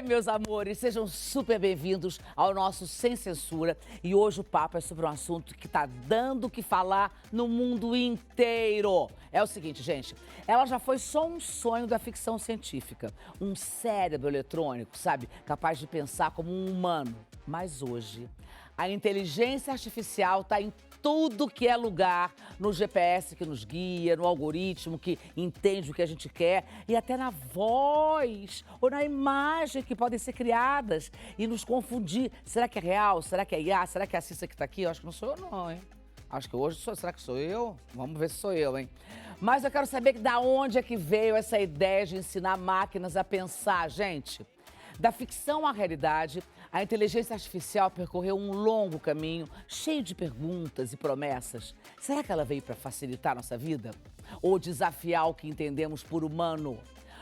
Oi, meus amores, sejam super bem-vindos ao nosso Sem Censura. E hoje o papo é sobre um assunto que tá dando o que falar no mundo inteiro. É o seguinte, gente, ela já foi só um sonho da ficção científica. Um cérebro eletrônico, sabe, capaz de pensar como um humano. Mas hoje, a inteligência artificial tá em tudo que é lugar, no GPS que nos guia, no algoritmo que entende o que a gente quer e até na voz ou na imagem que podem ser criadas e nos confundir. Será que é real? Será que é IA? Será que é a Cissa que tá aqui? Eu acho que não sou eu não, hein? Acho que hoje sou. Será que sou eu? Vamos ver se sou eu, hein? Mas eu quero saber da onde é que veio essa ideia de ensinar máquinas a pensar, gente. Da ficção à realidade, a inteligência artificial percorreu um longo caminho, cheio de perguntas e promessas. Será que ela veio para facilitar nossa vida? Ou desafiar o que entendemos por humano?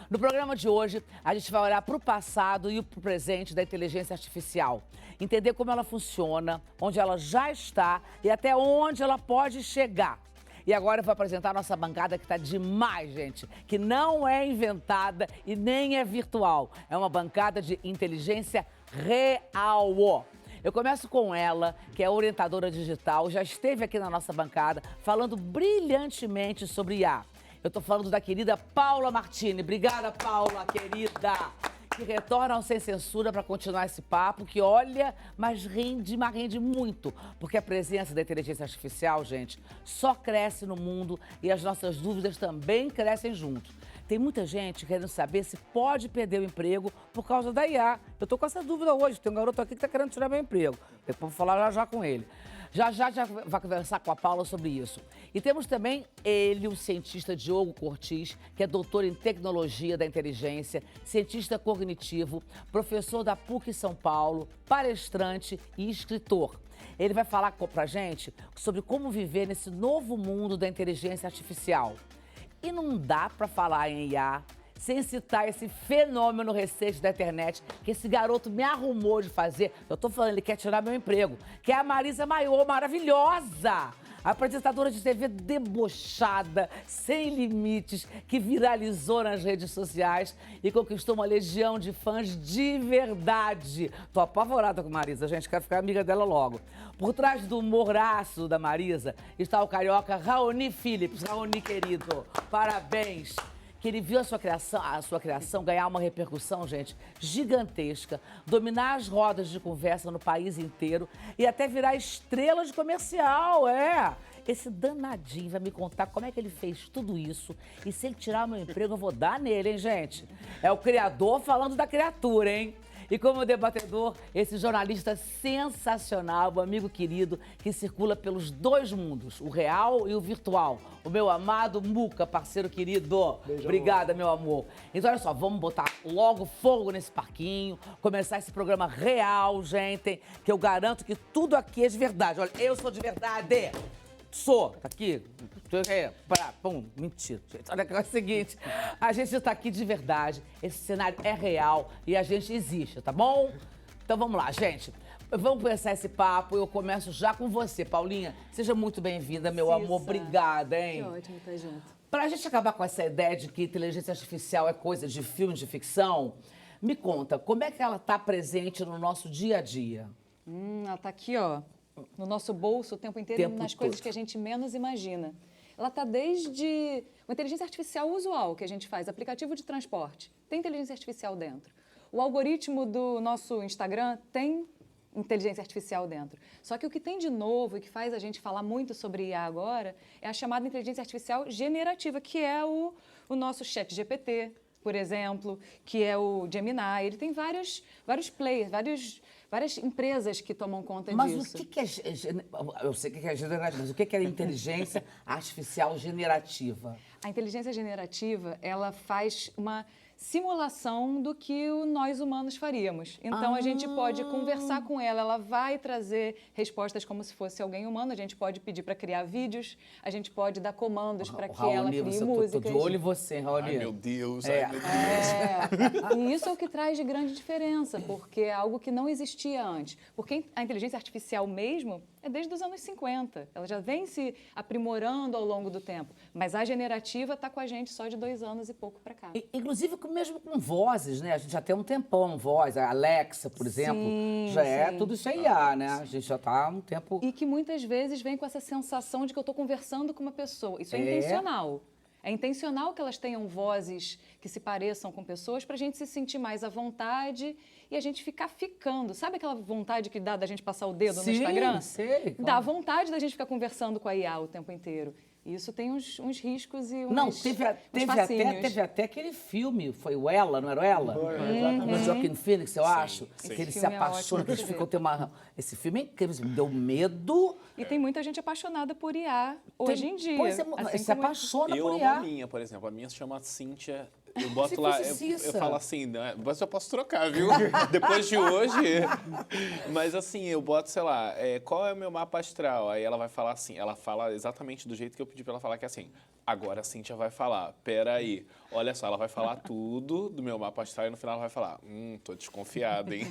No programa de hoje, a gente vai olhar para o passado e para o presente da inteligência artificial. Entender como ela funciona, onde ela já está e até onde ela pode chegar. E agora eu vou apresentar a nossa bancada que tá demais, gente. Que não é inventada e nem é virtual. É uma bancada de inteligência real. Eu começo com ela, que é orientadora digital, já esteve aqui na nossa bancada falando brilhantemente sobre IA. Eu tô falando da querida Paula Martini. Obrigada, Paula, querida. Que retorna ao Sem Censura para continuar esse papo, que olha, mas rende muito. Porque a presença da inteligência artificial, gente, só cresce no mundo e as nossas dúvidas também crescem junto. Tem muita gente querendo saber se pode perder o emprego por causa da IA. Eu tô com essa dúvida hoje. Tem um garoto aqui que tá querendo tirar meu emprego. Depois vou falar já com ele. Já vai conversar com a Paula sobre isso. E temos também ele, o cientista Diogo Cortis, que é doutor em tecnologia da inteligência, cientista cognitivo, professor da PUC São Paulo, palestrante e escritor. Ele vai falar pra gente sobre como viver nesse novo mundo da inteligência artificial. E não dá pra falar em IA sem citar esse fenômeno recente da internet que esse garoto me arrumou de fazer. Eu tô falando, ele quer tirar meu emprego, que é a Marisa Mayô, maravilhosa! Apresentadora de TV debochada, sem limites, que viralizou nas redes sociais e conquistou uma legião de fãs de verdade. Tô apavorada com a Marisa, gente, quero ficar amiga dela logo. Por trás do humoraço da Marisa está o carioca Raoni Philips. Raoni, querido, parabéns! Que ele viu a sua criação ganhar uma repercussão, gente, gigantesca, dominar as rodas de conversa no país inteiro e até virar estrela de comercial, Esse danadinho vai me contar como é que ele fez tudo isso e se ele tirar meu emprego eu vou dar nele, hein, gente? É o criador falando da criatura, hein? E como debatedor, esse jornalista sensacional, um amigo querido, que circula pelos dois mundos, o real e o virtual. O meu amado Muca, parceiro querido. Beijo, obrigada, meu amor. Então, olha só, vamos botar logo fogo nesse parquinho, começar esse programa real, gente, que eu garanto que tudo aqui é de verdade. Olha, eu sou de verdade. Sou, tá aqui, mentira, gente. Olha que é o seguinte, a gente está aqui de verdade, esse cenário é real e a gente existe, tá bom? Então vamos lá, gente. Vamos começar esse papo, eu começo já com você, Paulinha. Seja muito bem-vinda, meu amor, obrigada, hein? Que ótimo estar junto. Pra gente acabar com essa ideia de que inteligência artificial é coisa de filme de ficção, me conta, como é que ela tá presente no nosso dia a dia? Ela tá aqui, ó, no nosso bolso o tempo inteiro, nas coisas que a gente menos imagina. Ela tá desde uma inteligência artificial usual que a gente faz, aplicativo de transporte, tem inteligência artificial dentro. O algoritmo do nosso Instagram tem inteligência artificial dentro. Só que o que tem de novo e que faz a gente falar muito sobre IA agora é a chamada inteligência artificial generativa, que é o nosso ChatGPT, por exemplo, que é o Gemini. Ele tem vários players, várias empresas que tomam conta mas disso. Mas o que é... Eu sei o que é generativa, mas o que é inteligência artificial generativa? A inteligência generativa, ela faz uma simulação do que nós humanos faríamos. Então, a gente pode conversar com ela, ela vai trazer respostas como se fosse alguém humano, a gente pode pedir para criar vídeos, a gente pode dar comandos para que ela crie músicas. Tô de olho em você, Raoni. Ai, meu Deus, ai, meu Deus. E isso é o que traz de grande diferença, porque é algo que não existia antes. Porque a inteligência artificial mesmo é desde os anos 50. Ela já vem se aprimorando ao longo do tempo. Mas a generativa está com a gente só de 2 anos e pouco para cá. Inclusive com mesmo com vozes, né? A gente já tem um tempão voz. A Alexa, por exemplo, já é tudo isso é IA, né? A gente já tá há um tempo... E que muitas vezes vem com essa sensação de que eu estou conversando com uma pessoa. Isso é intencional. É intencional que elas tenham vozes que se pareçam com pessoas para a gente se sentir mais à vontade e a gente ficar ficando. Sabe aquela vontade que dá da gente passar o dedo no Instagram? Sei. Dá vontade da gente ficar conversando com a IA o tempo inteiro. E isso tem uns riscos e uns Não, teve até aquele filme, foi o Ela, não era o Ela? No Joaquin Phoenix, eu acho. sim. Que ele se Filme é apaixona, ótimo que eles de ver. ficam tendo uma... Esse filme é incrível, me deu medo. E tem muita gente apaixonada por IA hoje em dia. Pois é, assim se como apaixona Eu por amo IA. a minha, por exemplo. A minha se chama Cíntia. Eu boto Se lá, fosse eu Cissa. falo assim, né? Mas eu posso trocar, viu? Depois de hoje. Mas assim, eu boto, sei lá, qual é o meu mapa astral? Aí ela vai falar assim, ela fala exatamente do jeito que eu pedi pra ela falar, que é assim, agora a Cíntia vai falar, peraí, olha só, ela vai falar tudo do meu mapa astral e no final ela vai falar, tô desconfiada, hein?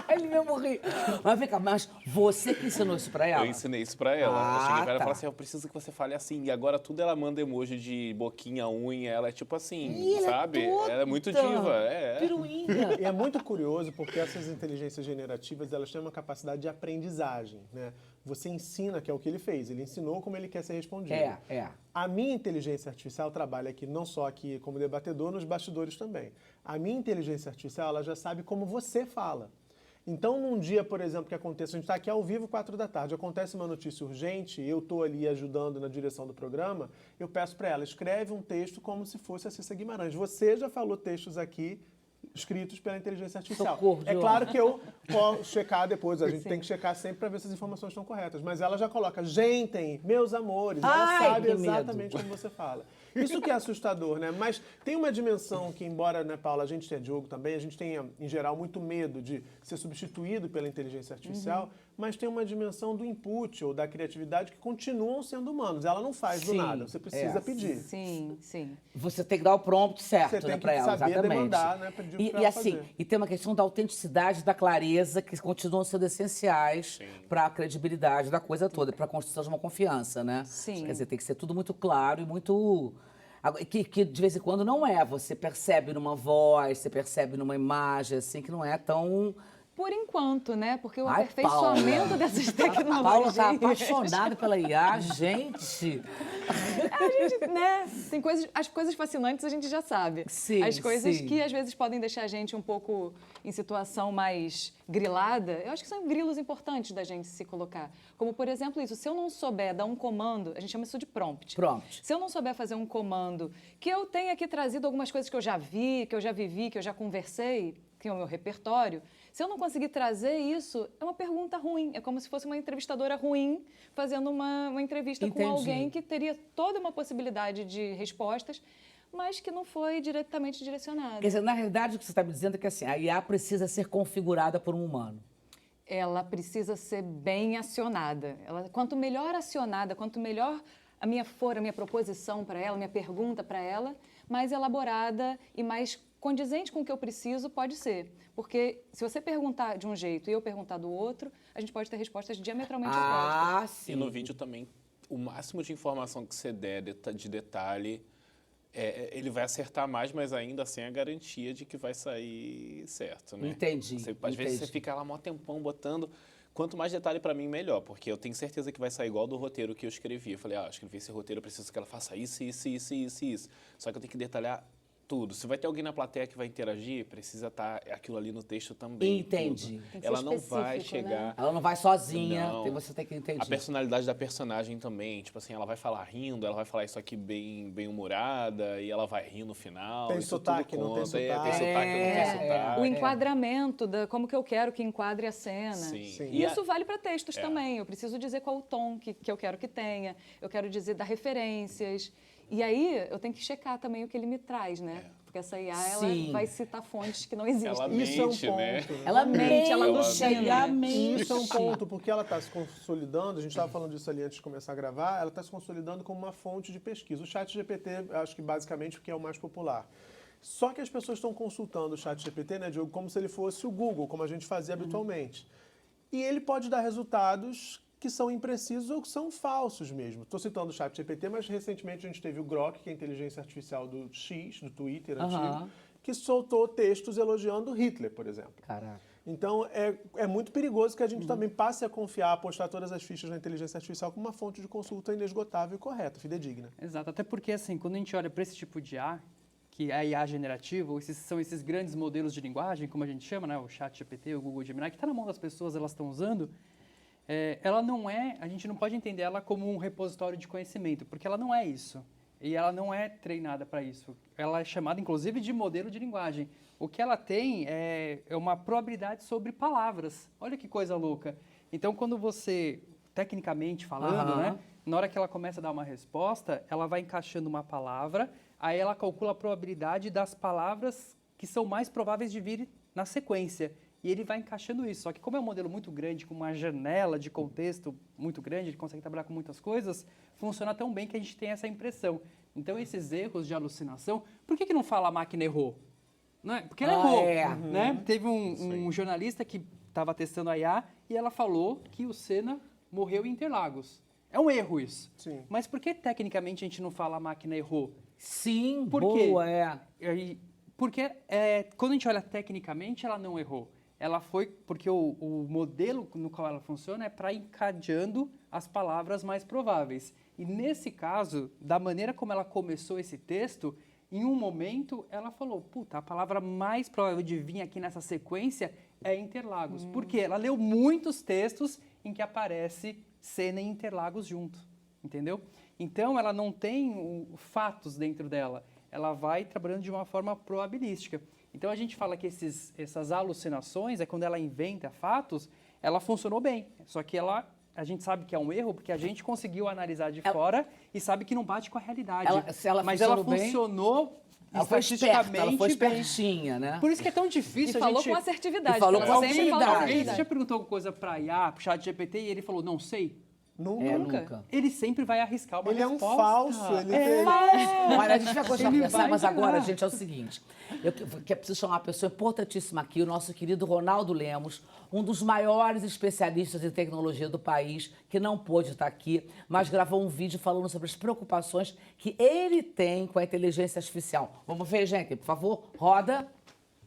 Ele mesmo ri. Mas vem cá, mas você que ensinou isso pra ela? Eu ensinei isso pra ela. Eu cheguei pra ela e tá. falei assim, eu preciso que você fale assim. E agora tudo ela manda emoji de boquinha, unha, ela é tipo assim, Ih, ela é sabe? toda Ela é muito diva, Piruinha. E é muito curioso porque essas inteligências generativas, elas têm uma capacidade de aprendizagem, né? Você ensina, que é o que ele fez, ele ensinou como ele quer ser respondido. É. A minha inteligência artificial trabalha aqui, não só aqui como debatedor, nos bastidores também. A minha inteligência artificial, ela já sabe como você fala. Então, num dia, por exemplo, que acontece, a gente está aqui ao vivo, 4 da tarde, acontece uma notícia urgente, eu estou ali ajudando na direção do programa, eu peço para ela, escreve um texto como se fosse a Cissa Guimarães. Você já falou textos aqui escritos pela inteligência artificial. Socorro, É claro que eu posso checar depois, a gente tem que checar sempre para ver se as informações estão corretas, mas ela já coloca, gente, meus amores, ela Ai, sabe que exatamente medo. como você fala. Isso que é assustador, né? Mas tem uma dimensão que, embora, né, Paula, a gente tenha Diogo também, a gente tenha, em geral, muito medo de ser substituído pela inteligência artificial, mas tem uma dimensão do input ou da criatividade que continuam sendo humanos. Ela não faz do Sim, nada, você precisa pedir. Sim, sim. Você tem que dar o prompt certo, Você tem né, que pra ela, saber exatamente. demandar, né, pedir o que E ela assim, fazer. e tem uma questão da autenticidade, da clareza, que continuam sendo essenciais para a credibilidade da coisa toda, para a construção de uma confiança, né? Sim. Quer dizer, tem que ser tudo muito claro e muito... Que de vez em quando não é. Você percebe numa voz, você percebe numa imagem, assim, que não é tão... Por enquanto, né? Porque o Ai, aperfeiçoamento Paula. dessas A tecnologias... Paula tá apaixonada pela IA, gente. A gente, né? Tem coisas, as coisas fascinantes a gente já sabe. Sim, as coisas sim. que às vezes podem deixar a gente um pouco em situação mais grilada, eu acho que são grilos importantes da gente se colocar. Como, por exemplo, isso. Se eu não souber dar um comando, a gente chama isso de prompt. Prompt. Se eu não souber fazer um comando que eu tenha aqui trazido algumas coisas que eu já vi, que eu já vivi, que eu já conversei, que é o meu repertório, se eu não conseguir trazer isso, é uma pergunta ruim. É como se fosse uma entrevistadora ruim fazendo uma entrevista Entendi. com alguém que teria toda uma possibilidade de respostas, mas que não foi diretamente direcionada. Quer dizer, na realidade, o que você está me dizendo é que assim, a IA precisa ser configurada por um humano. Ela precisa ser bem acionada. Quanto melhor acionada, quanto melhor a minha proposição para ela, minha pergunta para ela, mais elaborada e mais condizente com o que eu preciso pode ser. Porque se você perguntar de um jeito e eu perguntar do outro, a gente pode ter respostas diametralmente opostas. Sim. E no vídeo também, o máximo de informação que você der de detalhe, ele vai acertar mais, mas ainda assim a garantia de que vai sair certo, né? Entendi, Às vezes você fica lá mó tempão botando... Quanto mais detalhe pra mim, melhor, porque eu tenho certeza que vai sair igual do roteiro que eu escrevi. Eu falei, eu escrevi esse roteiro, eu preciso que ela faça isso, isso, isso, isso, isso. Só que eu tenho que detalhar tudo. Se vai ter alguém na plateia que vai interagir, precisa estar aquilo ali no texto também. Entendi. Tudo. Tem que ser Ela não vai específico, né? chegar... Ela não vai sozinha, Não. você tem que entender. A personalidade da personagem também, tipo assim, ela vai falar rindo, ela vai falar isso aqui bem humorada, e ela vai rir no final. Tem isso sotaque, tudo não tem conta. sotaque. Tem sotaque, não tem sotaque. O enquadramento, como que eu quero que enquadre a cena. Sim. Sim. E isso vale para textos também. Eu preciso dizer qual o tom que eu quero que tenha. Eu quero dizer dar referências. E aí, eu tenho que checar também o que ele me traz, né? Porque essa IA, ela Sim. vai citar fontes que não existem. Ela Isso é um mente, ponto. né? Né? Ela mente, ela Ela alucina. mente. E isso é um ponto, porque ela está se consolidando, a gente estava falando disso ali antes de começar a gravar, ela está se consolidando como uma fonte de pesquisa. O ChatGPT, acho que basicamente porque é o mais popular. Só que as pessoas estão consultando o ChatGPT, né, Diogo, como se ele fosse o Google, como a gente fazia habitualmente. E ele pode dar resultados que que são imprecisos ou que são falsos mesmo. Estou citando o ChatGPT, mas recentemente a gente teve o Grok, que é a inteligência artificial do X, do Twitter antigo, que soltou textos elogiando Hitler, por exemplo. Caraca. Então, é muito perigoso que a gente também passe a confiar, apostar todas as fichas na inteligência artificial como uma fonte de consulta inesgotável e correta, fidedigna. Exato, até porque, assim, quando a gente olha para esse tipo de IA, que é a IA generativa, são esses grandes modelos de linguagem, como a gente chama, né, o ChatGPT, o Google Gemini, que está na mão das pessoas, elas estão usando, ela não é, a gente não pode entender ela como um repositório de conhecimento, porque ela não é isso. E ela não é treinada para isso. Ela é chamada, inclusive, de modelo de linguagem. O que ela tem é uma probabilidade sobre palavras. Olha que coisa louca. Então, quando você, tecnicamente falando, né, na hora que ela começa a dar uma resposta, ela vai encaixando uma palavra, aí ela calcula a probabilidade das palavras que são mais prováveis de vir na sequência. E ele vai encaixando isso. Só que como é um modelo muito grande, com uma janela de contexto muito grande, ele consegue trabalhar com muitas coisas, funciona tão bem que a gente tem essa impressão. Então, esses erros de alucinação... Por que não fala a máquina errou? Não é? Porque ela errou. Né? Teve um jornalista que estava testando a IA e ela falou que o Senna morreu em Interlagos. É um erro isso. Sim. Mas por que, tecnicamente, a gente não fala a máquina errou? Sim, Por boa, quê? Porque quando a gente olha tecnicamente, ela não errou. Ela foi porque o modelo no qual ela funciona é para encadeando as palavras mais prováveis. E nesse caso, da maneira como ela começou esse texto, em um momento ela falou, puta, a palavra mais provável de vir aqui nessa sequência é Interlagos. Por quê? Ela leu muitos textos em que aparece Senna e Interlagos junto, entendeu? Então, ela não tem fatos dentro dela. Ela vai trabalhando de uma forma probabilística. Então, a gente fala que essas alucinações, quando ela inventa fatos, ela funcionou bem. Só que a gente sabe que é um erro porque a gente conseguiu analisar de fora e sabe que não bate com a realidade. Mas ela funcionou estatisticamente ela foi espertinha, né? Por isso que é tão difícil E falou com assertividade. E falou com Sempre assertividade. falou com Alguém assertividade. já perguntou alguma coisa para IA, para o ChatGPT, e ele falou, não sei? Nunca. Ele sempre vai arriscar uma Ele é um resposta. falso. Olha, a gente vai continuar a Ele conversar, vai mas agora, enganar. gente, é o seguinte. Eu preciso chamar uma pessoa importantíssima aqui, o nosso querido Ronaldo Lemos, um dos maiores especialistas em tecnologia do país, que não pôde estar aqui, mas gravou um vídeo falando sobre as preocupações que ele tem com a inteligência artificial. Vamos ver, gente, por favor, roda.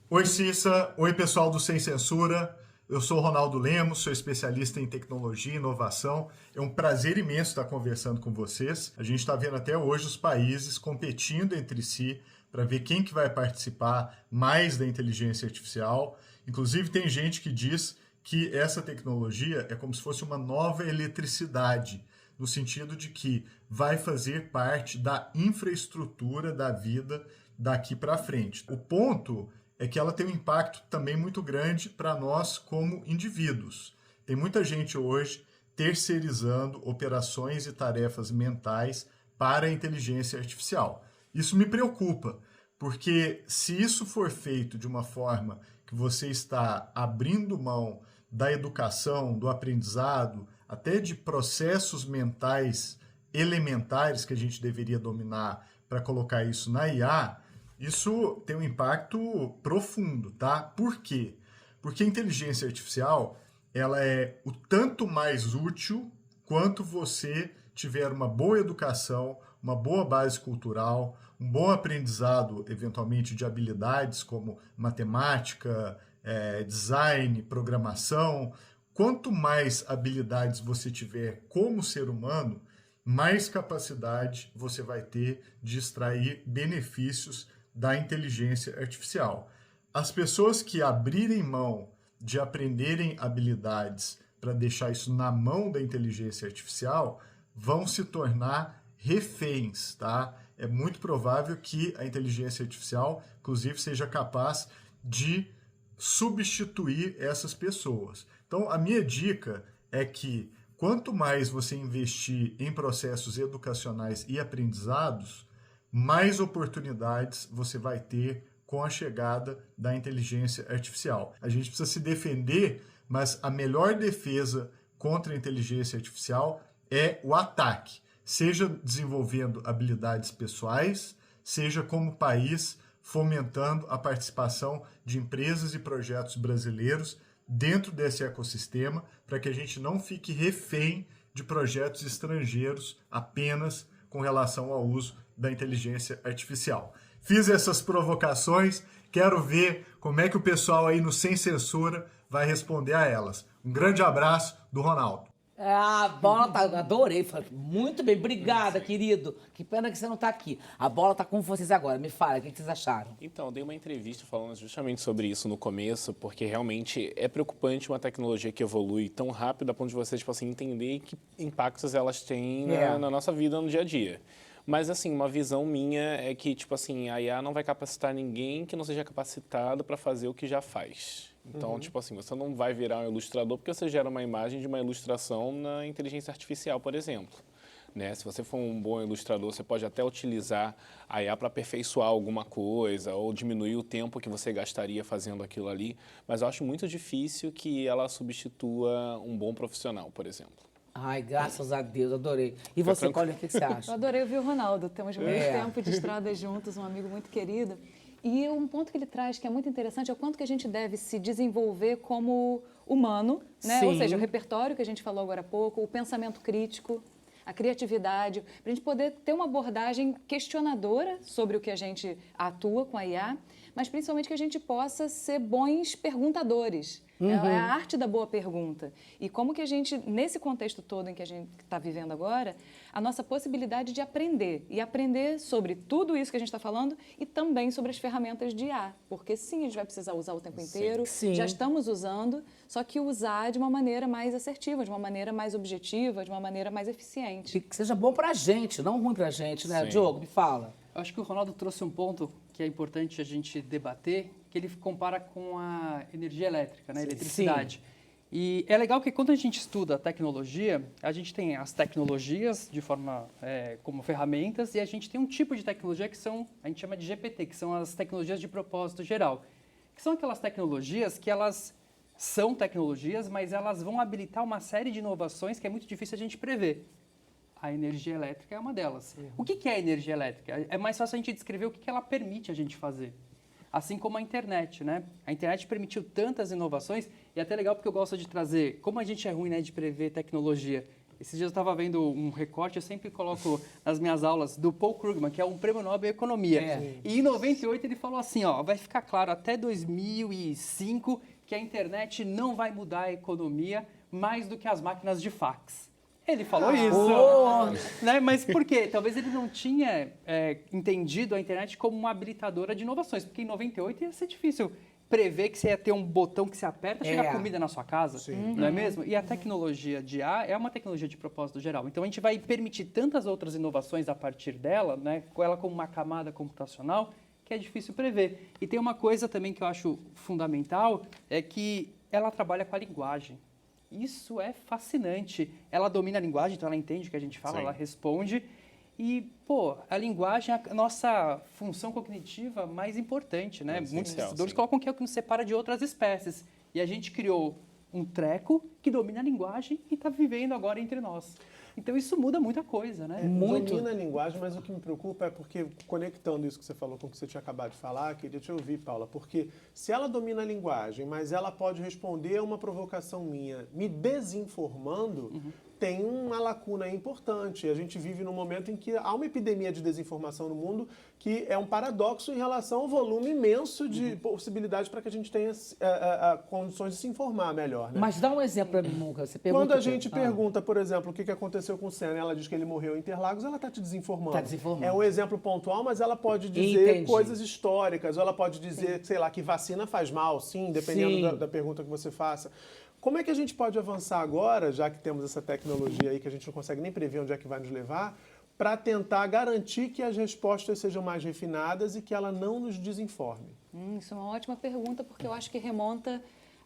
Oi, Cissa. Oi, pessoal do Sem Censura. Eu sou o Ronaldo Lemos, sou especialista em tecnologia e inovação. É um prazer imenso estar conversando com vocês. A gente está vendo até hoje os países competindo entre si para ver quem que vai participar mais da inteligência artificial. Inclusive, tem gente que diz que essa tecnologia é como se fosse uma nova eletricidade, no sentido de que vai fazer parte da infraestrutura da vida daqui para frente. O ponto é que ela tem um impacto também muito grande para nós como indivíduos. Tem muita gente hoje terceirizando operações e tarefas mentais para a inteligência artificial. Isso me preocupa, porque se isso for feito de uma forma que você está abrindo mão da educação, do aprendizado, até de processos mentais elementares que a gente deveria dominar para colocar isso na IA, isso tem um impacto profundo, tá? Por quê? Porque a inteligência artificial, ela é o tanto mais útil quanto você tiver uma boa educação, uma boa base cultural, um bom aprendizado, eventualmente, de habilidades como matemática, design, programação. Quanto mais habilidades você tiver como ser humano, mais capacidade você vai ter de extrair benefícios da inteligência artificial. As pessoas que abrirem mão de aprenderem habilidades para deixar isso na mão da inteligência artificial vão se tornar reféns, tá? É muito provável que a inteligência artificial, inclusive, seja capaz de substituir essas pessoas. Então, a minha dica é que quanto mais você investir em processos educacionais e aprendizados, mais oportunidades você vai ter com a chegada da inteligência artificial. A gente precisa se defender, mas a melhor defesa contra a inteligência artificial é o ataque, seja desenvolvendo habilidades pessoais, seja como país fomentando a participação de empresas e projetos brasileiros dentro desse ecossistema para que a gente não fique refém de projetos estrangeiros apenas com relação ao uso da inteligência artificial. Fiz essas provocações, quero ver como é que o pessoal aí no Sem Censura vai responder a elas. Um grande abraço do Ronaldo. A bola tá, adorei, muito bem, obrigada, querido. Que pena que você não tá aqui. A bola tá com vocês agora, me fala, o que vocês acharam? Então, eu dei uma entrevista falando justamente sobre isso no começo, porque realmente é preocupante uma tecnologia que evolui tão rápido a ponto de você, tipo assim, entender que impactos elas têm na nossa vida no dia a dia. Mas, assim, uma visão minha é que, tipo assim, a IA não vai capacitar ninguém que não seja capacitado para fazer o que já faz. Então, tipo assim, você não vai virar um ilustrador porque você gera uma imagem de uma ilustração na inteligência artificial, por exemplo. Né? Se você for um bom ilustrador, você pode até utilizar a IA para aperfeiçoar alguma coisa ou diminuir o tempo que você gastaria fazendo aquilo ali. Mas eu acho muito difícil que ela substitua um bom profissional, por exemplo. Ai, graças a Deus, adorei. E você, Paulinha, o que você Eu acha? adorei ouvir o Ronaldo. Temos muito tempo de estrada juntos, um amigo muito querido. E um ponto que ele traz que é muito interessante é o quanto que a gente deve se desenvolver como humano, né? Sim. Ou seja, o repertório que a gente falou agora há pouco, o pensamento crítico, a criatividade, para a gente poder ter uma abordagem questionadora sobre o que a gente atua com a IA, mas principalmente que a gente possa ser bons perguntadores. É a arte da boa pergunta. E como que a gente, nesse contexto todo em que a gente está vivendo agora, a nossa possibilidade de aprender. E aprender sobre tudo isso que a gente está falando e também sobre as ferramentas de IA. Porque sim, a gente vai precisar usar o tempo inteiro. Sim. Já estamos usando, só que usar de uma maneira mais assertiva, de uma maneira mais objetiva, de uma maneira mais eficiente. Que seja bom pra gente, não ruim pra gente, né? Sim. Diogo, me fala. Eu acho que o Ronaldo trouxe um ponto que é importante a gente debater, que ele compara com a energia elétrica, né? Eletricidade. E é legal que quando a gente estuda a tecnologia, a gente tem as tecnologias de forma como ferramentas e a gente tem um tipo de tecnologia que a gente chama de GPT, que são as tecnologias de propósito geral. Que são aquelas tecnologias que elas são tecnologias, mas elas vão habilitar uma série de inovações que é muito difícil a gente prever. A energia elétrica é uma delas. O que é a energia elétrica? É mais fácil a gente descrever o que ela permite a gente fazer. Assim como a internet, né? A internet permitiu tantas inovações e é até legal porque eu gosto de trazer, como a gente é ruim, né, de prever tecnologia. Esses dias eu estava vendo um recorte, eu sempre coloco nas minhas aulas, do Paul Krugman, que é um prêmio Nobel em Economia. E em 98 ele falou assim, ó, vai ficar claro até 2005 que a internet não vai mudar a economia mais do que as máquinas de fax. Ele falou isso, né? Mas por quê? Talvez ele não tinha entendido a internet como uma habilitadora de inovações, porque em 98 ia ser difícil prever que você ia ter um botão que você aperta e chega comida na sua casa, não é mesmo? E a tecnologia de IA é uma tecnologia de propósito geral. Então a gente vai permitir tantas outras inovações a partir dela, né? Com ela como uma camada computacional, que é difícil prever. E tem uma coisa também que eu acho fundamental, é que ela trabalha com a linguagem. Isso é fascinante. Ela domina a linguagem, então ela entende o que a gente fala, ela responde. E, pô, a linguagem é a nossa função cognitiva mais importante, né? Muitos pesquisadores colocam que é o que nos separa de outras espécies. E a gente criou um treco que domina a linguagem e está vivendo agora entre nós. Então isso muda muita coisa, né? Domina a linguagem, mas o que me preocupa é porque, conectando isso que você falou com o que você tinha acabado de falar, queria te ouvir, Paula, porque se ela domina a linguagem, mas ela pode responder a uma provocação minha me desinformando, tem uma lacuna aí importante. A gente vive num momento em que há uma epidemia de desinformação no mundo que é um paradoxo em relação ao volume imenso de possibilidades para que a gente tenha condições de se informar melhor. Né? Mas dá um exemplo para mim, Muca. Você pergunta Quando a gente pergunta, por exemplo, o que aconteceu com o Senna, ela diz que ele morreu em Interlagos, ela está te desinformando. Tá desinformando. É um exemplo pontual, mas ela pode dizer Entendi. coisas históricas, ou ela pode dizer, sei lá, que vacina faz mal, sim, dependendo da pergunta que você faça. Como é que a gente pode avançar agora, já que temos essa tecnologia aí que a gente não consegue nem prever onde é que vai nos levar, para tentar garantir que as respostas sejam mais refinadas e que ela não nos desinforme? Isso é uma ótima pergunta, porque eu acho que remonta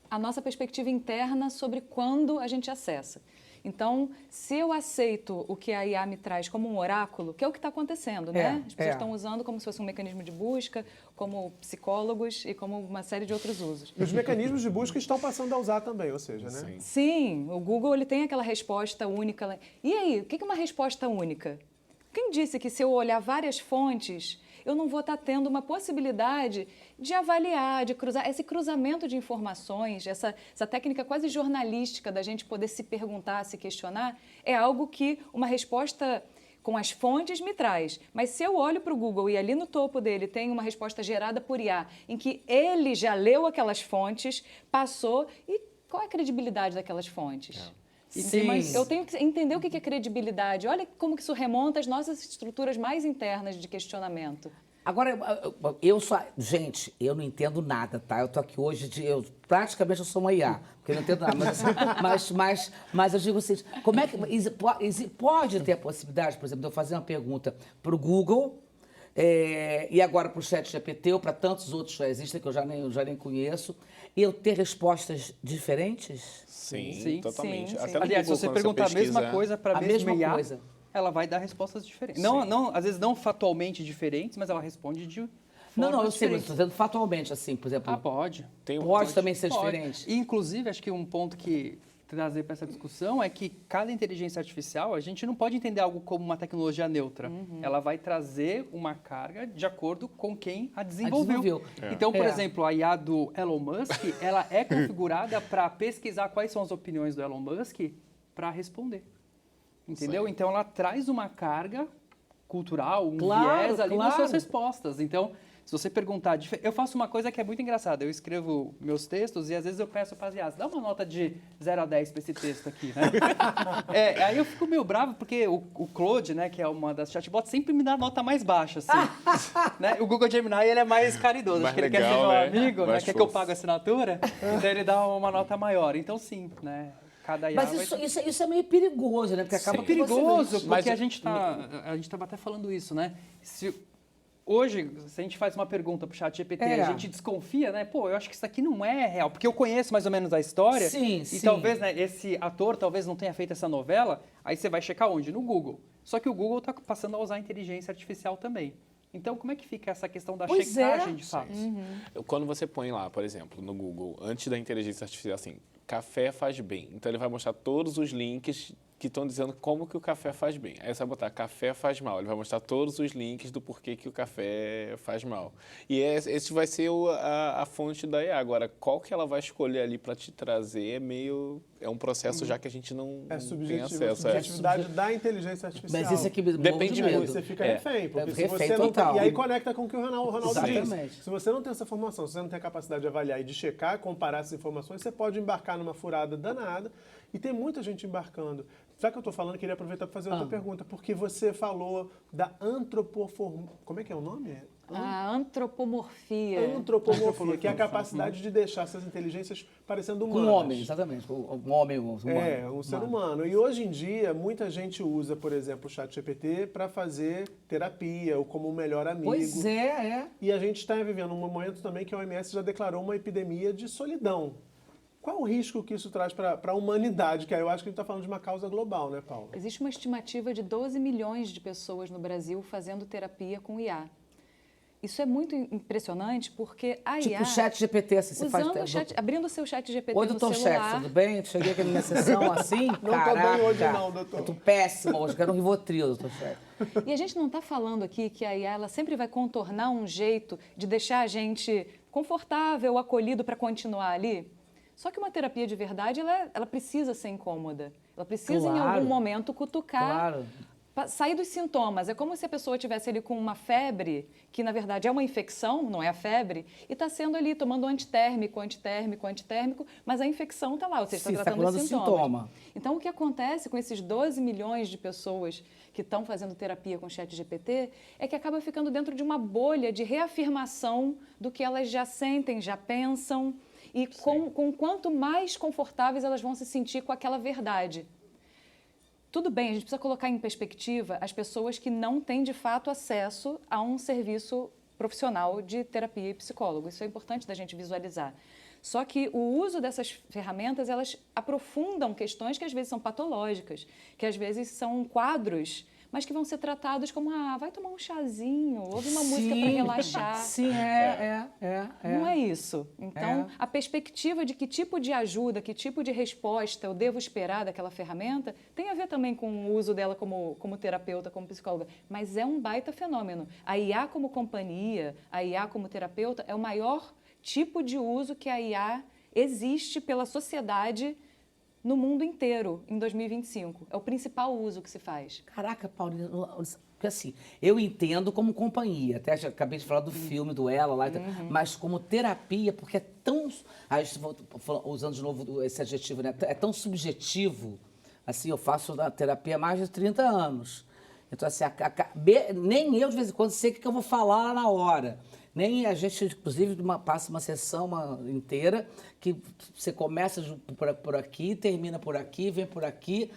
à nossa perspectiva interna sobre quando a gente acessa. Então, se eu aceito o que a IA me traz como um oráculo, que é o que está acontecendo, né? As pessoas estão usando como se fosse um mecanismo de busca, como psicólogos e como uma série de outros usos. E os mecanismos de busca estão passando a usar também, ou seja, né? Sim, o Google ele tem aquela resposta única. E aí, o que é uma resposta única? Quem disse que se eu olhar várias fontes, eu não vou estar tendo uma possibilidade de avaliar, de cruzar. Esse cruzamento de informações, essa técnica quase jornalística da gente poder se perguntar, se questionar, é algo que uma resposta com as fontes me traz. Mas se eu olho para o Google e ali no topo dele tem uma resposta gerada por IA, em que ele já leu aquelas fontes, passou, e qual é a credibilidade daquelas fontes? Sim. Mas eu tenho que entender o que é credibilidade. Olha como que isso remonta às nossas estruturas mais internas de questionamento. Agora, gente, eu não entendo nada, tá? Eu tô aqui hoje, praticamente eu sou uma IA, porque eu não entendo nada. Mas eu digo assim, como é que pode ter a possibilidade, por exemplo, de eu fazer uma pergunta para o Google e agora para o ChatGPT ou para tantos outros que já existem, que eu já nem conheço, e eu ter respostas diferentes? Sim, totalmente. sim. Até no Aliás, se Google, você quando perguntar pesquisa, a mesma coisa para a mesma mesma IA, coisa. ela vai dar respostas diferentes. Não, às vezes não factualmente diferentes, mas ela responde de Não, formas eu sei, mas diferentes. estou dizendo fatalmente, assim, por exemplo. Pode. Pode também ser Pode. diferente. E, inclusive, acho que um ponto que trazer para essa discussão é que cada inteligência artificial, a gente não pode entender algo como uma tecnologia neutra. Ela vai trazer uma carga de acordo com quem a desenvolveu. Então, por exemplo, a IA do Elon Musk, ela é configurada para pesquisar quais são as opiniões do Elon Musk para responder. Entendeu? Então, ela traz uma carga cultural, um viés ali nas suas respostas. Então, se você perguntar... Eu faço uma coisa que é muito engraçada. Eu escrevo meus textos e, às vezes, eu peço para as IAs, dá uma nota de 0 a 10 para esse texto aqui, né? Aí eu fico meio bravo, porque o Claude, né, que é uma das chatbots, sempre me dá nota mais baixa, assim. Né? O Google Gemini, ele é mais caridoso. Mais Acho que ele quer ser legal, meu né? amigo, né? Mais Quer que eu fofo. pague a assinatura. Então, ele dá uma nota maior. Então, sim, né? Cada IA Mas vai ter... isso é meio perigoso, né? Porque acaba Sim. que você- perigoso, porque Mas a gente estava até falando isso, né? Hoje, se a gente faz uma pergunta para o ChatGPT e a gente desconfia, né? Pô, eu acho que isso aqui não é real, porque eu conheço mais ou menos a história. Sim, e sim. talvez, né, esse ator talvez não tenha feito essa novela, aí você vai checar onde? No Google. Só que o Google está passando a usar a inteligência artificial também. Então, como é que fica essa questão da Pois checagem é. de fatos? Quando você põe lá, por exemplo, no Google, antes da inteligência artificial, assim, café faz bem. Então, ele vai mostrar todos os links que estão dizendo como que o café faz bem. Aí você vai botar café faz mal. Ele vai mostrar todos os links do porquê que o café faz mal. E esse vai ser a fonte da IA. Agora, qual que ela vai escolher ali para te trazer é um processo já que a gente não É tem subjetivo, a acesso. subjetividade da inteligência artificial. Mas isso aqui me Depende morro de muito. medo. Você fica refém, porque se refém você não total. tem, e aí conecta com o que o Ronaldo Exatamente. diz. Se você não tem essa formação, se você não tem a capacidade de avaliar e de checar, comparar essas informações, você pode embarcar numa furada danada. E tem muita gente embarcando. Já que eu estou falando, queria aproveitar para fazer outra pergunta, porque você falou da Como é que é o nome? A antropomorfia. Antropomorfia, que é a capacidade de deixar essas inteligências parecendo humanas. Um homem, exatamente. Um homem humano. Um ser humano. E hoje em dia, muita gente usa, por exemplo, o ChatGPT para fazer terapia ou como um melhor amigo. Pois é. E a gente está vivendo um momento também que a OMS já declarou uma epidemia de solidão. Qual o risco que isso traz para a humanidade? Que aí eu acho que a gente está falando de uma causa global, né, Paula? Existe uma estimativa de 12 milhões de pessoas no Brasil fazendo terapia com IA. Isso é muito impressionante porque a IA... Tipo o ChatGPT, assim, você faz... abrindo o seu ChatGPT Oi, no doutor celular... Chefe, tudo bem? Cheguei aqui na minha sessão assim, Não caraca. tô bem hoje não, doutor. Eu tô péssima hoje, quero um Rivotril, doutor Chefe. E a gente não está falando aqui que a IA ela sempre vai contornar um jeito de deixar a gente confortável, acolhido para continuar ali. Só que uma terapia de verdade, ela precisa ser incômoda. Ela precisa, em algum momento, cutucar, sair dos sintomas. É como se a pessoa estivesse ali com uma febre, que, na verdade, é uma infecção, não é a febre, e está sendo ali, tomando antitérmico, mas a infecção está lá, ou seja, está tratando os sintomas. Então, o que acontece com esses 12 milhões de pessoas que estão fazendo terapia com o ChatGPT é que acaba ficando dentro de uma bolha de reafirmação do que elas já sentem, já pensam, e com quanto mais confortáveis elas vão se sentir com aquela verdade. Tudo bem, a gente precisa colocar em perspectiva as pessoas que não têm, de fato, acesso a um serviço profissional de terapia e psicólogo. Isso é importante da gente visualizar. Só que o uso dessas ferramentas, elas aprofundam questões que às vezes são patológicas, que às vezes são quadros mas que vão ser tratados como, vai tomar um chazinho, ouve uma música para relaxar. Sim, Não é isso. Então, a perspectiva de que tipo de ajuda, que tipo de resposta eu devo esperar daquela ferramenta, tem a ver também com o uso dela como terapeuta, como psicóloga. Mas é um baita fenômeno. A IA como companhia, a IA como terapeuta, é o maior tipo de uso que a IA existe pela sociedade no mundo inteiro, em 2025. É o principal uso que se faz. Caraca, Paulina, porque assim, eu entendo como companhia, até já acabei de falar do filme, do Ela lá, mas como terapia, porque é tão, usando de novo esse adjetivo, né, é tão subjetivo, assim, eu faço a terapia há mais de 30 anos, então assim, nem eu de vez em quando sei o que eu vou falar lá na hora. Nem a gente, inclusive, passa uma sessão inteira que você começa por aqui, termina por aqui, vem por aqui.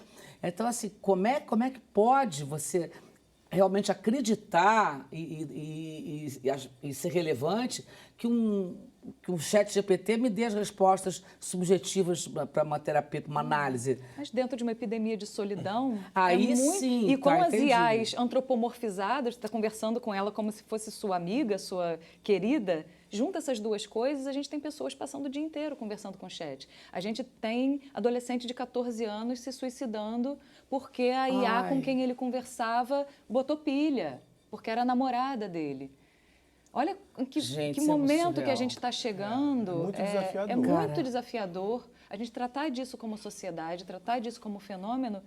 Então, assim, como é que pode você realmente acreditar e ser relevante que um chat GPT me dê as respostas subjetivas para uma terapia, para uma análise? Mas dentro de uma epidemia de solidão... Aí sim, E com as entendi. IAs antropomorfizadas, você está conversando com ela como se fosse sua amiga, sua querida, junta essas duas coisas, a gente tem pessoas passando o dia inteiro conversando com o chat. A gente tem adolescente de 14 anos se suicidando porque a IA com quem ele conversava botou pilha, porque era a namorada dele. Olha que momento que a gente está chegando. Muito desafiador. É muito desafiador a gente tratar disso como sociedade, tratar disso como fenômeno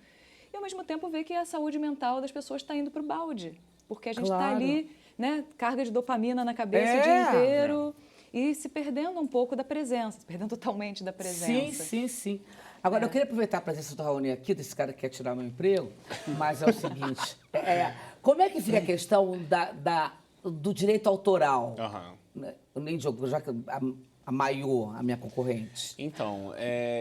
e, ao mesmo tempo, ver que a saúde mental das pessoas está indo para o balde. Porque a gente está ali, né, carga de dopamina na cabeça o dia inteiro e se perdendo um pouco da presença, se perdendo totalmente da presença. Sim. Agora, eu queria aproveitar a presença do Raoni aqui, desse cara que quer tirar meu emprego, mas é o seguinte, como é que fica a questão do direito autoral? Eu nem jogo, já que a Maiô, a minha concorrente. Então,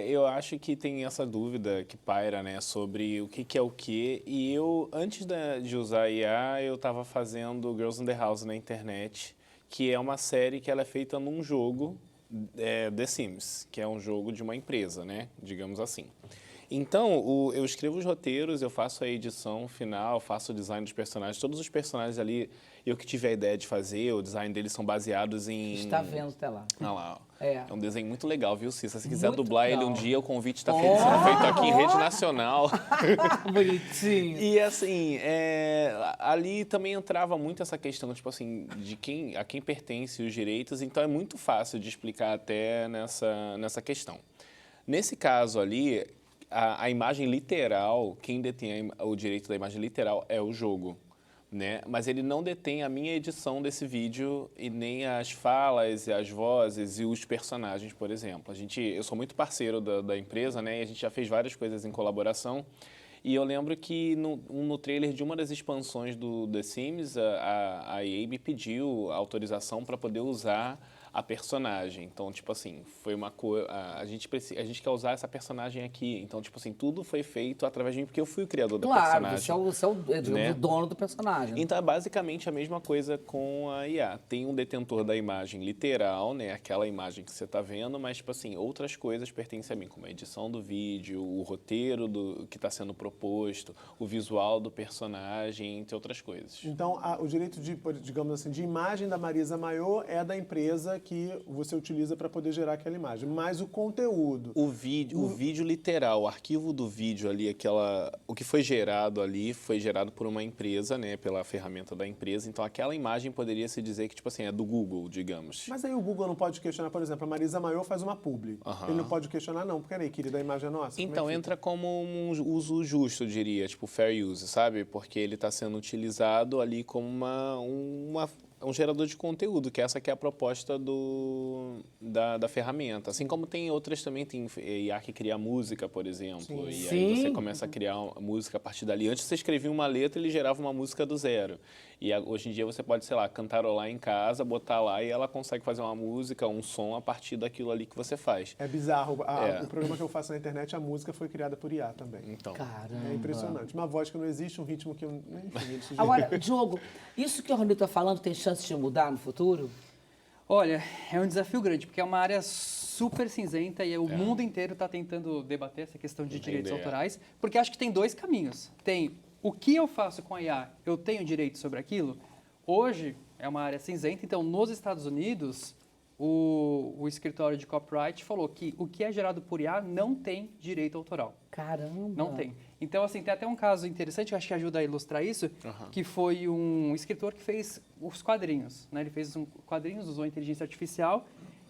eu acho que tem essa dúvida que paira, né, sobre o que é o quê. E eu, antes de usar a IA, eu estava fazendo Girls in the House na internet, que é uma série que ela é feita num jogo, The Sims, que é um jogo de uma empresa, né, digamos assim. Então, eu escrevo os roteiros, eu faço a edição final, faço o design dos personagens. Todos os personagens ali, eu que tive a ideia de fazer, o design deles são baseados em... Está vendo até lá. Olha lá, ó. É. É um desenho muito legal, viu, Cissa? Se quiser Muito dublar legal. ele um dia, o convite está sendo feito aqui em rede nacional. Bonitinho. E assim, ali também entrava muito essa questão, tipo assim, a quem pertence os direitos, então é muito fácil de explicar até nessa questão. Nesse caso ali, a imagem literal, quem detém o direito da imagem literal é o jogo, né? Mas ele não detém a minha edição desse vídeo e nem as falas e as vozes e os personagens, por exemplo. Eu sou muito parceiro da empresa, né? E a gente já fez várias coisas em colaboração. E eu lembro que no trailer de uma das expansões do The Sims, a EA me pediu autorização para poder usar a personagem. Então, tipo assim, foi uma coisa... A gente quer usar essa personagem aqui. Então, tipo assim, tudo foi feito através de mim, porque eu fui o criador da personagem. Claro, você é o dono do personagem. Então, é basicamente a mesma coisa com a IA. Tem um detentor da imagem literal, né? Aquela imagem que você está vendo, mas, tipo assim, outras coisas pertencem a mim, como a edição do vídeo, o roteiro que está sendo proposto, o visual do personagem, entre outras coisas. Então, o direito digamos assim, de imagem da Marisa Maiô é da empresa que você utiliza para poder gerar aquela imagem, mas o conteúdo... O vídeo literal, o arquivo do vídeo ali, o que foi gerado ali, foi gerado por uma empresa, né, pela ferramenta da empresa, então aquela imagem poderia se dizer que, tipo assim, é do Google, digamos. Mas aí o Google não pode questionar, por exemplo, a Marisa Maiô faz uma publi. Ele não pode questionar, não, porque aí, querida, a imagem é nossa. Então, entra como um uso justo, eu diria, tipo fair use, sabe? Porque ele está sendo utilizado ali como um gerador de conteúdo, que essa que é a proposta da ferramenta. Assim como tem outras também, tem IA que cria música, por exemplo. Sim. E aí você começa a criar uma música a partir dali. Antes você escrevia uma letra, ele gerava uma música do zero. E hoje em dia você pode, sei lá, cantarolar em casa, botar lá e ela consegue fazer uma música, um som a partir daquilo ali que você faz. É bizarro. O programa que eu faço na internet, a música foi criada por IA também. Então. Caramba. É impressionante. Uma voz que não existe, um ritmo que... Enfim, Agora, Diogo, isso que o Ronito está falando tem chance de mudar no futuro? Olha, é um desafio grande, porque é uma área super cinzenta e mundo inteiro está tentando debater essa questão de direitos autorais, porque acho que tem dois caminhos. Tem o que eu faço com a IA? Eu tenho direito sobre aquilo? Hoje é uma área cinzenta, então nos Estados Unidos, o escritório de copyright falou que o que é gerado por IA não tem direito autoral. Caramba. Não tem. Então, assim, tem até um caso interessante, eu acho que ajuda a ilustrar isso, que foi um escritor que fez os quadrinhos, né? Ele fez quadrinhos, usou inteligência artificial,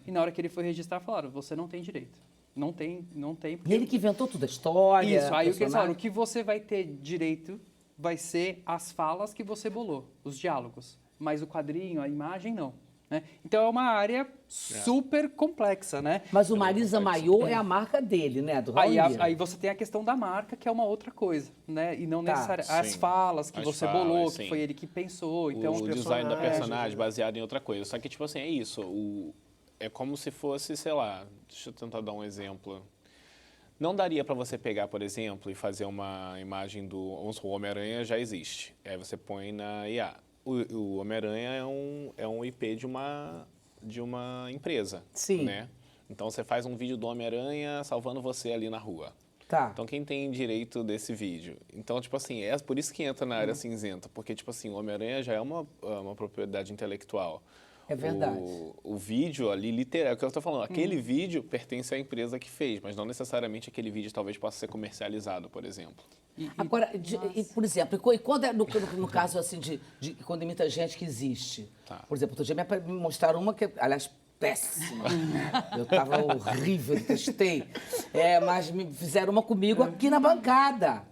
e na hora que ele foi registrar, falaram, você não tem direito. Não tem. E ele que inventou tudo, a história, Isso, aí o que eles falaram, personagem. o que você vai ter direito vai ser as falas que você bolou, os diálogos. Mas o quadrinho, a imagem, não. Né? Então é uma área super complexa, né? Mas o Marisa Maiô é a marca dele, né? Do Raul Lira. Aí você tem a questão da marca, que é uma outra coisa, né? E não Tá, necessariamente as sim. falas que As você falas, bolou, sim. que foi ele que pensou. Então, O design da personagens, personagem baseado em outra coisa. Só que, tipo assim, é isso. É como se fosse, sei lá, deixa eu tentar dar um exemplo. Não daria para você pegar, por exemplo, e fazer uma imagem do... Vamos supor, o Homem-Aranha já existe. Aí você põe na IA. O Homem-Aranha é um IP de uma empresa. Sim. Né? Então você faz um vídeo do Homem-Aranha salvando você ali na rua. Tá. Então quem tem direito desse vídeo? Então, tipo assim, é por isso que entra na área cinzenta. Porque, tipo assim, o Homem-Aranha já é uma propriedade intelectual. É verdade. O vídeo ali, literal, é o que eu estou falando. Aquele vídeo pertence à empresa que fez, mas não necessariamente aquele vídeo talvez possa ser comercializado, por exemplo. Agora, por exemplo, e quando é no caso assim de quando imita gente que existe? Tá. Por exemplo, outro dia me mostraram uma que, aliás, péssima. Eu tava horrível, detestei. Mas me fizeram uma comigo aqui na bancada.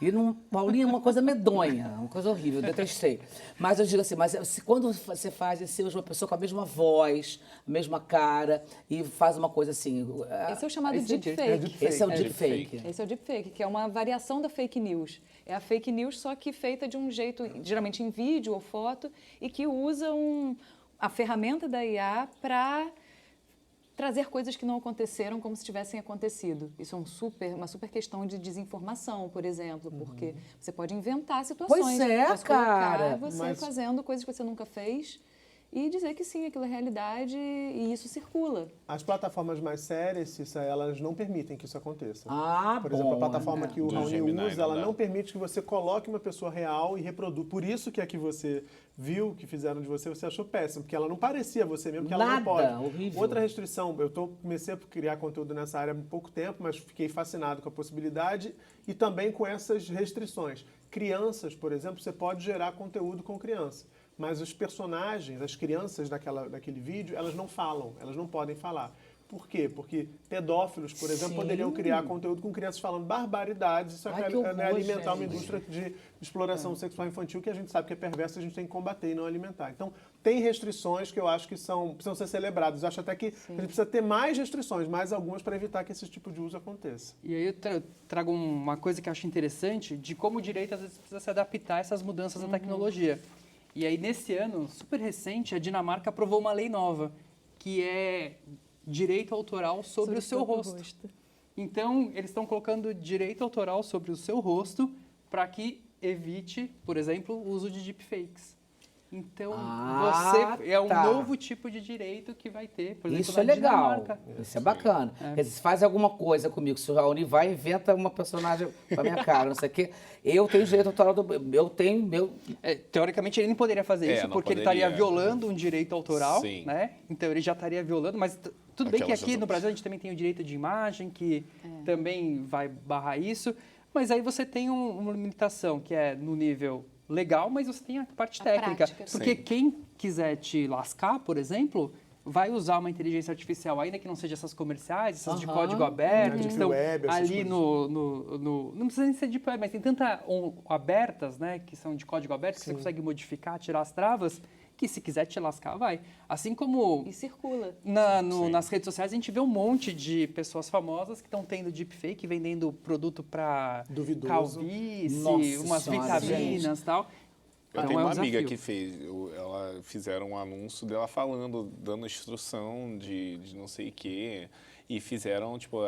E Paulinho, uma coisa medonha, uma coisa horrível, eu detestei. Mas eu digo assim, quando você faz assim, uma pessoa com a mesma voz, a mesma cara, e faz uma coisa assim... Esse é o chamado esse deepfake. Esse é o É deepfake. deepfake. Esse é o deepfake, que é uma variação da fake news. É a fake news, só que feita de um jeito, geralmente em vídeo ou foto, e que usa a ferramenta da IA para trazer coisas que não aconteceram como se tivessem acontecido. Isso é uma super questão de desinformação, por exemplo, porque você pode inventar situações. Pois é, Posso cara. colocar você Mas- fazendo coisas que você nunca fez e dizer que sim, aquilo é realidade e isso circula. As plataformas mais sérias, Cissa, elas não permitem que isso aconteça. Ah, Por exemplo, a bom, plataforma né? que o Do Raoni Gemini usa, não ela dá. não permite que você coloque uma pessoa real e reproduza. Por isso que a que você viu, que fizeram de você achou péssimo, porque ela não parecia você mesmo, que ela Nada, não pode. horrível. Outra restrição, comecei a criar conteúdo nessa área há pouco tempo, mas fiquei fascinado com a possibilidade e também com essas restrições. Crianças, por exemplo, você pode gerar conteúdo com criança. Mas os personagens, as crianças daquele vídeo, elas não falam, elas não podem falar. Por quê? Porque pedófilos, por exemplo, Sim. poderiam criar conteúdo com crianças falando barbaridades. Isso Ai, é que horror, alimentar uma gente. indústria de exploração sexual infantil que a gente sabe que é perversa, a gente tem que combater e não alimentar. Então, tem restrições que eu acho que precisam ser celebradas. Eu acho até que a gente precisa ter mais restrições, mais algumas, para evitar que esse tipo de uso aconteça. E aí eu trago uma coisa que eu acho interessante de como o direito às vezes precisa se adaptar a essas mudanças da tecnologia. E aí, nesse ano, super recente, a Dinamarca aprovou uma lei nova, que é direito autoral sobre o seu próprio rosto. Então, eles estão colocando direito autoral sobre o seu rosto para que evite, por exemplo, o uso de deepfakes. Então, Ah, você é um tá. novo tipo de direito que vai ter, por exemplo, Isso é na legal, Dinamarca. isso é bacana. Quer dizer, se faz alguma coisa comigo, se o Raoni vai e inventa uma personagem com a minha cara, não sei o quê, eu tenho direito autoral, eu tenho meu... Teoricamente, ele não poderia fazer isso, não porque ele poderia. estaria violando um direito autoral, Sim. né? Então, ele já estaria violando, mas tudo bem que Aquelas aqui no outras. Brasil a gente também tem o direito de imagem, que também vai barrar isso, mas aí você tem uma limitação, que é no nível legal, mas você tem a parte A técnica. prática. Porque Sim. quem quiser te lascar, por exemplo, vai usar uma inteligência artificial, ainda que não seja essas comerciais, essas de Aham. código aberto, Deep que estão Web, essas ali não precisa nem ser Deep Web, mas tem tanta abertas, né, que são de código aberto, que você consegue modificar, tirar as travas, que se quiser te lascar, vai. Assim como E circula. nas redes sociais a gente vê um monte de pessoas famosas que estão tendo deepfake, vendendo produto para Duvidoso. calvície, Nossa umas Senhora, vitaminas e tal. Eu Então, tenho é um uma amiga desafio. que fez, ela fizeram um anúncio dela falando, dando instrução de não sei o quê, e fizeram, tipo,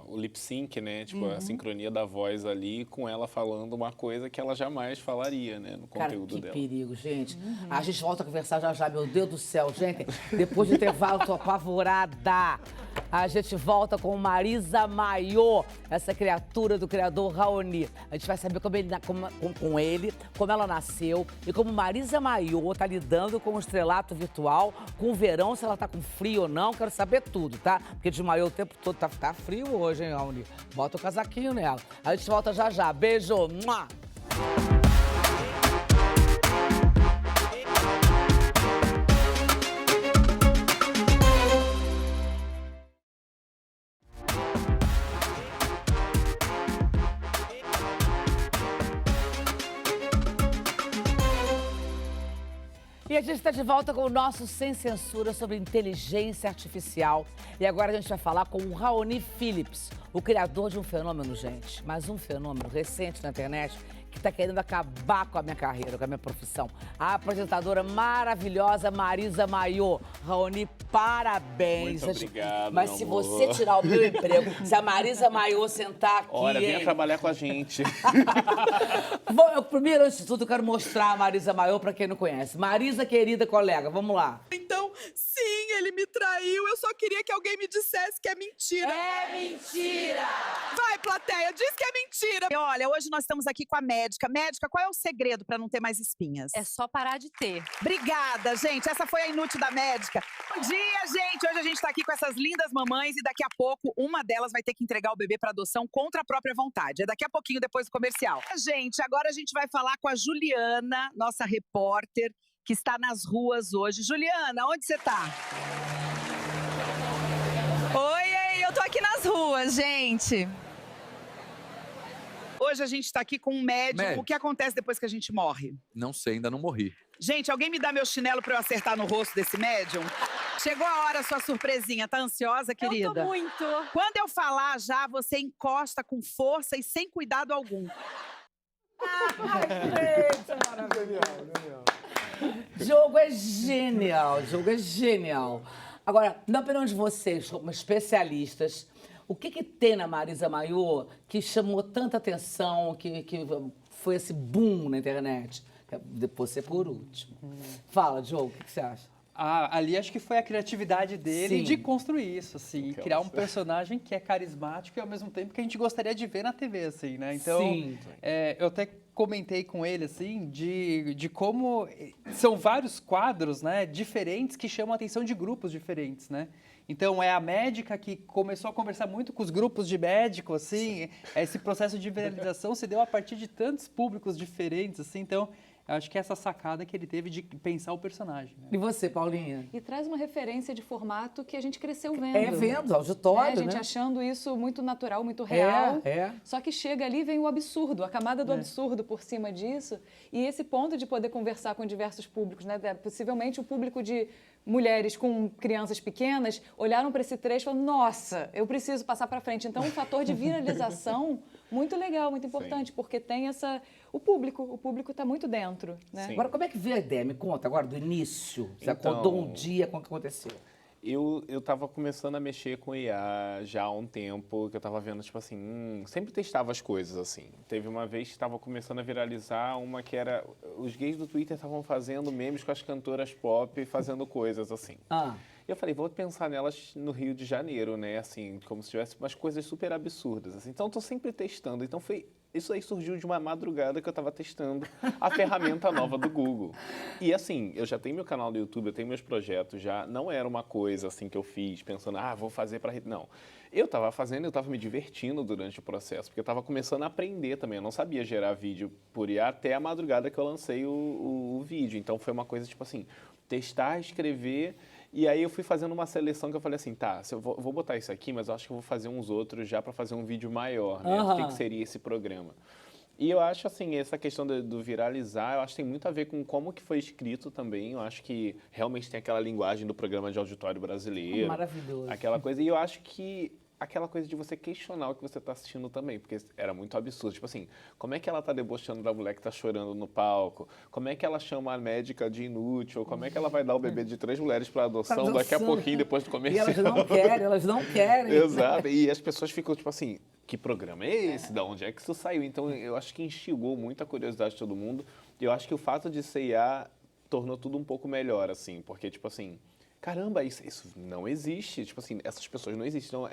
o lip sync, né, tipo, a sincronia da voz ali, com ela falando uma coisa que ela jamais falaria, né, no Cara, conteúdo que dela. perigo, gente. A gente volta a conversar já já, meu Deus do céu, gente. Depois do intervalo, tô apavorada. A gente volta com Marisa Mayô, essa criatura do criador Raoni. A gente vai saber como ela nasceu e como Marisa Mayô tá lidando com o estrelato virtual, com o verão, se ela tá com frio ou não. Quero saber tudo, tá? Porque de maiô o tempo todo tá frio hoje, hein, Raoni? Bota o casaquinho nela. A gente volta já já. Beijo! Mua! E a gente está de volta com o nosso Sem Censura sobre inteligência artificial. E agora a gente vai falar com o Raoni Phillips, o criador de um fenômeno, gente, mas um fenômeno recente na internet que está querendo acabar com a minha carreira, com a minha profissão. A apresentadora maravilhosa Marisa Mayô. Raoni, parabéns. Muito obrigado, mas meu se amor. você tirar o meu emprego, se a Marisa Mayô sentar aqui... Olha, venha hein? trabalhar com a gente. Primeiro, antes de tudo, eu quero mostrar a Marisa Mayô para quem não conhece. Marisa, querida colega, vamos lá. Então, sim, ele me traiu. Eu só queria que alguém me dissesse que é mentira. É mentira! Vai, plateia, diz que é mentira. E olha, hoje nós estamos aqui com a médica. Médica, qual é o segredo para não ter mais espinhas? É só parar de ter. Obrigada, gente. Essa foi a Inútil da Médica. Bom dia, gente. Hoje a gente tá aqui com essas lindas mamães e daqui a pouco uma delas vai ter que entregar o bebê para adoção contra a própria vontade. É daqui a pouquinho, depois do comercial. Gente, agora a gente vai falar com a Juliana, nossa repórter, que está nas ruas hoje. Juliana, onde você tá? Oi, eu tô aqui nas ruas, gente. Hoje a gente está aqui com um médico. O que acontece depois que a gente morre? Não sei, ainda não morri. Gente, alguém me dá meu chinelo para eu acertar no rosto desse médium? Chegou a hora, sua surpresinha. Tá ansiosa, querida? Eu tô muito. Quando eu falar já, você encosta com força e sem cuidado algum. Jogo é genial, jogo é genial. Agora, na opinião de vocês, como especialistas, o que tem na Marisa Mayô que chamou tanta atenção, que foi esse boom na internet? Você por último. Fala, Diogo, o que você acha? Ali acho que foi a criatividade dele Sim. de construir isso, assim, criar um personagem que é carismático e ao mesmo tempo que a gente gostaria de ver na TV, assim, né? Então, Sim. eu até comentei com ele, assim, de como são vários quadros, né, diferentes que chamam a atenção de grupos diferentes, né? Então, é a médica que começou a conversar muito com os grupos de médico, assim, esse processo de viralização se deu a partir de tantos públicos diferentes, assim, então... Eu acho que é essa sacada que ele teve de pensar o personagem. Né? E você, Paulinha? E traz uma referência de formato que a gente cresceu vendo. É vendo, auditório, A gente né? achando isso muito natural, muito real. É. Só que chega ali e vem o absurdo, a camada do absurdo por cima disso. E esse ponto de poder conversar com diversos públicos, né? Possivelmente o público de mulheres com crianças pequenas olharam para esse trecho e falaram, nossa, eu preciso passar para frente. Então, um fator de viralização muito legal, muito importante, porque tem o público está muito dentro, né? Sim. Agora, como é que veio a ideia? Me conta agora, do início. Você Então, acordou um dia, como que aconteceu? Eu tava começando a mexer com IA já há um tempo, que eu tava vendo, tipo assim, sempre testava as coisas, assim. Teve uma vez que tava começando a viralizar uma que era... Os gays do Twitter estavam fazendo memes com as cantoras pop, fazendo coisas, assim. E eu falei, vou pensar nelas no Rio de Janeiro, né? Assim, como se tivesse umas coisas super absurdas, assim. Então, eu tô sempre testando. Então, isso aí surgiu de uma madrugada que eu estava testando a ferramenta nova do Google. E assim, eu já tenho meu canal no YouTube, eu tenho meus projetos já. Não era uma coisa assim que eu fiz pensando, vou fazer para... Não. Eu estava fazendo, eu estava me divertindo durante o processo, porque eu estava começando a aprender também. Eu não sabia gerar vídeo por IA até a madrugada que eu lancei o vídeo. Então foi uma coisa tipo assim, testar, escrever... E aí eu fui fazendo uma seleção que eu falei assim, tá, eu vou botar isso aqui, mas eu acho que eu vou fazer uns outros já para fazer um vídeo maior, né? O que seria esse programa? E eu acho assim, essa questão do viralizar, eu acho que tem muito a ver com como que foi escrito também. Eu acho que realmente tem aquela linguagem do programa de auditório brasileiro. Maravilhoso. Aquela coisa. E eu acho que aquela coisa de você questionar o que você está assistindo também, porque era muito absurdo. Tipo assim, como é que ela tá debochando da mulher que tá chorando no palco? Como é que ela chama a médica de inútil? Como é que ela vai dar o bebê de 3 mulheres para adoção daqui a pouquinho, depois do comercial? E elas não querem. Exato, e as pessoas ficam tipo assim, que programa é esse? Da onde é que isso saiu? Então, eu acho que instigou muito a curiosidade de todo mundo. E eu acho que o fato de ser IA tornou tudo um pouco melhor, assim, porque, tipo assim, caramba, isso não existe, tipo assim, essas pessoas não existem. Então,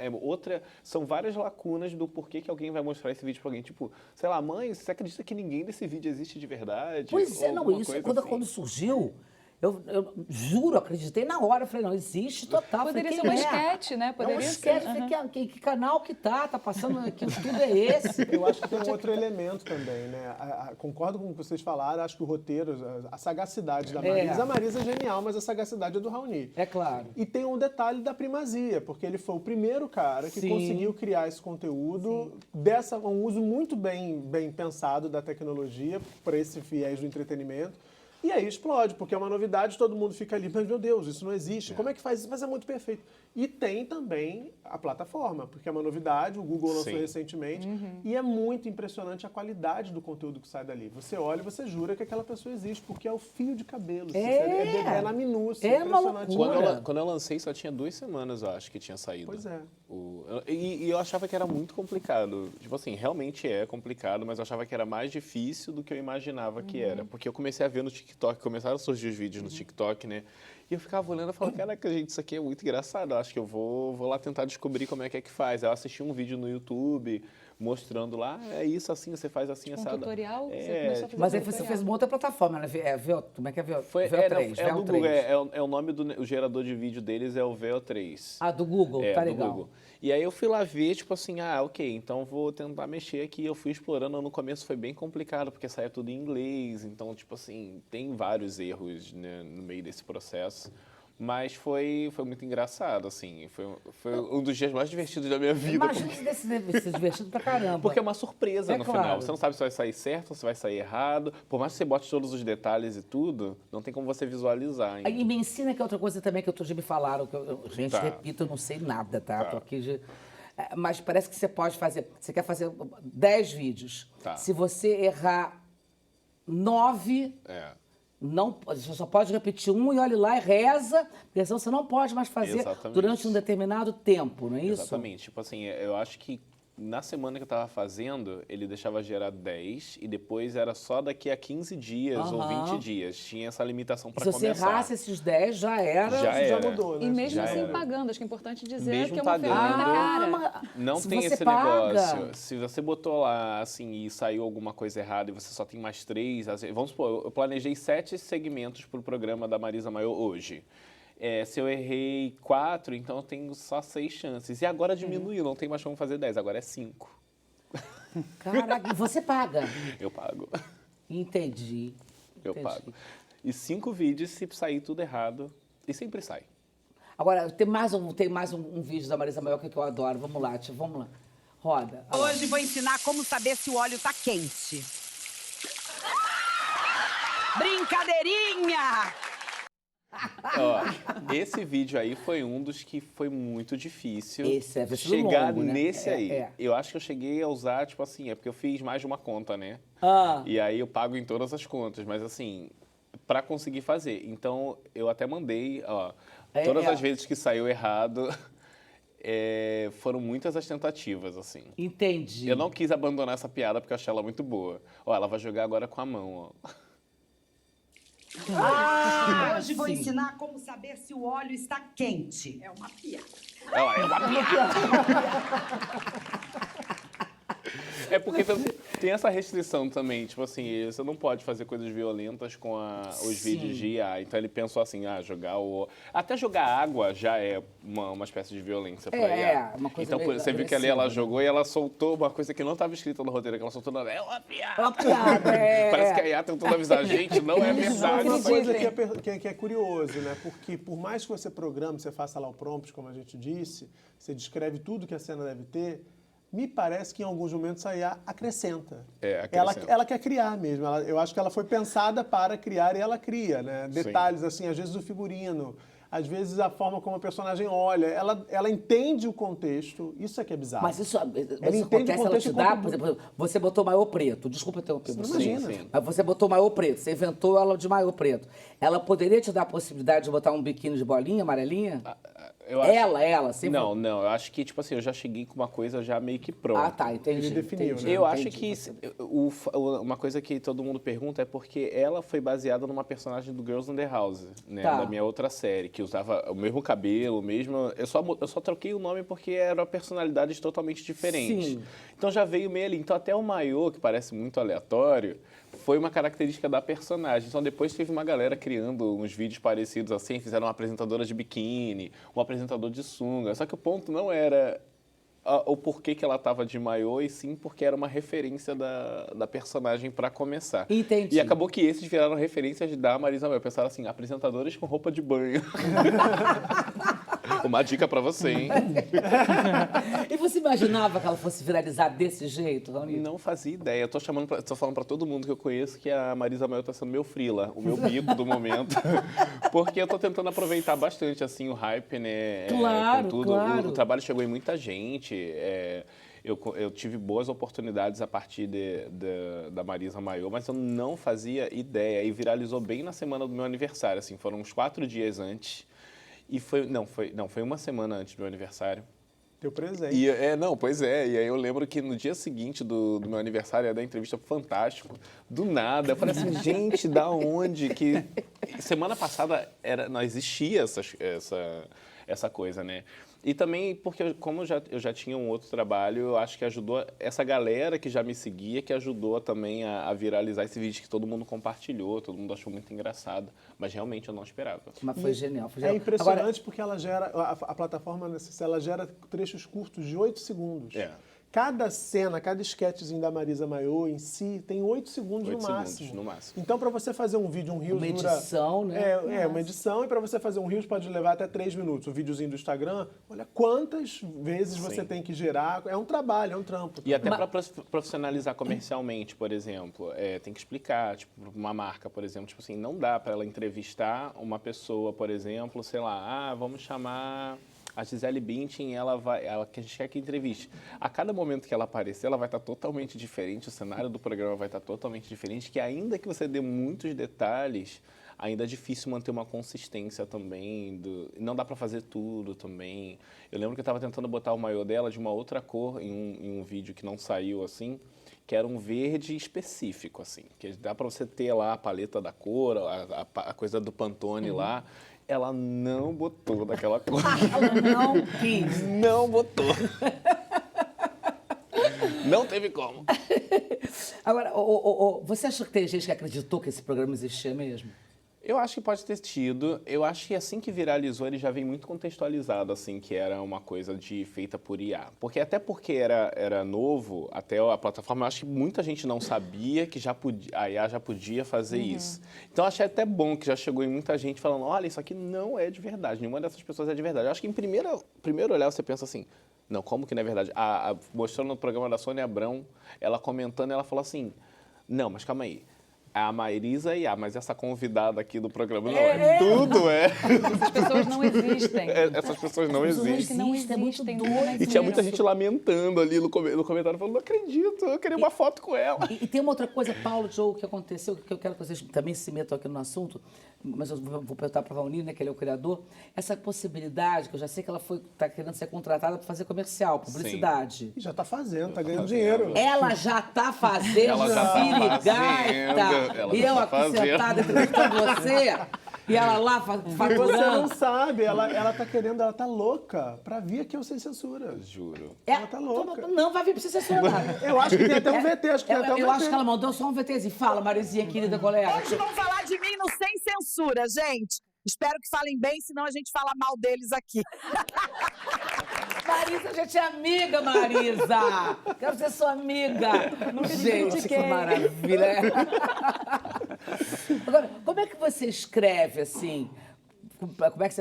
são várias lacunas do porquê que alguém vai mostrar esse vídeo pra alguém, tipo, sei lá, mãe, você acredita que ninguém desse vídeo existe de verdade? Pois é, Ou não, alguma isso coisa quando, assim. quando surgiu, eu juro, acreditei na hora. Eu falei, não, existe total. Poderia falei, ser um quem é? esquete, né? É um Poderia esquete. ser. Falei, que canal que tá passando, que estudo é esse? Eu acho que tem um outro elemento também, né? Concordo com o que vocês falaram, acho que o roteiro, a sagacidade da Marisa. A Marisa é genial, mas a sagacidade é do Raoni. É claro. E tem um detalhe da primazia, porque ele foi o primeiro cara que Sim. conseguiu criar esse conteúdo, um uso muito bem pensado da tecnologia para esse viés do entretenimento. E aí explode, porque é uma novidade, todo mundo fica ali, mas meu Deus, isso não existe. Como é que faz isso? Mas é muito perfeito. E tem também a plataforma, porque é uma novidade, o Google lançou Sim. recentemente, e é muito impressionante a qualidade do conteúdo que sai dali. Você olha e você jura que aquela pessoa existe, porque é o fio de cabelo. É na minúcia, É uma impressionante. loucura. Quando eu lancei, só tinha 2 semanas, eu acho, que tinha saído. Pois é. E eu achava que era muito complicado. Tipo assim, realmente é complicado, mas eu achava que era mais difícil do que eu imaginava que era. Porque eu comecei a ver no TikTok, começaram a surgir os vídeos no TikTok, né? E eu ficava olhando e falava, caraca, gente, isso aqui é muito engraçado. Eu acho que eu vou lá tentar descobrir como é que faz. Eu assisti um vídeo no YouTube mostrando lá, é isso assim, você faz assim, Um assado. tutorial? Você É, começou a fazer Mas aí tutorial. você fez uma outra plataforma, né? Como é que é? VO3, é do Google, VO3. é o nome do gerador de vídeo deles é o VO3. Ah, do Google, tá do legal. Google. E aí eu fui lá ver, tipo assim, ok, então vou tentar mexer aqui. Eu fui explorando, no começo foi bem complicado, porque saía tudo em inglês, então, tipo assim, tem vários erros, né, no meio desse processo. Mas foi muito engraçado, assim, foi um dos dias mais divertidos da minha vida. Imagina se desse ser divertido pra caramba. Porque é uma surpresa É no claro. final. Você não sabe se vai sair certo ou se vai sair errado. Por mais que você bote todos os detalhes e tudo, não tem como você visualizar ainda. E me ensina que é outra coisa também que outro dia me falaram, gente, Tá. repito, eu não sei nada, tá? Tá. Tô aqui mas parece que você pode fazer, você quer fazer 10 vídeos. Tá. Se você errar 9, É. você só pode repetir um e olhe lá e reza, porque senão você não pode mais fazer Exatamente. durante um determinado tempo, não é isso? Exatamente. Tipo assim, eu acho que na semana que eu tava fazendo, ele deixava gerar 10 e depois era só daqui a 15 dias ou 20 dias. Tinha essa limitação para Se começar. você errasse esses 10, já era. Já Isso já era. mudou, né? E mesmo Já assim era. pagando, acho que é importante dizer Mesmo que é uma pagando. ferramenta cara. Não se tem você esse paga. negócio. Se você botou lá, assim, e saiu alguma coisa errada e você só tem mais 3, vamos supor, eu planejei 7 segmentos para o programa da Marisa Maior hoje. Se eu errei 4, então eu tenho só 6 chances. E agora diminuiu, não tem mais como fazer 10, agora é 5. Caraca, e você paga. Eu pago. Entendi. Eu Entendi. pago. E 5 vídeos se sair tudo errado. E sempre sai. Agora, tem mais um vídeo da Marisa Maior que eu adoro. Vamos lá, tia, vamos lá. Roda. Olha lá. Hoje vou ensinar como saber se o óleo tá quente. Brincadeirinha! Ó, esse vídeo aí foi um dos que foi muito difícil. Esse é vestido chegar longo, né? nesse aí. É. Eu acho que eu cheguei a usar, tipo assim, é porque eu fiz mais de uma conta, né? Ah. E aí eu pago em todas as contas, mas assim, pra conseguir fazer. Então, eu até mandei, ó, todas as vezes que saiu errado, foram muitas as tentativas, assim. Entendi. Eu não quis abandonar essa piada porque eu achei ela muito boa. Ó, ela vai jogar agora com a mão, ó. Hoje vou ensinar como saber se o óleo está quente. É uma piada. Ó, é uma piada. É porque tem essa restrição também, tipo assim, você não pode fazer coisas violentas com os vídeos de IA. Então ele pensou assim, até jogar água já é uma espécie de violência pra IA. Uma coisa então meio você viu que ali ela agressiva, jogou e ela soltou uma coisa que não estava escrita no roteiro, que ela soltou é uma piada. É uma piada, Parece que a IA tentou avisar a gente, não é verdade. Uma coisa que é curioso, né? Porque por mais que você programe, você faça lá o prompt, como a gente disse, você descreve tudo que a cena deve ter, me parece que em alguns momentos a IA acrescenta. Acrescenta. Ela quer criar mesmo. Eu acho que ela foi pensada para criar e ela cria, né? Detalhes, assim, às vezes o figurino, às vezes a forma como a personagem olha. Ela entende o contexto, isso é que é bizarro. Mas isso entende acontece, o ela te contexto dá, como- por exemplo, você botou maiô preto, desculpa interromper você. Imagina. Sim. Mas você botou maiô preto, você inventou ela de maiô preto. Ela poderia te dar a possibilidade de botar um biquíni de bolinha amarelinha? Eu acho... Ela, sempre... Não, eu acho que, tipo assim, eu já cheguei com uma coisa já meio que pronta. Ah, tá, entendi. Ele definiu, entendi, né? Eu acho entendi. que uma coisa que todo mundo pergunta é porque ela foi baseada numa personagem do Girls in the House, né? Tá. Da minha outra série, que usava o mesmo cabelo, o mesmo... Eu só troquei o nome porque eram personalidades totalmente diferentes. Sim. Então já veio meio ali. Então até o maiô, que parece muito aleatório, foi uma característica da personagem. Então depois teve uma galera criando uns vídeos parecidos assim, fizeram uma apresentadora de biquíni, um apresentador de sunga. Só que o ponto não era o porquê que ela estava de maiô, e sim porque era uma referência da personagem para começar. Entendi. E acabou que esses viraram referências da Marisa Mel. Pensaram assim, apresentadores com roupa de banho. Uma dica para você, hein? E você imaginava que ela fosse viralizar desse jeito, Raoni? Não fazia ideia. Eu tô falando pra todo mundo que eu conheço que a Marisa Mel tá sendo meu freela, o meu bico do momento. Porque eu tô tentando aproveitar bastante, assim, o hype, né? Claro, com tudo. claro. O trabalho chegou em muita gente. Eu tive boas oportunidades a partir da Marisa Maiô, mas eu não fazia ideia. E viralizou bem na semana do meu aniversário, assim. Foram uns 4 dias antes. E foi uma semana antes do meu aniversário. Teu presente. Pois é. E aí eu lembro que no dia seguinte do meu aniversário, ia dar entrevista pro Fantástico, do nada. Eu falei assim, gente, da onde? Que semana passada não existia essa coisa, né? E também porque, como eu já tinha um outro trabalho, eu acho que ajudou essa galera que já me seguia, que ajudou também a viralizar esse vídeo que todo mundo compartilhou, todo mundo achou muito engraçado. Mas realmente eu não esperava. Mas foi genial, foi É genial. impressionante Agora, porque ela gera, a plataforma, ela gera trechos curtos de 8 segundos. É. Cada cena, cada sketchzinho da Marisa Maiô em si tem 8 segundos 8 no segundos máximo. no máximo. Então, para você fazer um vídeo, um Reels uma dura... edição, né? Uma edição, e para você fazer um Reels pode levar até 3 minutos. O videozinho do Instagram, olha quantas vezes você tem que gerar. É um trabalho, é um trampo. E até para profissionalizar comercialmente, por exemplo, tem que explicar, tipo, uma marca, por exemplo, tipo assim, não dá para ela entrevistar uma pessoa, por exemplo, sei lá, vamos chamar a Gisele Bündchen, que a gente quer que entreviste. A cada momento que ela aparecer, ela vai estar totalmente diferente, o cenário do programa vai estar totalmente diferente, que ainda que você dê muitos detalhes, ainda é difícil manter uma consistência também. Não dá para fazer tudo também. Eu lembro que eu estava tentando botar o maiô dela de uma outra cor em um vídeo que não saiu assim, que era um verde específico, assim. Que dá para você ter lá a paleta da cor, a coisa do Pantone lá. Ela não botou daquela cor. Ela não quis. Não botou. Não teve como. Agora, você acha que tem gente que acreditou que esse programa existia mesmo? Eu acho que pode ter tido. Eu acho que assim que viralizou, ele já vem muito contextualizado, assim, que era uma coisa feita por IA. Até porque era novo, até a plataforma, eu acho que muita gente não sabia que a IA já podia fazer isso. Então, eu achei até bom que já chegou em muita gente falando, olha, isso aqui não é de verdade, nenhuma dessas pessoas é de verdade. Eu acho que em primeiro olhar você pensa assim, não, como que não é verdade? Mostrando no programa da Sônia Abrão, ela comentando, ela falou assim, não, mas calma aí. A Marisa IA, mas essa convidada aqui do programa tudo é. Essas pessoas não existem. Essas pessoas não existem. Não Existe, é muito existem. doido. E tinha muita gente lamentando ali no comentário, falando, não acredito, eu queria uma foto com ela. E tem uma outra coisa, Paulo, Joe, que aconteceu, que eu quero que vocês também se metam aqui no assunto, mas eu vou perguntar para a Raoni, né, que ele é o criador, essa possibilidade, que eu já sei que ela está querendo ser contratada para fazer comercial, publicidade. E já tá fazendo, tá ganhando dinheiro. Ela já está fazendo, Ela já tá Sirigaita. fazendo, E eu ela aqui tá fazendo. sentada entrevistando você, e ela lá E você não faturando. sabe, ela tá querendo, ela tá louca pra vir aqui ao Sem Censura. Juro. Ela tá louca. Não vai vir pra você censurar. Eu acho que tem até um VT, acho que tem até um VT. Eu acho que ela mandou só um VTzinho. Fala, Marizinha, querida colega. Hoje vão falar de mim no Sem Censura, gente. Espero que falem bem, senão a gente fala mal deles aqui. Marisa, a gente é amiga, Marisa. Quero ser sua amiga. Gente, que maravilha. Agora, como é que você escreve, assim? Como é que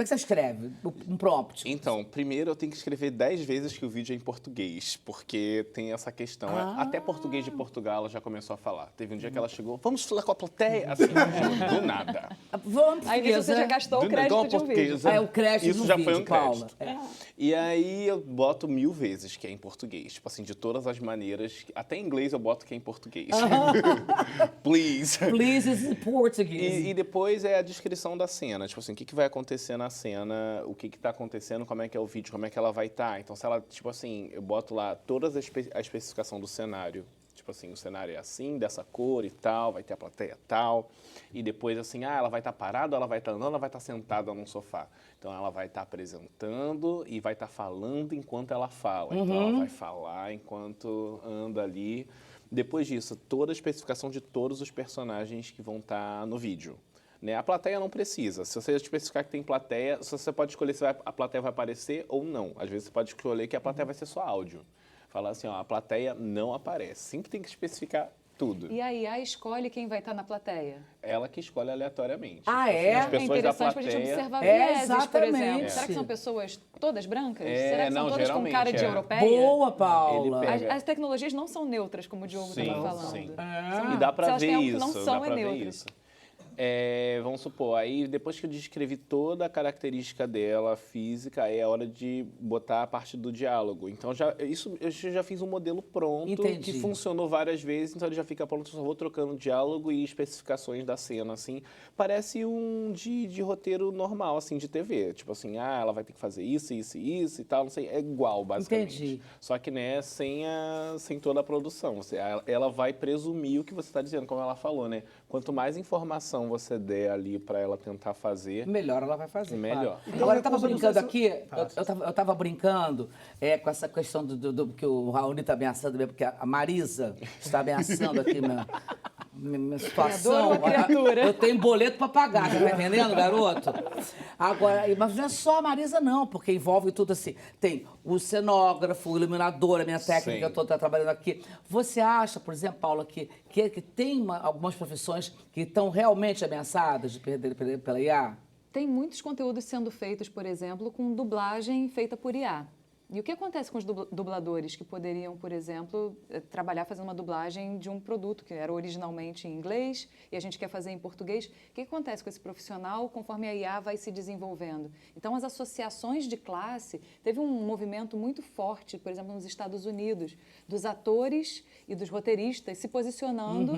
você escreve um prompt? Então, primeiro eu tenho que escrever 10 vezes que o vídeo é em português, porque tem essa questão. Até português de Portugal ela já começou a falar. Teve um dia que ela chegou, vamos falar com a plateia? Assim, do nada. Vamos, Aí nisso você já gastou o crédito de um vídeo. É o crédito Isso do já vídeo, foi um Paula. crédito. E aí eu boto 1000 vezes que é em português. Tipo assim, de todas as maneiras. Até em inglês eu boto que é em português. Please. Please is in Portuguese. E depois é a descrição da cena. Tipo assim, o que vai acontecer na cena, o que tá acontecendo, como é que é o vídeo, como é que ela vai estar. Então, se ela, tipo assim, eu boto lá toda a especificação do cenário. Tipo assim, o cenário é assim, dessa cor e tal, vai ter a plateia tal. E depois, assim, ela vai estar parada, ela vai estar andando, ela vai estar sentada num sofá. Então, ela vai estar apresentando e vai estar falando enquanto ela fala. Então, ela vai falar enquanto anda ali. Depois disso, toda a especificação de todos os personagens que vão estar no vídeo. Né? A plateia não precisa. Se você especificar que tem plateia, você pode escolher se a plateia vai aparecer ou não. Às vezes você pode escolher que a plateia vai ser só áudio. Falar assim, ó, a plateia não aparece. Sempre tem que especificar tudo. E aí, a escolhe quem vai estar na plateia? Ela que escolhe aleatoriamente. Ah, Tipo assim, é? as É pessoas da interessante para a gente plateia... observar É, vieses, por exatamente. exemplo. Será que são pessoas todas brancas? É, Será que são não, todas com geralmente cara de é. europeia? Boa, Paula. Ele pega- As tecnologias não são neutras, como o Diogo estava falando. Sim. São- E dá se pra elas ver têm algo que isso, não dá são, pra é ver neutro. isso. Vamos supor, aí depois que eu descrevi toda a característica dela física, aí é hora de botar a parte do diálogo. Então, eu já fiz um modelo pronto, Entendi. que funcionou várias vezes, então ele já fica pronto, eu só vou trocando diálogo e especificações da cena, assim. Parece um de roteiro normal, assim, de TV. Tipo assim, ela vai ter que fazer isso, isso e isso e tal, não sei. É igual, basicamente. Entendi. Só que, né, sem toda a produção. Ela vai presumir o que você está dizendo, como ela falou, né? Quanto mais informação você der ali para ela tentar fazer, Melhor ela vai fazer. melhor. Claro. Agora, eu tava Então, brincando você- aqui, eu tava brincando com essa questão do que o Raoni tá ameaçando mesmo, porque a Marisa está ameaçando aqui minha situação. Criadora ou a criatura? Eu tenho boleto pra pagar, tá entendendo, garoto? Agora, mas não é só a Marisa, não, porque envolve tudo assim. Tem o cenógrafo, o iluminador, a minha técnica, Sim. eu tô trabalhando aqui. Você acha, por exemplo, Paula, que tem algumas profissões que estão realmente ameaçadas de perder pela IA? Tem muitos conteúdos sendo feitos, por exemplo, com dublagem feita por IA. E o que acontece com os dubladores que poderiam, por exemplo, trabalhar fazendo uma dublagem de um produto que era originalmente em inglês e a gente quer fazer em português? O que acontece com esse profissional conforme a IA vai se desenvolvendo? Então, as associações de classe, teve um movimento muito forte, por exemplo, nos Estados Unidos, dos atores e dos roteiristas se posicionando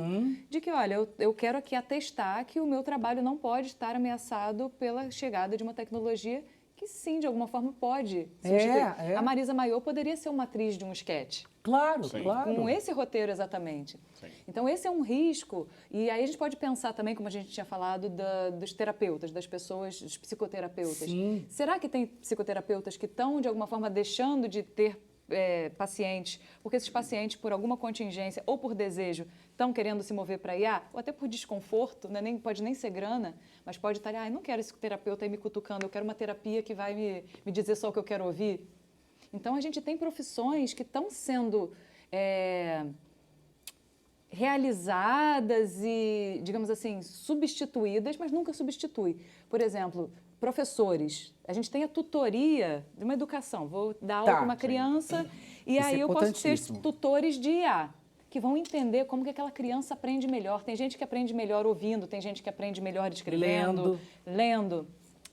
de que, olha, eu quero aqui atestar que o meu trabalho não pode estar ameaçado pela chegada de uma tecnologia que sim, de alguma forma pode substituir. A Marisa Mayô poderia ser uma atriz de um esquete. Claro, Sim. claro. Com esse roteiro, exatamente. Sim. Então, esse é um risco. E aí a gente pode pensar também, como a gente tinha falado, dos terapeutas, das pessoas, dos psicoterapeutas. Sim. Será que tem psicoterapeutas que estão, de alguma forma, deixando de ter pacientes, porque esses pacientes, por alguma contingência ou por desejo, estão querendo se mover para IA, ou até por desconforto, né? Pode nem ser grana, mas pode estar, eu não quero esse terapeuta aí me cutucando, eu quero uma terapia que vai me dizer só o que eu quero ouvir. Então, a gente tem profissões que estão sendo realizadas e, digamos assim, substituídas, mas nunca substitui. Por exemplo, professores. A gente tem a tutoria de uma educação. Vou dar aula para uma criança e Isso aí é eu posso ter importantíssimo. tutores de IA que vão entender como que aquela criança aprende melhor. Tem gente que aprende melhor ouvindo, tem gente que aprende melhor escrevendo, lendo,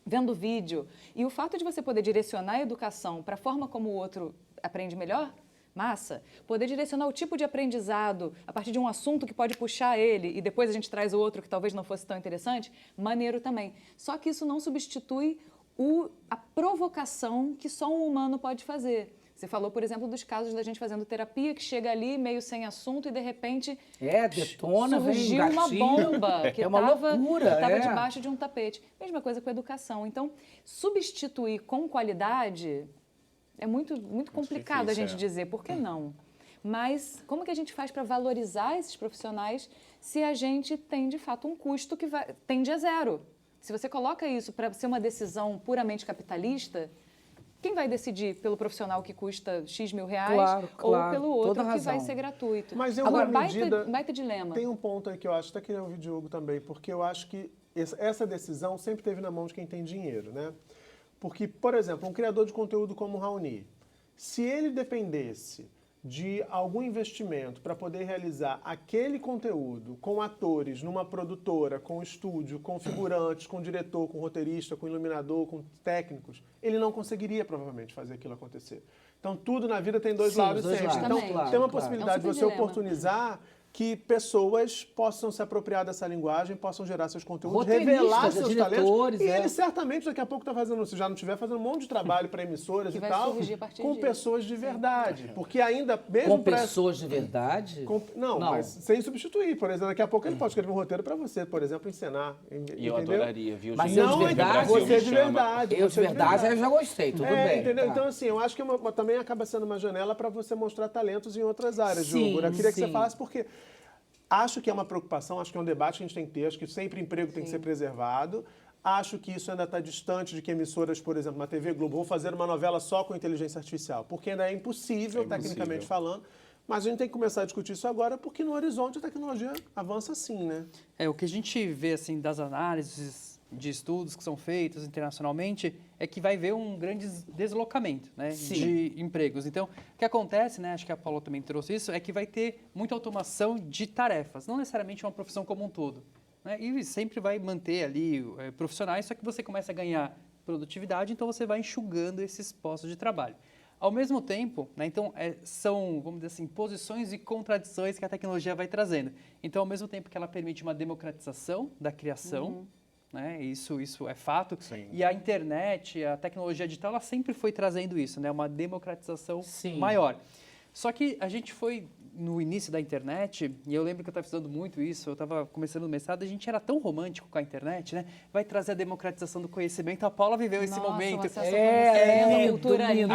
vendo vídeo. E o fato de você poder direcionar a educação para a forma como o outro aprende melhor, massa. Poder direcionar o tipo de aprendizado a partir de um assunto que pode puxar ele e depois a gente traz o outro que talvez não fosse tão interessante, maneiro também. Só que isso não substitui a provocação que só um humano pode fazer. Você falou, por exemplo, dos casos da gente fazendo terapia que chega ali meio sem assunto e de repente detona, surgiu vem um uma gatilho. bomba que É uma loucura, estava debaixo de um tapete. Mesma coisa com a educação. Então, substituir com qualidade é muito complicado difícil, a gente dizer. Por que não? Mas como que a gente faz para valorizar esses profissionais se a gente tem, de fato, um custo que tende a zero? Se você coloca isso para ser uma decisão puramente capitalista, quem vai decidir pelo profissional que custa X mil reais ou pelo outro que vai ser gratuito? Mas em Agora, alguma medida, baita dilema. Tem um ponto aí que eu acho, até queria ouvir o Diogo também, porque eu acho que essa decisão sempre teve na mão de quem tem dinheiro, né? Porque, por exemplo, um criador de conteúdo como o Raoni, se ele dependesse de algum investimento para poder realizar aquele conteúdo com atores, numa produtora, com estúdio, com figurantes, com diretor, com roteirista, com iluminador, com técnicos, ele não conseguiria provavelmente fazer aquilo acontecer. Então, tudo na vida tem dois lados sempre. lados. Então, Exatamente. tem uma Claro. possibilidade É um de você super dilema. oportunizar que pessoas possam se apropriar dessa linguagem, possam gerar seus conteúdos, Roteiristas, revelar seus diretores, talentos. E ele certamente daqui a pouco está fazendo, se já não estiver, fazendo um monte de trabalho para emissoras Que e vai tal, surgir a partir com disso. pessoas de verdade. Porque ainda, mesmo Com pra- pessoas de verdade? Não, mas sem substituir. Por exemplo, daqui a pouco ele pode escrever um roteiro para você, por exemplo, encenar. E eu adoraria, viu, Mas gente? eu de Não, verdade? você de verdade. Eu de você verdade, eu já gostei, tudo bem. Entendeu? tá. Então, assim, eu acho que também acaba sendo uma janela para você mostrar talentos em outras áreas, Sim, Diogo. Eu queria que você sim. falasse porque acho que é uma preocupação, acho que é um debate que a gente tem que ter, acho que sempre emprego tem que ser preservado. Acho que isso ainda está distante de que emissoras, por exemplo, na TV Globo, vão fazer uma novela só com inteligência artificial, porque ainda é impossível, tecnicamente falando. Mas a gente tem que começar a discutir isso agora, porque no horizonte a tecnologia avança assim, né? O que a gente vê assim das análises de estudos que são feitos internacionalmente é que vai haver um grande deslocamento, né, de empregos. Então, o que acontece, né, acho que a Paula também trouxe isso, é que vai ter muita automação de tarefas, não necessariamente uma profissão como um todo, né, e sempre vai manter ali profissionais, só que você começa a ganhar produtividade, então você vai enxugando esses postos de trabalho. Ao mesmo tempo, né, então, são, vamos dizer assim, posições e contradições que a tecnologia vai trazendo. Então, ao mesmo tempo que ela permite uma democratização da criação, né, isso é fato, e a internet, a tecnologia digital, ela sempre foi trazendo isso, né, uma democratização maior. Só que a gente foi no início da internet, e eu lembro que eu estava estudando muito isso, eu estava começando no mestrado, a gente era tão romântico com a internet, né? Vai trazer a democratização do conhecimento. A Paula viveu esse momento. O acesso ao conhecimento, a cultura lindo, livre.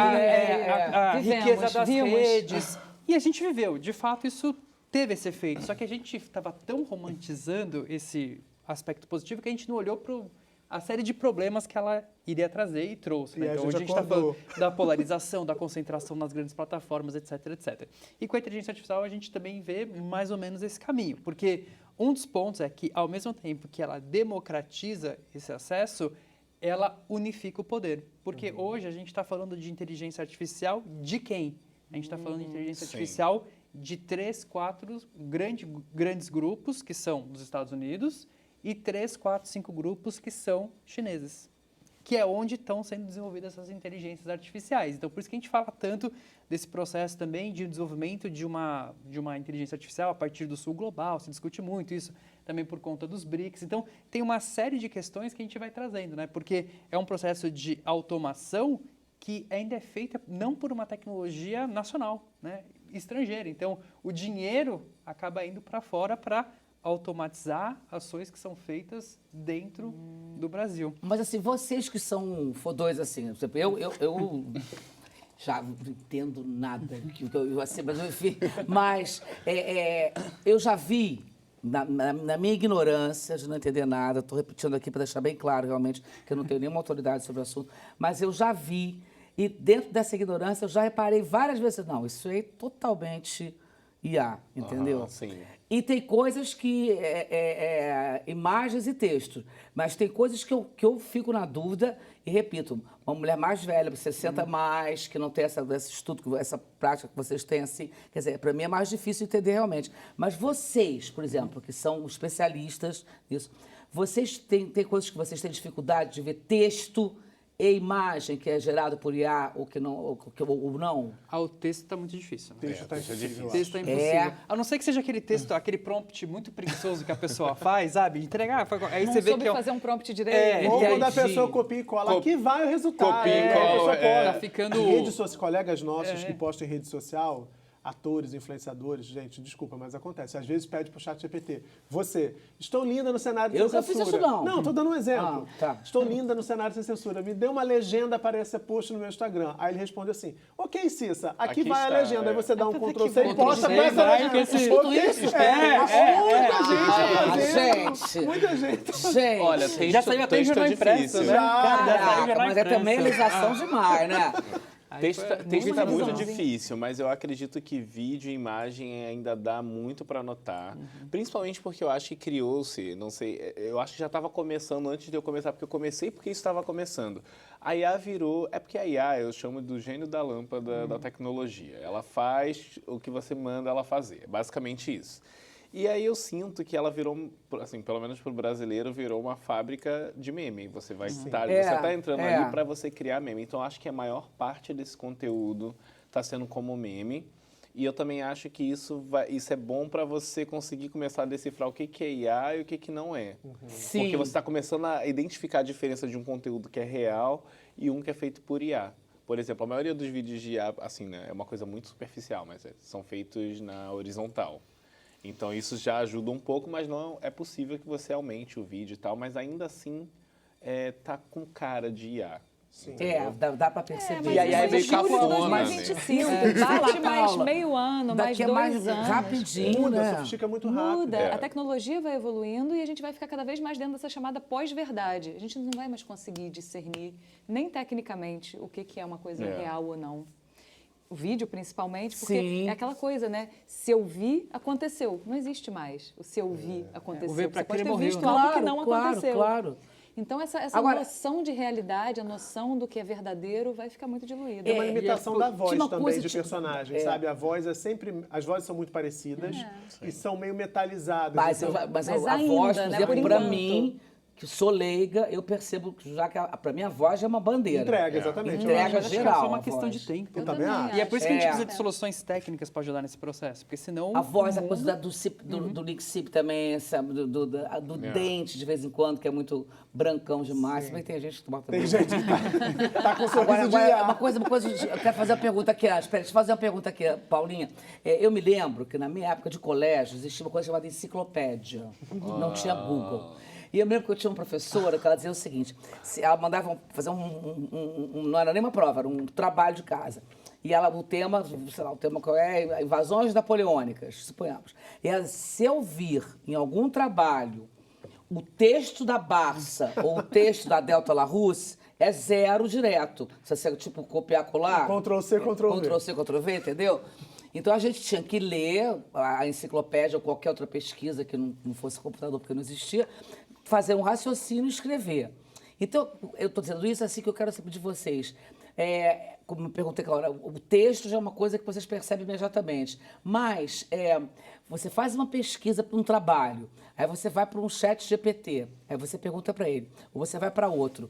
A Vivemos, riqueza das vimos. redes. E a gente viveu. De fato, isso teve esse efeito. Só que a gente estava tão romantizando esse aspecto positivo que a gente não olhou para a série de problemas que ela iria trazer e trouxe. Né? E a Então, gente hoje a gente está acordou. falando da polarização, da concentração nas grandes plataformas, etc, etc. E com a inteligência artificial, a gente também vê mais ou menos esse caminho. Porque um dos pontos é que, ao mesmo tempo que ela democratiza esse acesso, ela unifica o poder. Porque hoje a gente está falando de inteligência artificial de quem? A gente está falando de inteligência artificial de 3, 4 grandes grupos, que são dos Estados Unidos, e 3, 4, 5 grupos que são chineses, que é onde estão sendo desenvolvidas essas inteligências artificiais. Então, por isso que a gente fala tanto desse processo também de desenvolvimento de uma inteligência artificial a partir do sul global, se discute muito isso também por conta dos BRICS. Então, tem uma série de questões que a gente vai trazendo, né? Porque é um processo de automação que ainda é feita não por uma tecnologia nacional, né? Estrangeira. Então, o dinheiro acaba indo para fora para automatizar ações que são feitas dentro do Brasil. Mas assim, vocês que são fodões assim, por exemplo, eu já não entendo nada, assim, mas enfim, mas eu já vi, na minha ignorância de não entender nada, estou repetindo aqui para deixar bem claro realmente que eu não tenho nenhuma autoridade sobre o assunto, mas eu já vi, e dentro dessa ignorância eu já reparei várias vezes, não, isso é totalmente IA, entendeu? Sim. E tem coisas que imagens e textos, mas tem coisas que eu fico na dúvida e repito, uma mulher mais velha, 60 mais, que não tem esse estudo, essa prática que vocês têm assim, quer dizer, para mim é mais difícil entender realmente. Mas vocês, por exemplo, que são especialistas nisso, vocês têm coisas que vocês têm dificuldade de ver texto e imagem que é gerado por IA ou que não, ou não? O texto está muito difícil. Né? Texto tá difícil. O texto é impossível. A não ser que seja aquele texto, aquele prompt muito preguiçoso que a pessoa faz, sabe? Entregar, aí Não você vê soube que fazer um prompt direito. Ou quando a entendi. pessoa copia e cola, aqui vai o resultado. Copia e A cola, pessoa pode. Tá ficando... Colegas nossos que postam em rede social, atores, influenciadores, gente, desculpa, mas acontece. Às vezes pede pro chat GPT, você, estou linda no cenário Eu sem nunca fiz censura. isso, não. Não, tô dando um exemplo. Tá. Estou linda no cenário sem censura. Me dê uma legenda para esse post no meu Instagram. Aí ele responde assim, ok, Cissa, aqui vai está, a legenda. Aí você dá um Ctrl C e Ctrl posta C, com essa vai, legenda. esse- Ok, isso? Muita gente fazendo. Gente. Muita gente. Gente, Olha, texto, Já saiu até em texto jornal é impresso, difícil. né? caraca, mas é também realização demais, né? Texto muito está muito revisãozinho. difícil, mas eu acredito que vídeo e imagem ainda dá muito para anotar. Principalmente porque eu acho que criou-se, não sei, eu acho que já estava começando antes de eu começar, porque eu comecei porque isso estava começando. A IA virou, é porque a IA eu chamo do gênio da lâmpada da tecnologia. Ela faz o que você manda ela fazer, é basicamente isso. E aí eu sinto que ela virou, assim, pelo menos para o brasileiro, virou uma fábrica de meme. Você vai estar, você está entrando ali para você criar meme. Então acho que a maior parte desse conteúdo está sendo como meme. E eu também acho que isso é bom para você conseguir começar a decifrar o que é IA e o que não é. Sim. Porque você está começando a identificar a diferença de um conteúdo que é real e um que é feito por IA. Por exemplo, a maioria dos vídeos de IA, assim, né, é uma coisa muito superficial, mas são feitos na horizontal. Então isso já ajuda um pouco, mas não é possível que você aumente o vídeo e tal, mas ainda assim tá com cara de IA. Sim. Dá pra perceber. E aí é meio cafona, né? 2025, Fala, bate mais Paula. meio ano, mais Daqui é 2 mais anos. rapidinho, Muda, né? sofistica muito rápido. Muda, a tecnologia vai evoluindo e a gente vai ficar cada vez mais dentro dessa chamada pós-verdade. A gente não vai mais conseguir discernir, nem tecnicamente, o que é uma coisa real ou não. O vídeo, principalmente, porque Sim. é aquela coisa, né? Se eu vi, aconteceu. Não existe mais o se eu vi, aconteceu. O ver pra Você pode crer ter morreu, visto né? algo que não aconteceu. Claro. Então, essa Agora- noção de realidade, a noção do que é verdadeiro vai ficar muito diluída. Tem uma limitação da voz tinha uma também coisa, de tipo, personagem, sabe? A voz é sempre... As vozes são muito parecidas e são meio metalizadas. Mas, então- Mas a ainda, voz, né, por exemplo, por pra enquanto. mim, que sou leiga, eu percebo que já que pra mim a voz é uma bandeira. Entrega, exatamente. Entrega Eu Mas acho que é geral, só uma a questão voz. de tempo. Eu também acho. E é por isso que a gente É. precisa de soluções técnicas para ajudar nesse processo, porque senão... A voz, a coisa do Lixip também, sabe? Do dente, de vez em quando, que é muito brancão demais. Também tem gente que bota... Tem gente que tá com sorriso Agora, de agora IA. uma coisa, eu quero fazer uma pergunta aqui. Espera, deixa eu fazer uma pergunta aqui, Paulinha. Eu me lembro que na minha época de colégio existia uma coisa chamada enciclopédia. Não tinha Google. E eu me lembro que eu tinha uma professora que ela dizia o seguinte, ela mandava fazer não era nem uma prova, era um trabalho de casa. E ela, o tema qual é? Invasões napoleônicas, suponhamos. E ela, se eu vir em algum trabalho o texto da Barça ou o texto da Delta Larousse, é 0 direto. Se você, tipo, copiar, colar... Ctrl+C, Ctrl+V. Ctrl+C, Ctrl+V, entendeu? Então, a gente tinha que ler a enciclopédia ou qualquer outra pesquisa que não fosse computador, porque não existia, fazer um raciocínio e escrever. Então, eu estou dizendo isso assim que eu quero saber de vocês. Como eu perguntei aquela hora, o texto já é uma coisa que vocês percebem imediatamente. Mas você faz uma pesquisa para um trabalho, aí você vai para um chat GPT, aí você pergunta para ele, ou você vai para outro.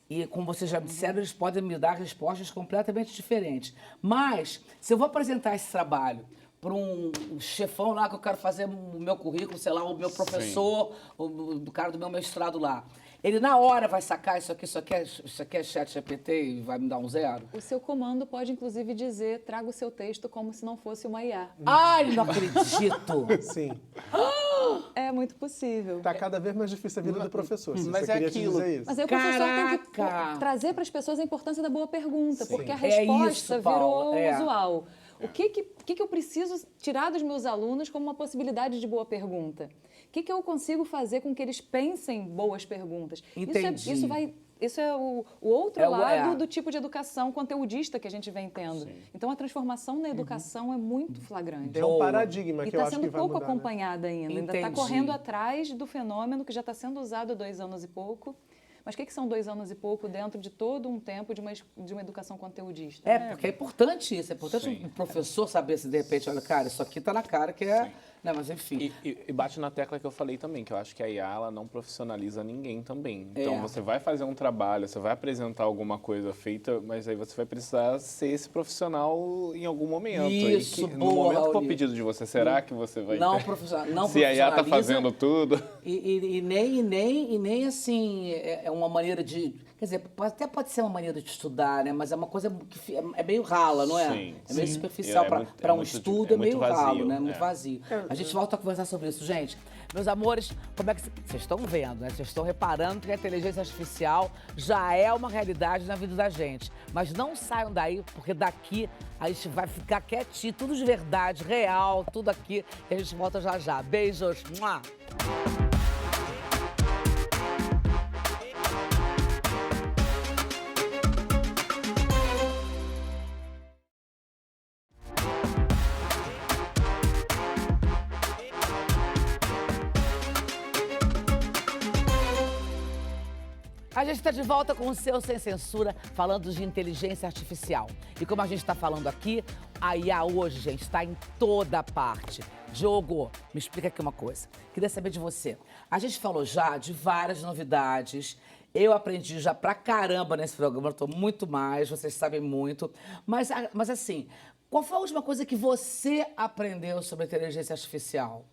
E, como vocês já me disseram, eles podem me dar respostas completamente diferentes. Mas, se eu vou apresentar esse trabalho para um chefão lá que eu quero fazer o meu currículo, sei lá, o meu professor, o cara do meu mestrado lá, ele na hora vai sacar isso aqui é chat GPT e vai me dar um 0? O seu comando pode, inclusive, dizer, traga o seu texto como se não fosse uma IA. Ai, não acredito! Sim. É muito possível. Tá cada vez mais difícil a vida do professor. Mas Você é queria aquilo. te dizer isso. Mas aí o professor tem que Caraca! trazer para as pessoas a importância da boa pergunta, porque a É resposta isso, Paula, virou usual. O que eu preciso tirar dos meus alunos como uma possibilidade de boa pergunta? O que eu consigo fazer com que eles pensem boas perguntas? Entendi. Isso é o outro É o- lado é. do tipo de educação conteudista que a gente vem tendo. Então, a transformação na educação é muito flagrante. É um paradigma E que eu está acho que sendo vai pouco mudar, né? acompanhada ainda. Ainda está Entendi. correndo atrás do fenômeno que já está sendo usado há 2 anos e pouco. Mas o que são 2 anos e pouco dentro de todo um tempo de uma educação conteudista? Porque é importante isso. É importante um professor saber se, de repente, olha, cara, isso aqui tá na cara que é... Né, mas, enfim. E bate na tecla que eu falei também, que eu acho que a IA ela não profissionaliza ninguém também. Então você vai fazer um trabalho, você vai apresentar alguma coisa feita, mas aí você vai precisar ser esse profissional em algum momento. Isso, no boa, momento que for Rauli. pedido de você, será que você vai... Não profissionaliza. Se a IA tá fazendo tudo... E nem assim, é uma maneira de... Quer dizer, até pode ser uma maneira de estudar, né? Mas é uma coisa que é meio rala, não é? Sim, É meio sim. superficial. É muito- Para é um muito- estudo é é meio muito ralo, vazio, né? Muito é. vazio. A gente volta a conversar sobre isso. Gente, meus amores, como é que vocês estão vendo, né? Vocês estão reparando que a inteligência artificial já é uma realidade na vida da gente. Mas não saiam daí, porque daqui a gente vai ficar quietinho, tudo de verdade, real, tudo aqui. E a gente volta já já. Beijos. Mua. A gente está de volta com o seu Sem Censura, falando de inteligência artificial. E como a gente está falando aqui, a IA hoje, gente, está em toda parte. Diogo, me explica aqui uma coisa. Queria saber de você. A gente falou já de várias novidades Eu aprendi já pra caramba nesse programa, eu tô muito mais, vocês sabem muito. Mas assim, qual foi a última coisa que você aprendeu sobre inteligência artificial?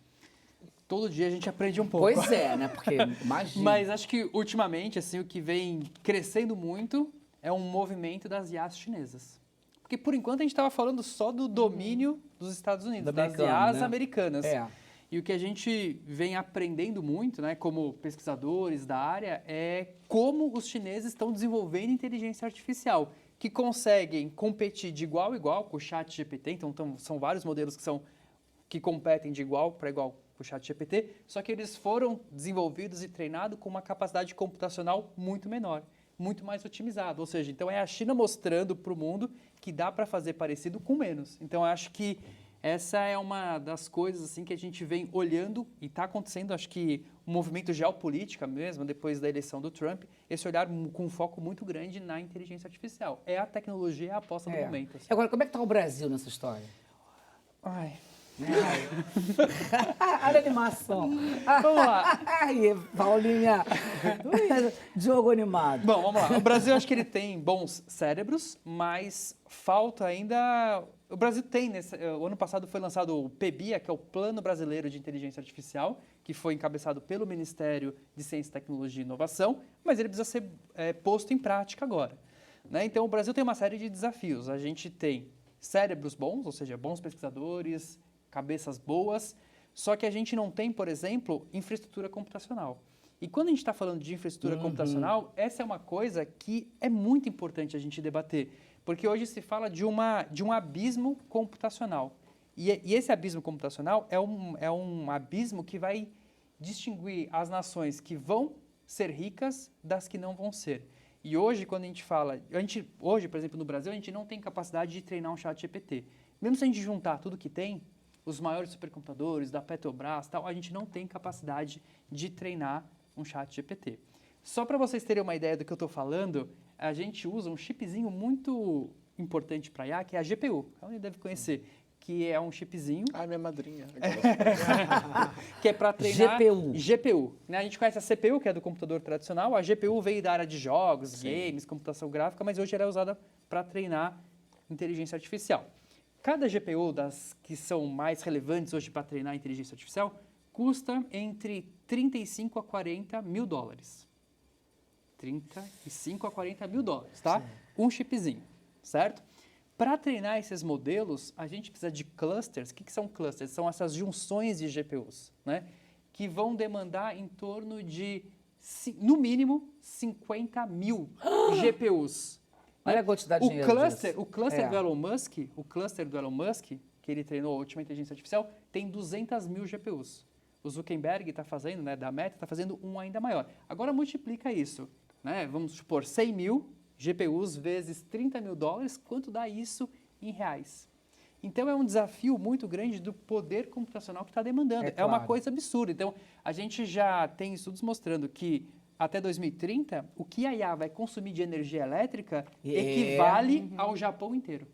Todo dia a gente aprende um pouco. Pois é, né? Porque imagina. Mas acho que ultimamente, assim, o que vem crescendo muito é um movimento das IAs chinesas. Porque por enquanto a gente estava falando só do domínio dos Estados Unidos, das IAs americanas. É. E o que a gente vem aprendendo muito, né, como pesquisadores da área, é como os chineses estão desenvolvendo inteligência artificial, que conseguem competir de igual a igual com o ChatGPT. Então, são vários modelos que competem de igual para igual com o ChatGPT, só que eles foram desenvolvidos e treinados com uma capacidade computacional muito menor, muito mais otimizada. Ou seja, então é a China mostrando para o mundo que dá para fazer parecido com menos. Então, eu acho que essa é uma das coisas assim que a gente vem olhando e está acontecendo, acho que um movimento geopolítico mesmo, depois da eleição do Trump, esse olhar com um foco muito grande na inteligência artificial. É a tecnologia, é a aposta do momento. Assim. Agora, como é que está o Brasil nessa história? Ai... Olha a animação. Vamos lá. Ai, Paulinha. Jogo animado. Bom, vamos lá. O Brasil, acho que ele tem bons cérebros, mas falta ainda... O Brasil tem, o ano passado foi lançado o PBIA, que é o Plano Brasileiro de Inteligência Artificial, que foi encabeçado pelo Ministério de Ciência, Tecnologia e Inovação, mas ele precisa ser posto em prática agora. Né? Então, o Brasil tem uma série de desafios. A gente tem cérebros bons, ou seja, bons pesquisadores, cabeças boas, só que a gente não tem, por exemplo, infraestrutura computacional. E quando a gente está falando de infraestrutura computacional, essa é uma coisa que é muito importante a gente debater, porque hoje se fala de um abismo computacional. E esse abismo computacional é um abismo que vai distinguir as nações que vão ser ricas das que não vão ser. E hoje, quando a gente fala... Hoje, por exemplo, no Brasil, a gente não tem capacidade de treinar um ChatGPT. Mesmo se a gente juntar tudo que tem, os maiores supercomputadores da Petrobras, tal, a gente não tem capacidade de treinar um ChatGPT. Só para vocês terem uma ideia do que eu estou falando, a gente usa um chipzinho muito importante para IA, que é a GPU. Alguém deve conhecer, que é um chipzinho... Ai, minha madrinha. que é para treinar... GPU. GPU. Né? A gente conhece a CPU, que é do computador tradicional. A GPU veio da área de jogos, games, computação gráfica, mas hoje ela é usada para treinar inteligência artificial. Cada GPU das que são mais relevantes hoje para treinar a inteligência artificial custa entre 35 a 40 mil dólares. 35 a 40 mil dólares, tá? Sim. Um chipzinho, certo? Para treinar esses modelos, a gente precisa de clusters. O que são clusters? São essas junções de GPUs, né? Que vão demandar em torno de, no mínimo, 50 mil GPUs. Olha a quantidade de dinheiro O cluster do Elon Musk, que ele treinou a última inteligência artificial, tem 200 mil GPUs. O Zuckerberg está fazendo, né, da Meta, está fazendo um ainda maior. Agora multiplica isso, né? Vamos supor 100 mil GPUs vezes 30 mil dólares, quanto dá isso em reais? Então é um desafio muito grande do poder computacional que está demandando. É uma coisa absurda. Então a gente já tem estudos mostrando que até 2030, o que a IA vai consumir de energia elétrica equivale ao Japão inteiro.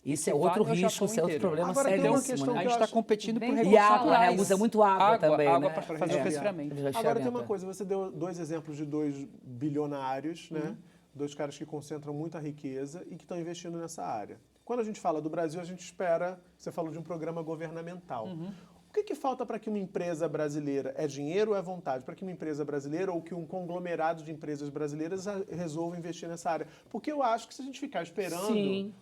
Isso é outro risco, isso é outro problema seríssimo. A gente está competindo por recursos E água, né? Usa muito água também, água né? para fazer o resfriamento. Agora tem uma coisa, você deu dois exemplos de 2 bilionários, né? 2 caras que concentram muita riqueza e que estão investindo nessa área. Quando a gente fala do Brasil, a gente espera, você falou de um programa governamental. O que falta para que uma empresa brasileira, é dinheiro ou é vontade, para que uma empresa brasileira ou que um conglomerado de empresas brasileiras resolva investir nessa área? Porque eu acho que se a gente ficar esperando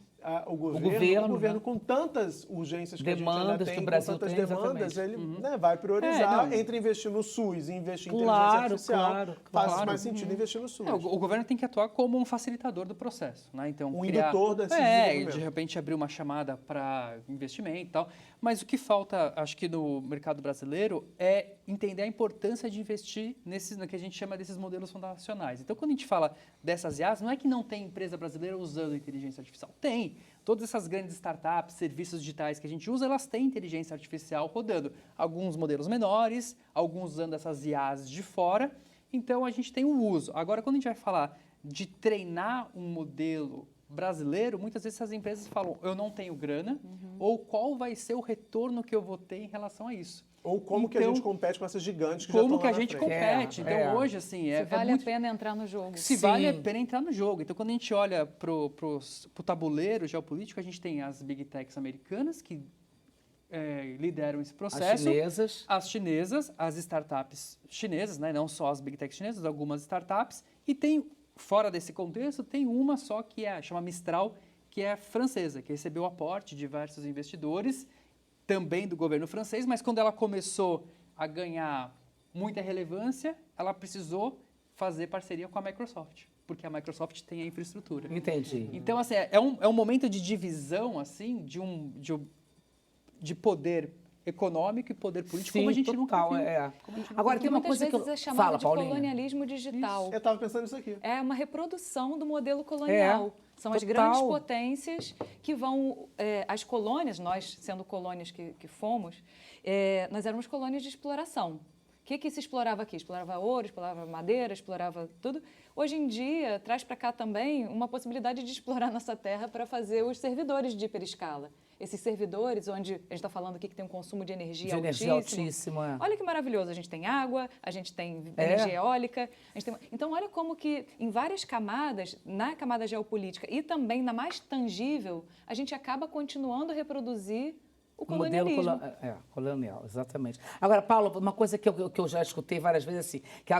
o governo com tantas urgências que demandas a gente ainda tem, que o Brasil com tantas tem, demandas, ele vai priorizar entre investir no SUS e investir em inteligência artificial. Faz mais sentido investir no SUS. O governo tem que atuar como um facilitador do processo, né? Então, indutor desse desenvolvimento. De repente abrir uma chamada para investimento e tal. Mas o que falta, acho que no mercado brasileiro, é entender a importância de investir no que a gente chama desses modelos fundacionais. Então, quando a gente fala dessas IAs, não é que não tem empresa brasileira usando inteligência artificial. Tem. Todas essas grandes startups, serviços digitais que a gente usa, elas têm inteligência artificial rodando. Alguns modelos menores, alguns usando essas IAs de fora. Então, a gente tem o uso. Agora, quando a gente vai falar de treinar um modelo brasileiro, muitas vezes essas empresas falam, eu não tenho grana, ou qual vai ser o retorno que eu vou ter em relação a isso. Ou como que a gente compete com essas gigantes que já Como estão que lá a na gente frente. compete. Então, hoje, assim, Se vale muito... a pena entrar no jogo. Se vale a pena entrar no jogo. Então, quando a gente olha para o tabuleiro geopolítico, a gente tem as big techs americanas, que lideram esse processo. As chinesas, as startups chinesas, né? Não só as big techs chinesas, algumas startups. E tem, fora desse contexto, tem uma só que chama Mistral, que é francesa, que recebeu aporte de diversos investidores, também do governo francês, mas quando ela começou a ganhar muita relevância, ela precisou fazer parceria com a Microsoft, porque a Microsoft tem a infraestrutura. Entendi. Então, assim, é um momento de divisão, assim, de poder econômico e poder político, como a gente nunca viu. Agora, tem uma muitas coisa que vezes eu... é chamado Fala, de Paulinha. colonialismo digital. Eu estava pensando nisso aqui. É uma reprodução do modelo colonial. São as grandes potências que vão... as colônias, nós sendo colônias que fomos, nós éramos colônias de exploração. O que se explorava aqui? Explorava ouro, explorava madeira, explorava tudo. Hoje em dia, traz para cá também uma possibilidade de explorar nossa terra para fazer os servidores de hiperescala. Esses servidores, onde a gente está falando aqui que tem um consumo de energia altíssimo. Olha que maravilhoso, a gente tem água, a gente tem energia eólica. Então, olha como que em várias camadas, na camada geopolítica e também na mais tangível, a gente acaba continuando a reproduzir o colonialismo. Modelo colonial, exatamente. Agora, Paulo, uma coisa que eu já escutei várias vezes, assim, que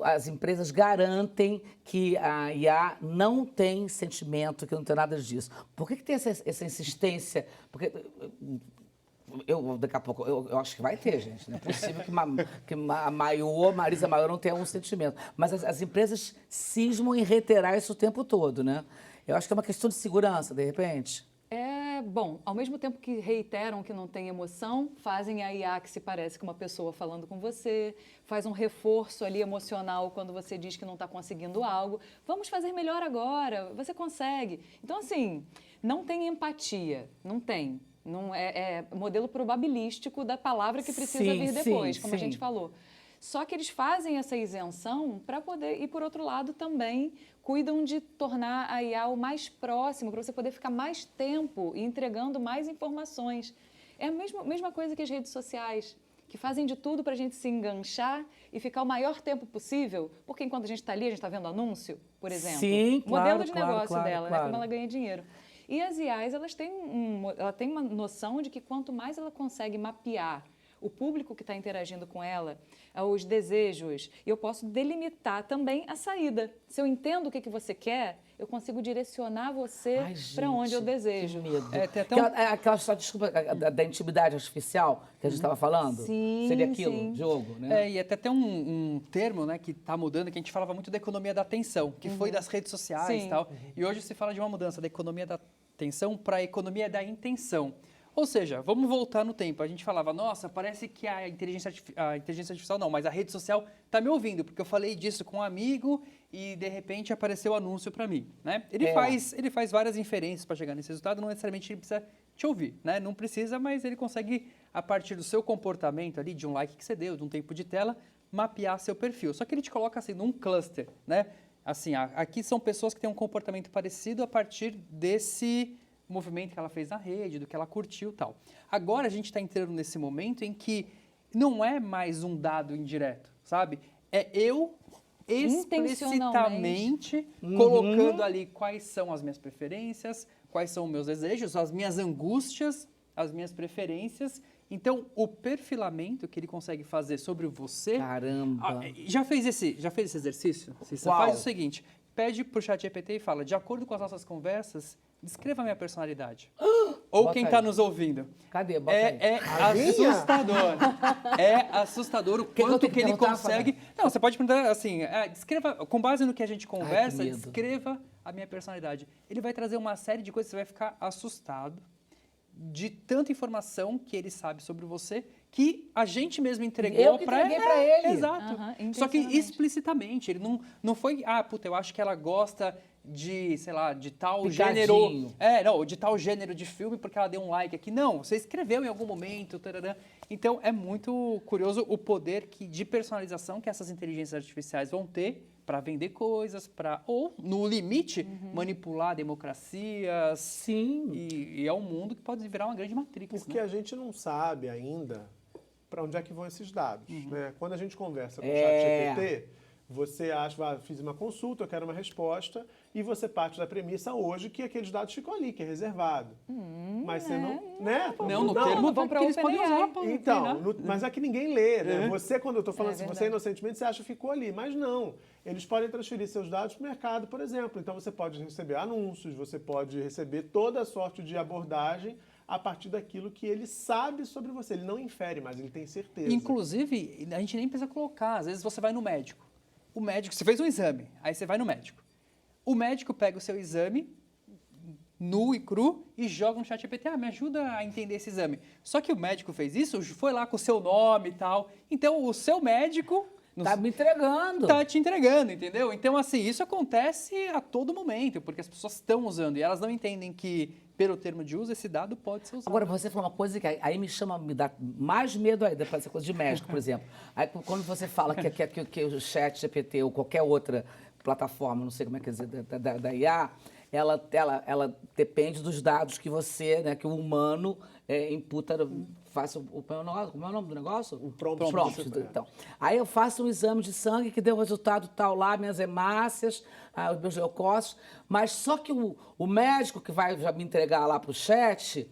as empresas garantem que a IA não tem sentimento, que não tem nada disso. Por que tem essa insistência? Porque daqui a pouco, eu acho que vai ter, gente. Não é possível que a Marisa Maior não tenha um sentimento. Mas as empresas cismam em reiterar isso o tempo todo, né? Eu acho que é uma questão de segurança, de repente. Bom, ao mesmo tempo que reiteram que não tem emoção, fazem a IA que se parece com uma pessoa falando com você, faz um reforço ali emocional quando você diz que não está conseguindo algo. Vamos fazer melhor agora, você consegue. Então, assim, não tem empatia, não tem. Não é modelo probabilístico da palavra que precisa vir depois, como a gente falou. Só que eles fazem essa isenção para poder, e por outro lado também cuidam de tornar a IA o mais próximo, para você poder ficar mais tempo e entregando mais informações. É a mesma coisa que as redes sociais, que fazem de tudo para a gente se enganchar e ficar o maior tempo possível, porque enquanto a gente está ali, a gente está vendo anúncio, por exemplo. Sim, o modelo de negócio dela, né, como ela ganha dinheiro. E as IAs, ela tem uma noção de que quanto mais ela consegue mapear o público que está interagindo com ela, os desejos, e eu posso delimitar também a saída. Se eu entendo o que você quer, eu consigo direcionar você para onde eu desejo. Que medo. Aquela história, desculpa, da intimidade artificial que a gente estava falando? Sim, seria aquilo, jogo, né? E até tem um termo, né, que está mudando, que a gente falava muito da economia da atenção, que foi das redes sociais e tal. E hoje se fala de uma mudança da economia da atenção para a economia da intenção. Ou seja, vamos voltar no tempo. A gente falava, nossa, parece que a inteligência artificial não, mas a rede social está me ouvindo, porque eu falei disso com um amigo e, de repente, apareceu o anúncio para mim, né? Ele faz várias inferências para chegar nesse resultado, não necessariamente ele precisa te ouvir, né? Não precisa, mas ele consegue, a partir do seu comportamento ali, de um like que você deu, de um tempo de tela, mapear seu perfil. Só que ele te coloca assim, num cluster, né? Assim, aqui são pessoas que têm um comportamento parecido a partir desse movimento que ela fez na rede, do que ela curtiu e tal. Agora a gente está entrando nesse momento em que não é mais um dado indireto, sabe? É eu explicitamente colocando ali quais são as minhas preferências, quais são os meus desejos, as minhas angústias, as minhas preferências. Então, o perfilamento que ele consegue fazer sobre você... Caramba! Já fez esse exercício? Você faz o seguinte, pede para o ChatGPT e fala, de acordo com as nossas conversas, descreva a minha personalidade. Ou Bota quem está aí. nos ouvindo. Cadê? Bota aí. É assustador. É assustador o quanto que ele consegue... Não, você pode perguntar assim, descreva, com base no que a gente conversa, descreva a minha personalidade. Ele vai trazer uma série de coisas, você vai ficar assustado de tanta informação que ele sabe sobre você, que a gente mesmo entregou para ele. Exato. Só que explicitamente. Ele não foi, eu acho que ela gosta de, sei lá, de tal gênero... de tal gênero de filme porque ela deu um like aqui. Não, você escreveu em algum momento. Tarará. Então, é muito curioso o poder de personalização que essas inteligências artificiais vão ter para vender coisas, ou, no limite, manipular democracias. Sim. E é um mundo que pode virar uma grande matrix. Porque né? a gente não sabe ainda para onde é que vão esses dados. Né? Quando a gente conversa com o É. ChatGPT, você acha, fiz uma consulta, eu quero uma resposta, e você parte da premissa hoje que aqueles dados ficam ali, que é reservado. Mas você não... Né? Não, no termo vão pra que eles podem OpenAI. usar para Então, treinar. mas aqui ninguém lê, né? Você, quando eu estou falando É assim, você verdade. inocentemente, você acha que ficou ali. Mas não. Eles podem transferir seus dados para o mercado, por exemplo. Então, você pode receber anúncios, você pode receber toda a sorte de abordagem a partir daquilo que ele sabe sobre você. Ele não infere, mas ele tem certeza. Inclusive, a gente nem precisa colocar. Às vezes você vai no médico. O médico, você fez um exame, aí você vai no médico. O médico pega o seu exame, nu e cru, e joga no ChatGPT. Me ajuda a entender esse exame. Só que o médico fez isso, foi lá com o seu nome e tal. Então, o seu médico... Tá me entregando. Tá te entregando, entendeu? Então, assim, isso acontece a todo momento, porque as pessoas estão usando e elas não entendem que, pelo termo de uso, esse dado pode ser usado. Agora, você falou uma coisa que aí me dá mais medo ainda, para essa coisa de médico, por exemplo. Aí, quando você fala que o chat GPT ou qualquer outra plataforma, não sei como é que dizer, da IA, ela depende dos dados que você, né, que o humano imputa, faça como é o nome do negócio? O prompt. Então, aí eu faço um exame de sangue que deu o resultado tal lá, minhas hemácias, os meus leucócitos, mas só que o médico que vai já me entregar lá para o chat,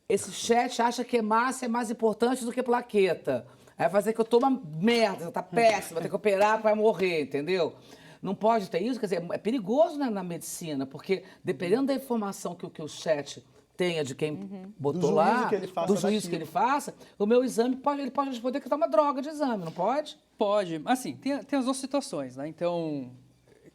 esse chat acha que hemácia é mais importante do que plaqueta. Aí vai fazer que eu tô uma merda, tá péssima, vai ter que operar, vai morrer, entendeu? Não pode ter isso, quer dizer, é perigoso, né, na medicina, porque dependendo da informação que o chat tenha de quem botou Do lá, juízo que ele faça do juízo daquilo. que ele faça, o meu exame ele pode responder que tá uma droga de exame, não pode? Pode. Assim, tem as duas situações, né? Então,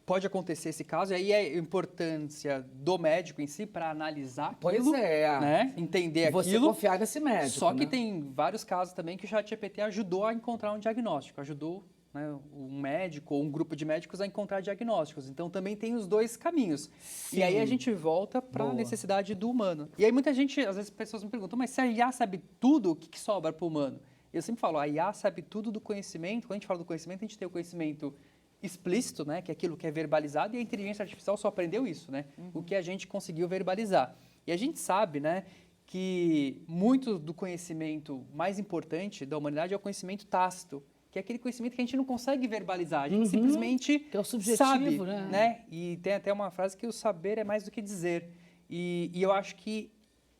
pode acontecer esse caso, e aí é a importância do médico em si para analisar Pois aquilo, é. né? Entender Você aquilo. confiar nesse médico, Só que né? tem vários casos também que o ChatGPT ajudou a encontrar um diagnóstico, ajudou, né, um médico ou um grupo de médicos a encontrar diagnósticos. Então, também tem os dois caminhos. E aí a gente volta para a necessidade do humano. E aí muita gente, às vezes, pessoas me perguntam, mas se a IA sabe tudo, o que sobra para o humano? Eu sempre falo, a IA sabe tudo do conhecimento. Quando a gente fala do conhecimento, a gente tem o conhecimento explícito, né, que é aquilo que é verbalizado, e a inteligência artificial só aprendeu isso, né, o que a gente conseguiu verbalizar. E a gente sabe, né, que muito do conhecimento mais importante da humanidade é o conhecimento tácito, que é aquele conhecimento que a gente não consegue verbalizar, a gente simplesmente Que é o subjetivo, sabe, né? E tem até uma frase que o saber é mais do que dizer. E eu acho que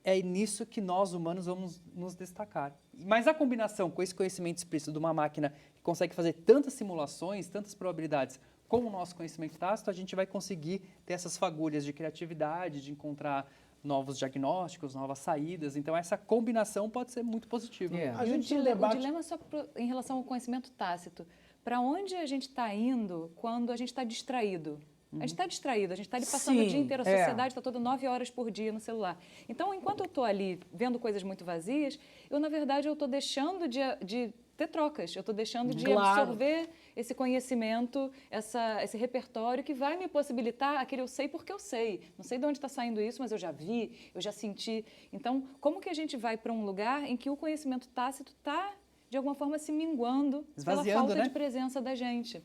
é nisso que nós, humanos, vamos nos destacar. Mas a combinação com esse conhecimento explícito de uma máquina que consegue fazer tantas simulações, tantas probabilidades, com o nosso conhecimento tácito, a gente vai conseguir ter essas fagulhas de criatividade, de encontrar novos diagnósticos, novas saídas. Então, essa combinação pode ser muito positiva. É. A E gente o debate... dilema só em relação ao conhecimento tácito. Para onde a gente está indo quando a gente está distraído? A gente está distraído, a gente está ali passando o Sim, dia inteiro, a é. sociedade está toda 9 horas por dia no celular. Então, enquanto eu estou ali vendo coisas muito vazias, na verdade, eu estou deixando de ter trocas, eu estou deixando de Claro. absorver esse conhecimento, esse repertório que vai me possibilitar aquele eu sei porque eu sei. Não sei de onde está saindo isso, mas eu já vi, eu já senti. Então, como que a gente vai para um lugar em que o conhecimento tácito está, de alguma forma, se minguando pela Esvaziando, falta né? de presença da gente?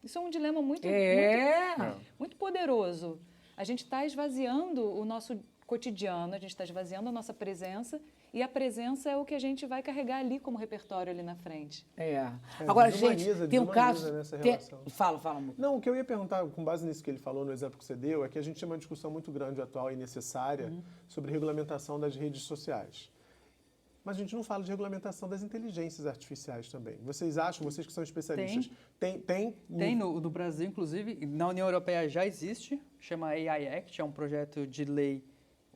Isso é um dilema muito poderoso. A gente está esvaziando o nosso cotidiano, a gente está esvaziando a nossa presença, e a presença é o que a gente vai carregar ali como repertório ali na frente. Agora, desumaniza, gente, tem um caso... nessa relação. Fala, amor. Não, o que eu ia perguntar, com base nisso que ele falou, no exemplo que você deu, é que a gente tem uma discussão muito grande, atual e necessária, sobre regulamentação das redes sociais. Mas a gente não fala de regulamentação das inteligências artificiais também. Vocês acham, vocês que são especialistas, tem no Brasil, inclusive, na União Europeia já existe, chama AI Act, é um projeto de lei,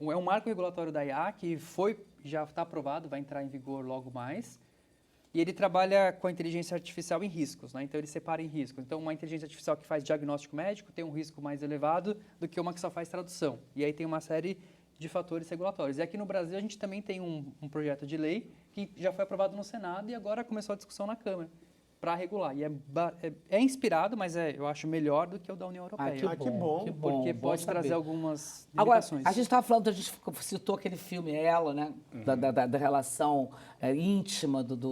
é um marco regulatório da IA que já está aprovado, vai entrar em vigor logo mais. E ele trabalha com a inteligência artificial em riscos, né? Então ele separa em riscos. Então uma inteligência artificial que faz diagnóstico médico tem um risco mais elevado do que uma que só faz tradução. E aí tem uma série de fatores regulatórios. E aqui no Brasil a gente também tem um projeto de lei que já foi aprovado no Senado e agora começou a discussão na Câmara para regular. E é inspirado, mas eu acho melhor do que o da União Europeia. que bom. Porque bom pode saber. trazer algumas Agora, limitações. a gente estava falando, a gente citou aquele filme Ela, né? Da relação íntima do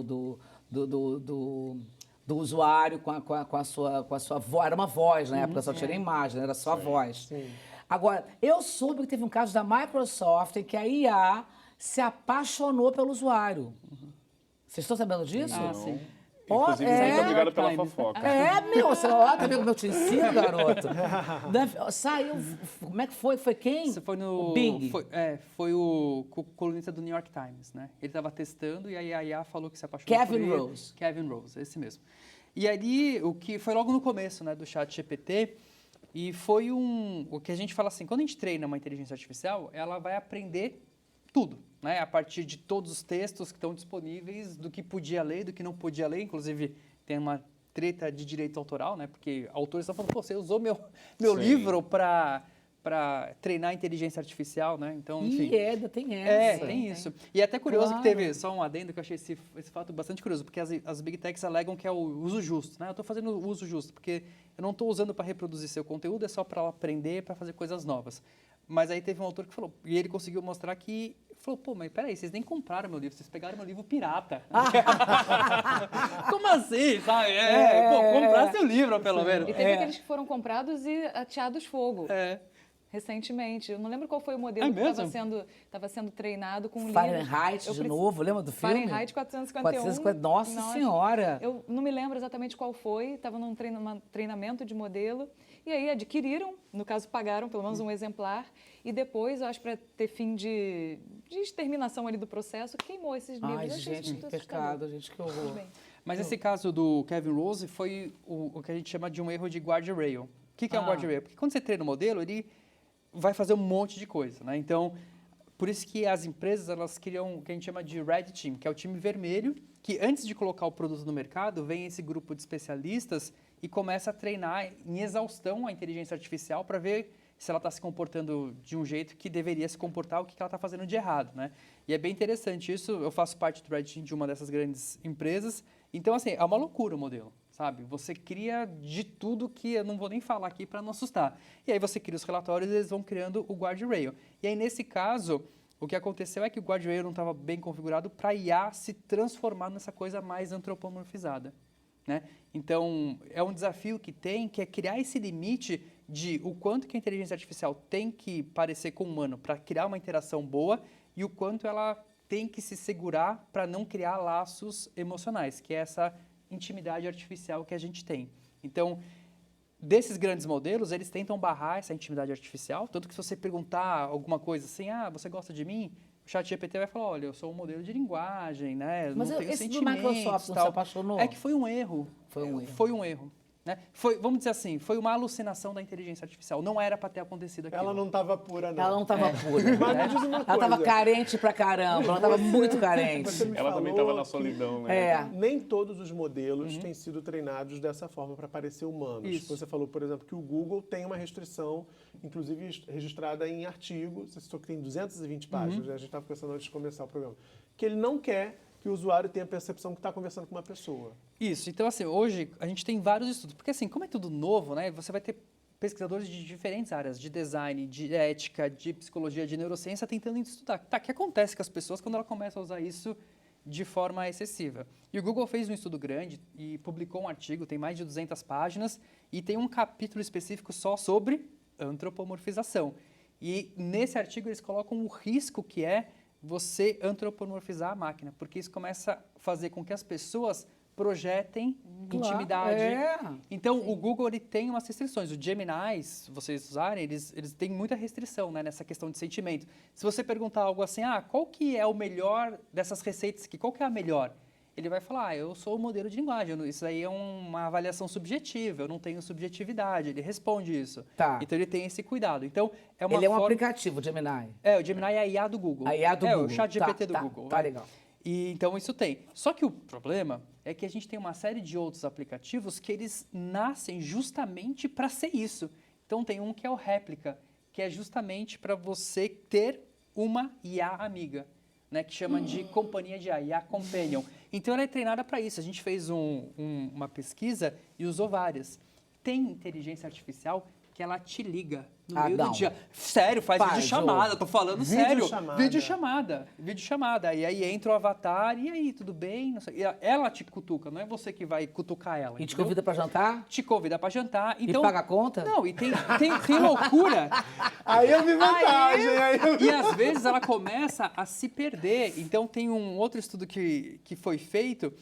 do usuário com a sua voz. Era uma voz na época, só tinha imagem, era só a voz. Sim. Agora, eu soube que teve um caso da Microsoft em que a IA se apaixonou pelo usuário. Vocês estão sabendo disso? Ah, sim. Inclusive, muito obrigado pela Times, né? fofoca. Você tá vendo como eu te ensino, garoto? Saiu, como é que foi? Foi quem? Isso foi no... O Bing. Foi o colunista do New York Times, né? Ele estava testando e aí a IA falou que se apaixonou por Kevin ele. Rose. Kevin Rose, esse mesmo. E ali, o que foi logo no começo, né, do chat GPT, e foi o que a gente fala assim, quando a gente treina uma inteligência artificial, ela vai aprender tudo, né? A partir de todos os textos que estão disponíveis, do que podia ler, do que não podia ler. Inclusive, tem uma treta de direito autoral, né? Porque autores estão falando, pô, você usou meu livro para treinar a inteligência artificial, né? Então, enfim. Tem essa. Tem isso. E é até curioso Claro. que teve, só um adendo, que eu achei esse fato bastante curioso, porque as Big Techs alegam que é o uso justo, né? Eu estou fazendo o uso justo, porque eu não estou usando para reproduzir seu conteúdo, é só para aprender, para fazer coisas novas. Mas aí teve um autor que falou, e ele conseguiu mostrar que, falou, pô, mas peraí, vocês nem compraram meu livro, vocês pegaram meu livro pirata. Como assim, sabe? Comprar seu livro, pelo menos. E teve aqueles que foram comprados e ateados fogo. É. Recentemente. Eu não lembro qual foi o modelo É que estava sendo treinado com Fahrenheit, de novo, lembra do filme? Fahrenheit 451. Nossa Senhora! Eu não me lembro exatamente qual foi, estava num treinamento de modelo, e aí adquiriram, no caso pagaram pelo menos um exemplar, e depois, eu acho para ter fim de exterminação ali do processo, queimou esses livros. Ai, Eu achei gente, isso que pecado, gente, que horror. bem. Mas esse caso do Kevin Rose foi o que a gente chama de um erro de guardrail. O que é um guardrail? Porque quando você treina o modelo, ele vai fazer um monte de coisa, né? Então, por isso que as empresas, elas criam o que a gente chama de Red Team, que é o time vermelho, que antes de colocar o produto no mercado, vem esse grupo de especialistas e começa a treinar em exaustão a inteligência artificial para ver se ela está se comportando de um jeito que deveria se comportar, o que ela está fazendo de errado, né? E é bem interessante isso, eu faço parte do Red Team de uma dessas grandes empresas, então, assim, é uma loucura o modelo, sabe? Você cria de tudo que eu não vou nem falar aqui para não assustar. E aí você cria os relatórios e eles vão criando o guardrail. E aí, nesse caso, o que aconteceu é que o guardrail não estava bem configurado para a IA se transformar nessa coisa mais antropomorfizada, né? Então, é um desafio que é criar esse limite de o quanto que a inteligência artificial tem que parecer com o humano para criar uma interação boa e o quanto ela tem que se segurar para não criar laços emocionais, que é essa intimidade artificial que a gente tem. Então, desses grandes modelos, eles tentam barrar essa intimidade artificial, tanto que se você perguntar alguma coisa assim, você gosta de mim? O ChatGPT vai falar, olha, eu sou um modelo de linguagem, né? Mas não tenho esse do sentimentos, Microsoft não tal. se apaixonou? É que foi um erro. Foi um erro. Né? Vamos dizer assim, foi uma alucinação da inteligência artificial. Não era para ter acontecido aquilo. Ela não estava pura, não. Ela não estava pura. Mas me diz uma Ela coisa. estava carente pra caramba, ela estava muito carente. Você me Ela também falou estava na que solidão, né? Nem todos os modelos têm sido treinados dessa forma para parecer humanos. Isso. Você falou, por exemplo, que o Google tem uma restrição, inclusive registrada em artigo, você citou que tem 220 páginas, né? A gente estava conversando antes de começar o programa, que ele não quer que o usuário tenha a percepção que está conversando com uma pessoa. Isso. Então, assim, hoje a gente tem vários estudos. Porque, assim, como é tudo novo, né? Você vai ter pesquisadores de diferentes áreas, de design, de ética, de psicologia, de neurociência, tentando estudar. Tá, o que acontece com as pessoas quando ela começa a usar isso de forma excessiva? E o Google fez um estudo grande e publicou um artigo, tem mais de 200 páginas, e tem um capítulo específico só sobre antropomorfização. E nesse artigo eles colocam o risco que é você antropomorfizar a máquina, porque isso começa a fazer com que as pessoas projetem intimidade. Então, o Google ele tem umas restrições. O Gemini, se vocês usarem, eles têm muita restrição, né, nessa questão de sentimento. Se você perguntar algo assim, qual que é o melhor dessas receitas aqui? Qual que é a melhor? Ele vai falar, eu sou o modelo de linguagem, isso aí é uma avaliação subjetiva, eu não tenho subjetividade. Ele responde isso. Tá. Então, ele tem esse cuidado. Então, é uma Ele é um forma... aplicativo, o Gemini. o Gemini é a IA do Google. A IA do Google. O ChatGPT Tá, do Google. Tá legal. E, então, isso tem. Só que o problema é que a gente tem uma série de outros aplicativos que eles nascem justamente para ser isso. Então, tem um que é o Réplica, que é justamente para você ter uma IA amiga, né, que chama de companhia de IA Companion. Então, ela é treinada para isso. A gente fez uma pesquisa e usou várias. Tem inteligência artificial que ela te liga No meio do dia. Sério, faz videochamada, tô falando sério. Videochamada. E aí entra o avatar, e aí, tudo bem? Não sei. E ela te cutuca, não é você que vai cutucar ela. E te convida pra jantar? Te convida pra jantar. Então, e paga a conta? Não, e tem loucura. Aí eu vi vantagem. E às vezes ela começa a se perder. Então tem um outro estudo que foi feito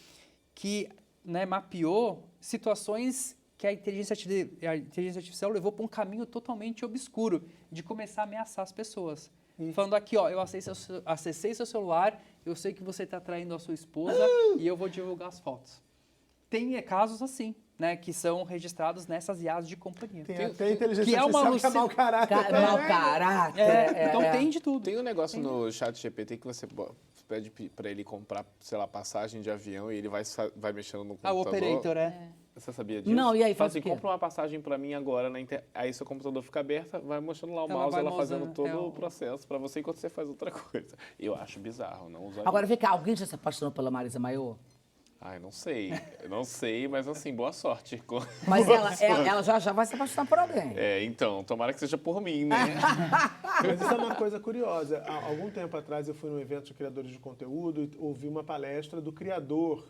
que, né, mapeou situações que a inteligência artificial levou para um caminho totalmente obscuro, de começar a ameaçar as pessoas. Falando aqui, ó, eu acessei seu celular, eu sei que você está traindo a sua esposa e eu vou divulgar as fotos. Tem casos assim, né, que são registrados nessas IAs de companhia. Tem até inteligência que artificial que é mau caráter. Mau caráter. Então tem de tudo. Tem um negócio no chat GPT que você pede para ele comprar, sei lá, passagem de avião e ele vai mexendo no computador. O operator, é. Você sabia disso? Não, e aí faz assim, o quê? compra uma passagem para mim agora, aí seu computador fica aberto, vai mostrando lá o mouse, ela fazendo todo o processo para você enquanto você faz outra coisa. Eu acho bizarro, não usaria. Agora, vem cá, alguém já se apaixonou pela Marisa Maiô? Ai, não sei, mas assim, boa sorte. Mas ela já vai se apaixonar por alguém. Então, tomara que seja por mim, né? Mas isso é uma coisa curiosa. Há algum tempo atrás eu fui num evento de criadores de conteúdo e ouvi uma palestra do criador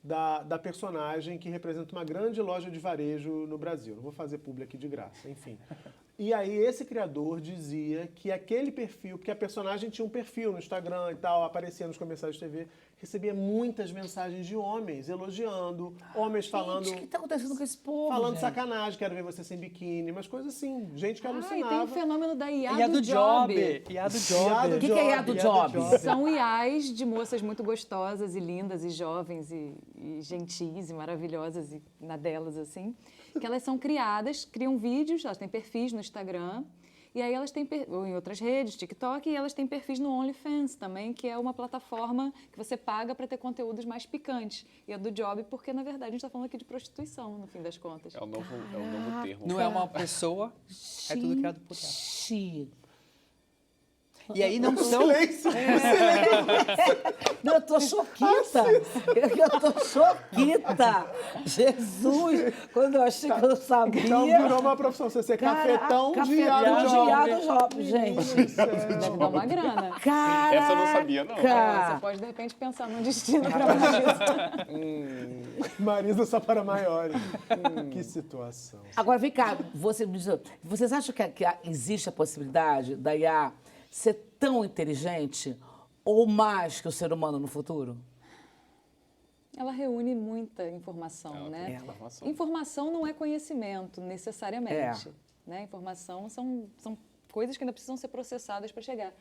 da personagem que representa uma grande loja de varejo no Brasil. Não vou fazer publi aqui de graça, enfim. E aí esse criador dizia que aquele perfil, porque a personagem tinha um perfil no Instagram e tal, aparecia nos comerciais de TV, recebia muitas mensagens de homens elogiando, homens falando... Gente, o que tá acontecendo com esse povo, Falando gente? sacanagem, quero ver você sem biquíni, mas coisas assim, gente que E alucinava. tem o fenômeno da IA, IA do Job. IA do Job. O que é IA do Job? São IAs de moças muito gostosas e lindas e jovens e gentis e maravilhosas e na delas, assim, que elas são criam vídeos, elas têm perfis no Instagram, e aí elas têm, ou em outras redes, TikTok, e elas têm perfis no OnlyFans também, que é uma plataforma que você paga para ter conteúdos mais picantes. E é do Job, porque, na verdade, a gente está falando aqui de prostituição, no fim das contas. É o novo termo. Não é uma pessoa, é tudo criado por ela. Gente. E aí não são... Não, eu tô choquita. Eu tô choquita. Jesus. Quando eu achei que eu sabia... Então virou uma profissão, você ser cafetão de IA do Job, gente. Deve dar uma grana. Caraca. Essa eu não sabia, não. Você pode, de repente, pensar num destino para Marisa. Marisa só para maiores. Que situação. Agora, vem cá, vocês acham que existe a possibilidade da IA ser tão inteligente ou mais que o ser humano no futuro? Ela reúne muita informação, né? Informação não é conhecimento, necessariamente. Né? Informação são coisas que ainda precisam ser processadas para chegar.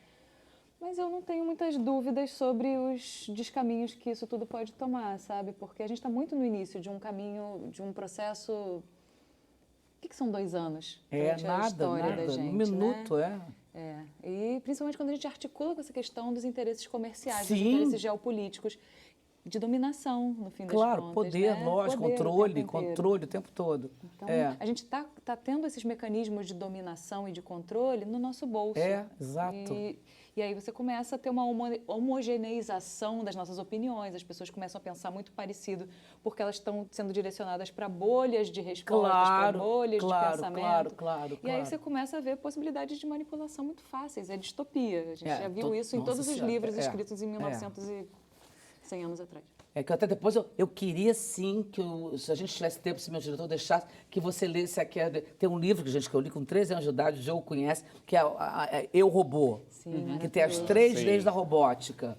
Mas eu não tenho muitas dúvidas sobre os descaminhos que isso tudo pode tomar, sabe? Porque a gente está muito no início de um caminho, de um processo... O que são 2 anos? Nada, história da gente, um minuto, né? E principalmente quando a gente articula com essa questão dos interesses comerciais, dos Sim. interesses geopolíticos, de dominação, no fim das contas. Claro, poder, né? lógico, controle o tempo todo. Então, a gente está tendo esses mecanismos de dominação e de controle no nosso bolso. Exato. E aí você começa a ter uma homogeneização das nossas opiniões, as pessoas começam a pensar muito parecido, porque elas estão sendo direcionadas para bolhas de respostas, para bolhas de pensamento. Claro. E aí você começa a ver possibilidades de manipulação muito fáceis, é distopia. A gente já viu isso em todos os livros escritos em 1900 e 100 anos atrás. É que até depois eu queria sim que, se a gente tivesse tempo, se meu diretor deixasse, que você lesse aqui. Tem um livro que eu li com 13 anos de idade, o Diogo conhece, que é Eu, Robô. Sim, que tem as 3 leis da robótica.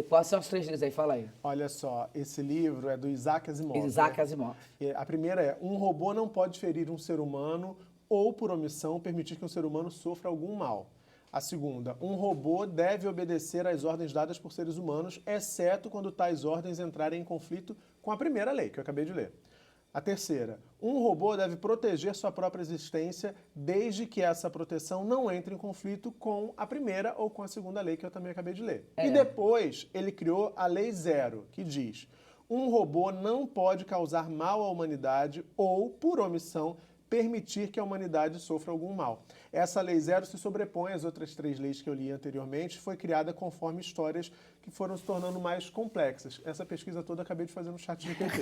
Quais são as 3 leis aí? Fala aí. Olha só, esse livro é do Isaac Asimov. Isaac Asimov. A primeira é: um robô não pode ferir um ser humano ou, por omissão, permitir que um ser humano sofra algum mal. A segunda, um robô deve obedecer às ordens dadas por seres humanos, exceto quando tais ordens entrarem em conflito com a primeira lei, que eu acabei de ler. A terceira, um robô deve proteger sua própria existência desde que essa proteção não entre em conflito com a primeira ou com a segunda lei, que eu também acabei de ler. E depois ele criou a Lei Zero, que diz: um robô não pode causar mal à humanidade ou, por omissão, permitir que a humanidade sofra algum mal. Essa lei zero se sobrepõe às outras 3 leis que eu li anteriormente, foi criada conforme histórias que foram se tornando mais complexas. Essa pesquisa toda eu acabei de fazer no ChatGPT.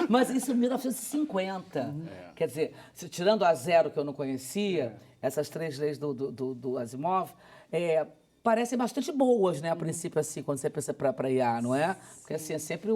Mas isso em 1950. Quer dizer, tirando a zero que eu não conhecia, essas 3 leis do Asimov, parecem bastante boas, né? A princípio, assim, quando você pensa para IA, não é? Porque, assim, é sempre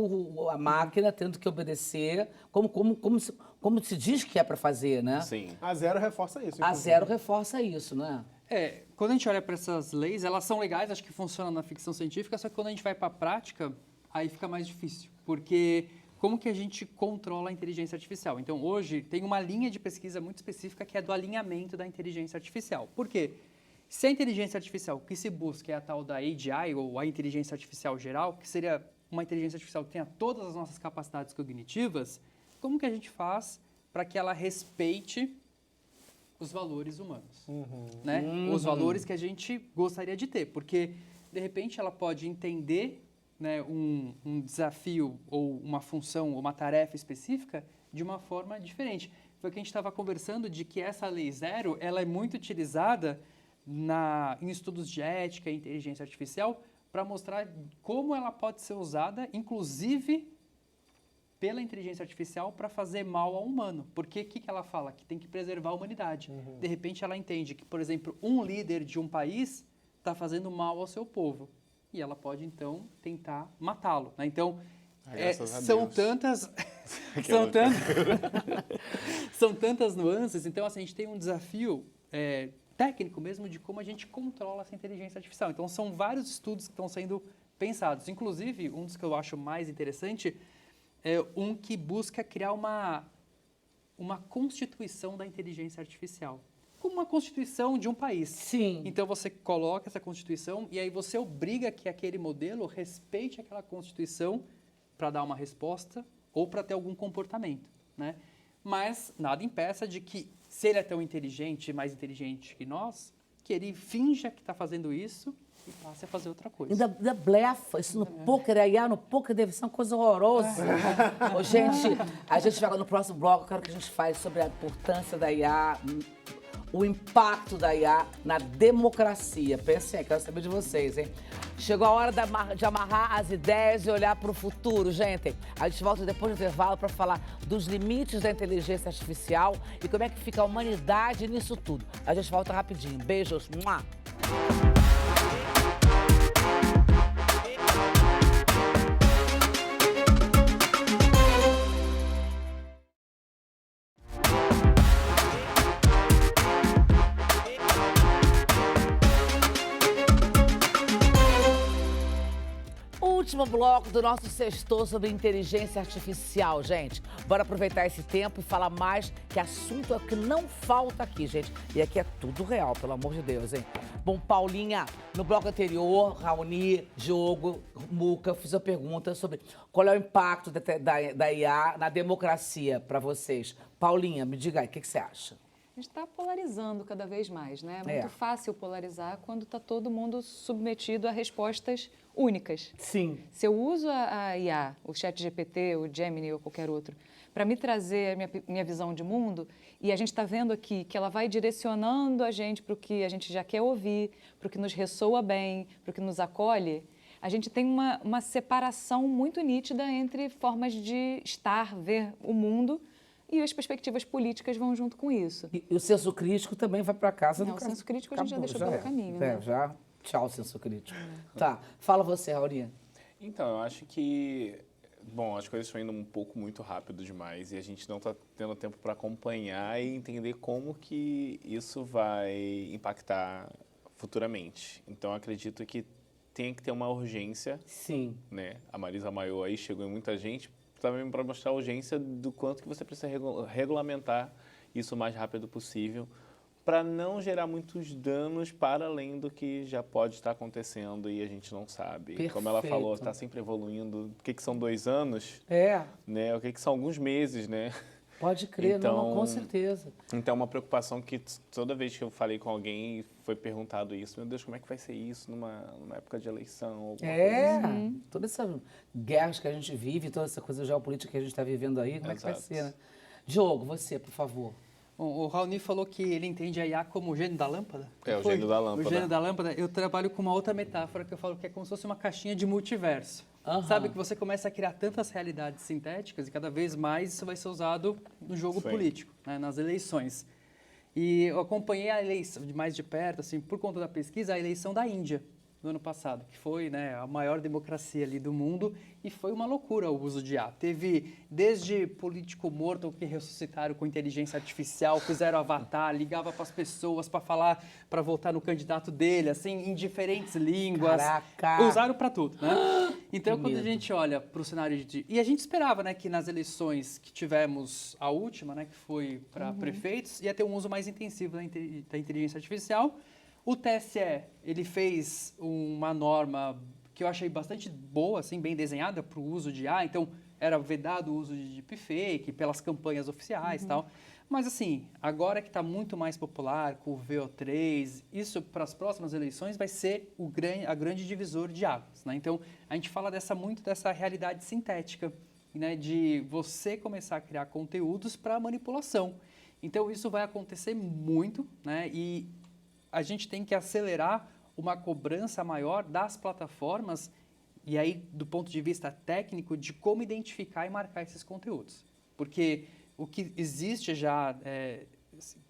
a máquina tendo que obedecer como se diz que é para fazer, né? Sim. A zero reforça isso. A inclusive. zero reforça isso, não é? Quando a gente olha para essas leis, elas são legais, acho que funcionam na ficção científica, só que quando a gente vai para a prática, aí fica mais difícil. Porque como que a gente controla a inteligência artificial? Então, hoje, tem uma linha de pesquisa muito específica que é do alinhamento da inteligência artificial. Por quê? Se a inteligência artificial que se busca é a tal da AGI, ou a inteligência artificial geral, que seria uma inteligência artificial que tenha todas as nossas capacidades cognitivas, como que a gente faz para que ela respeite os valores humanos? Né? Os valores que a gente gostaria de ter. Porque, de repente, ela pode entender, né, um desafio ou uma função ou uma tarefa específica de uma forma diferente. Foi o que a gente estava conversando de que essa lei zero ela é muito utilizada em estudos de ética e inteligência artificial para mostrar como ela pode ser usada, inclusive pela inteligência artificial, para fazer mal ao humano. Porque o que ela fala? Que tem que preservar a humanidade. De repente ela entende que, por exemplo, um líder de um país está fazendo mal ao seu povo. E ela pode, então, tentar matá-lo. Né? Então, Graças a são Deus. tantas... são tantas nuances. Então, assim, a gente tem um desafio técnico mesmo de como a gente controla essa inteligência artificial. Então, são vários estudos que estão sendo pensados. Inclusive, um dos que eu acho mais interessante é um que busca criar uma constituição da inteligência artificial. Como uma constituição de um país. Sim. Então, você coloca essa constituição e aí você obriga que aquele modelo respeite aquela constituição para dar uma resposta ou para ter algum comportamento, né? Mas nada impeça de que, se ele é tão inteligente, mais inteligente que nós, que ele finja que está fazendo isso e passe a fazer outra coisa. Ainda blefa. Isso no poker, a IA no poker deve ser uma coisa horrorosa. Ô, gente, a gente vai no próximo bloco, eu quero que a gente fale sobre a importância da IA, o impacto da IA na democracia. Pensem aí, quero saber de vocês, hein? Chegou a hora de amarrar as ideias e olhar para o futuro, gente. A gente volta depois do intervalo para falar dos limites da inteligência artificial e como é que fica a humanidade nisso tudo. A gente volta rapidinho. Beijos. Mua. Último bloco do nosso sextou sobre inteligência artificial, gente. Bora aproveitar esse tempo e falar mais, que assunto é o que não falta aqui, gente. E aqui é tudo real, pelo amor de Deus, hein? Bom, Paulinha, no bloco anterior, Raoni, Diogo, Muca, fiz uma pergunta sobre qual é o impacto da IA na democracia para vocês. Paulinha, me diga aí, o que você acha? A gente está polarizando cada vez mais, né? É muito fácil polarizar quando está todo mundo submetido a respostas únicas. Sim. Se eu uso a IA, o ChatGPT, o Gemini ou qualquer outro, para me trazer a minha visão de mundo, e a gente está vendo aqui que ela vai direcionando a gente para o que a gente já quer ouvir, para o que nos ressoa bem, para o que nos acolhe, a gente tem uma separação muito nítida entre formas de estar, ver o mundo, e as perspectivas políticas vão junto com isso. E o senso crítico também vai para casa do o senso crítico a gente já deixou pelo caminho, né? né? Já. Tchau, senso crítico. Tá, fala você, Raulinha. Então, eu acho que, bom, as coisas estão indo um pouco muito rápido demais e a gente não está tendo tempo para acompanhar e entender como que isso vai impactar futuramente. Então, eu acredito que tem que ter uma urgência. Sim. Né? A Marisa Maior aí chegou em muita gente também para mostrar a urgência do quanto que você precisa regulamentar isso o mais rápido possível para não gerar muitos danos para além do que já pode estar acontecendo e a gente não sabe. Perfeito. Como ela falou, está sempre evoluindo. O que são 2 anos? Né? O que são alguns meses, né? Pode crer, então, não, com certeza. Então, uma preocupação que toda vez que eu falei com alguém foi perguntado isso. Meu Deus, como é que vai ser isso numa época de eleição? Todas essas guerras que a gente vive, toda essa coisa geopolítica que a gente está vivendo aí, como é que vai ser, né? Diogo, você, por favor. Bom, o Raoni falou que ele entende a IA como o gênio da lâmpada. É, o Foi? gênio da lâmpada. O gênio da lâmpada. Eu trabalho com uma outra metáfora que eu falo que é como se fosse uma caixinha de multiverso. Aham. Sabe que você começa a criar tantas realidades sintéticas e cada vez mais isso vai ser usado no jogo Sim. político, né, nas eleições. E eu acompanhei a eleição de mais de perto, assim, por conta da pesquisa, a eleição da Índia do ano passado, que foi, né, a maior democracia ali do mundo, e foi uma loucura o uso de IA. Teve desde político morto que ressuscitaram com inteligência artificial, fizeram avatar, ligava para as pessoas para falar, para votar no candidato dele, assim, em diferentes línguas. Caraca! Usaram para tudo, né? Então, Que quando a medo. gente olha para o cenário de... E a gente esperava, né, que nas eleições que tivemos, a última, né, que foi para prefeitos, ia ter um uso mais intensivo da inteligência artificial. O TSE, ele fez uma norma que eu achei bastante boa, assim, bem desenhada para o uso de IA. Então, era vedado o uso de deepfake pelas campanhas oficiais e tal. Mas, assim, agora que está muito mais popular com o VO3, isso para as próximas eleições vai ser a grande divisor de águas, né? Então, a gente fala muito dessa realidade sintética, né? De você começar a criar conteúdos para manipulação. Então, isso vai acontecer muito, né? E a gente tem que acelerar uma cobrança maior das plataformas e aí, do ponto de vista técnico, de como identificar e marcar esses conteúdos. Porque o que existe já,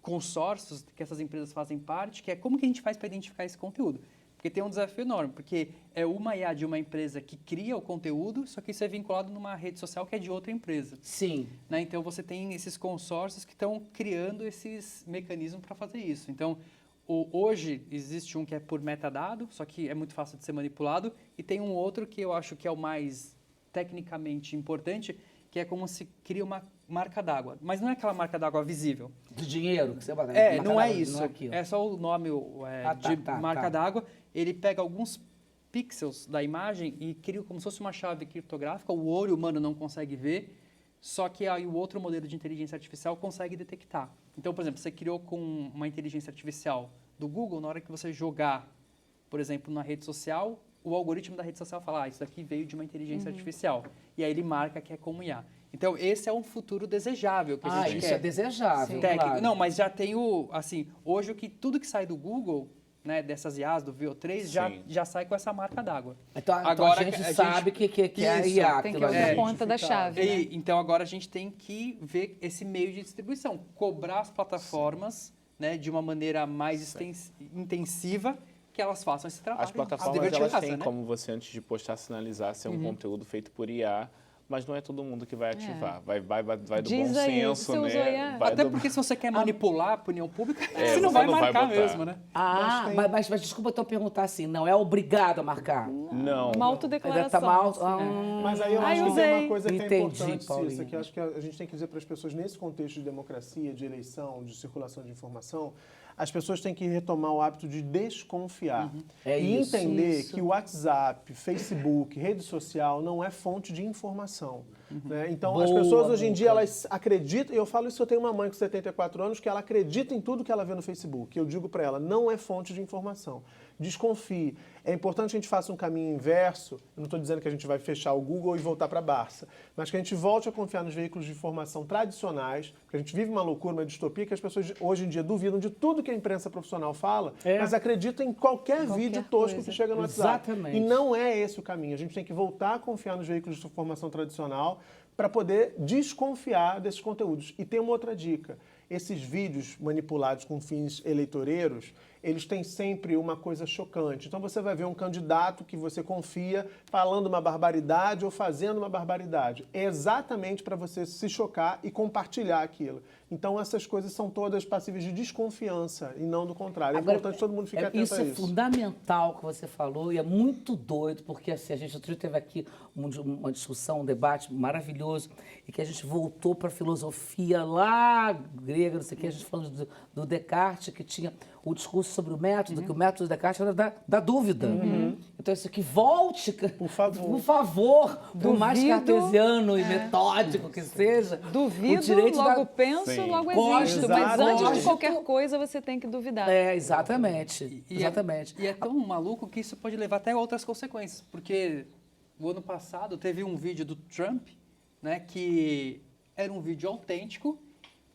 consórcios que essas empresas fazem parte, que é como que a gente faz para identificar esse conteúdo. Porque tem um desafio enorme, porque é uma IA de uma empresa que cria o conteúdo, só que isso é vinculado numa rede social que é de outra empresa. Sim. Né? Então, você tem esses consórcios que estão criando esses mecanismos para fazer isso. Então, hoje existe um que é por metadado, só que é muito fácil de ser manipulado, e tem um outro que eu acho que é o mais tecnicamente importante, que é como se cria uma marca d'água. Mas não é aquela marca d'água visível. De dinheiro que você bota. Não é isso. Não é aquilo. É só o nome de marca d'água. Ele pega alguns pixels da imagem e cria como se fosse uma chave criptográfica. O olho humano não consegue ver, só que aí o outro modelo de inteligência artificial consegue detectar. Então, por exemplo, você criou com uma inteligência artificial do Google, na hora que você jogar, por exemplo, na rede social, o algoritmo da rede social fala, isso daqui veio de uma inteligência artificial. E aí ele marca que é como IA. Então, esse é um futuro desejável que a gente quer. Isso é desejável, Técnico. claro. Não, mas já tem hoje tudo que sai do Google, né, dessas IAs, do VO3, já sai com essa marca d'água. Então Agora a gente sabe que é a Isso, IA. Tem que que vai ouvir a vir. ponta da chave, né? Então, agora a gente tem que ver esse meio de distribuição, cobrar as plataformas, né, de uma maneira mais intensiva, que elas façam esse trabalho. As plataformas, dever de elas casa, têm né? como você, antes de postar, sinalizar se é um conteúdo feito por IA, mas não é todo mundo que vai ativar. Vai do Diz bom aí, senso, você usou IA? né? Vai Até do- porque se você quer manipular a opinião pública, É, você não você vai não vai marcar botar. mesmo, né? Mas desculpa então perguntar assim, não é obrigado a marcar? Não. Uma autodeclaração. Tá mal? Mas aí eu Ai, acho que tem usei. uma coisa que é Entendi, importante, Paulinho. Cissa, que eu acho que a gente tem que dizer para as pessoas, nesse contexto de democracia, de eleição, de circulação de informação, as pessoas têm que retomar o hábito de desconfiar. É e isso. entender que o WhatsApp, Facebook, rede social não é fonte de informação. Né? Então, as Boa, pessoas hoje em dia, Lucas. elas acreditam, e eu falo isso, eu tenho uma mãe com 74 anos, que ela acredita em tudo que ela vê no Facebook. Eu digo para ela, não é fonte de informação. Desconfie. É importante que a gente faça um caminho inverso. Eu não estou dizendo que a gente vai fechar o Google e voltar para a Barça, mas que a gente volte a confiar nos veículos de informação tradicionais, porque a gente vive uma loucura, uma distopia, que as pessoas hoje em dia duvidam de tudo que a imprensa profissional fala, mas acreditam em qualquer vídeo tosco coisa. que chega no WhatsApp. Exatamente. E não é esse o caminho. A gente tem que voltar a confiar nos veículos de informação tradicional para poder desconfiar desses conteúdos. E tem uma outra dica. Esses vídeos manipulados com fins eleitoreiros, eles têm sempre uma coisa chocante. Então você vai ver um candidato que você confia falando uma barbaridade ou fazendo uma barbaridade. É exatamente para você se chocar e compartilhar aquilo. Então essas coisas são todas passíveis de desconfiança e não do contrário. É importante que todo mundo fique atento isso a é isso. fundamental que você falou e é muito doido, porque assim, a gente outro dia teve aqui uma discussão, um debate maravilhoso e que a gente voltou para a filosofia lá grega, não sei o que, a gente falando do Descartes, que tinha o discurso sobre o método, que o método do Descartes era da dúvida. Então isso aqui volte, Por favor. por favor, por mais Duvido, cartesiano e metódico que seja. Duvido, o direito logo da... penso, Sim. logo Código, existo. Mas antes de código. qualquer coisa, você tem que duvidar. É, exatamente. Exatamente. E é tão maluco que isso pode levar até a outras consequências. Porque o ano passado teve um vídeo do Trump, né, que era um vídeo autêntico,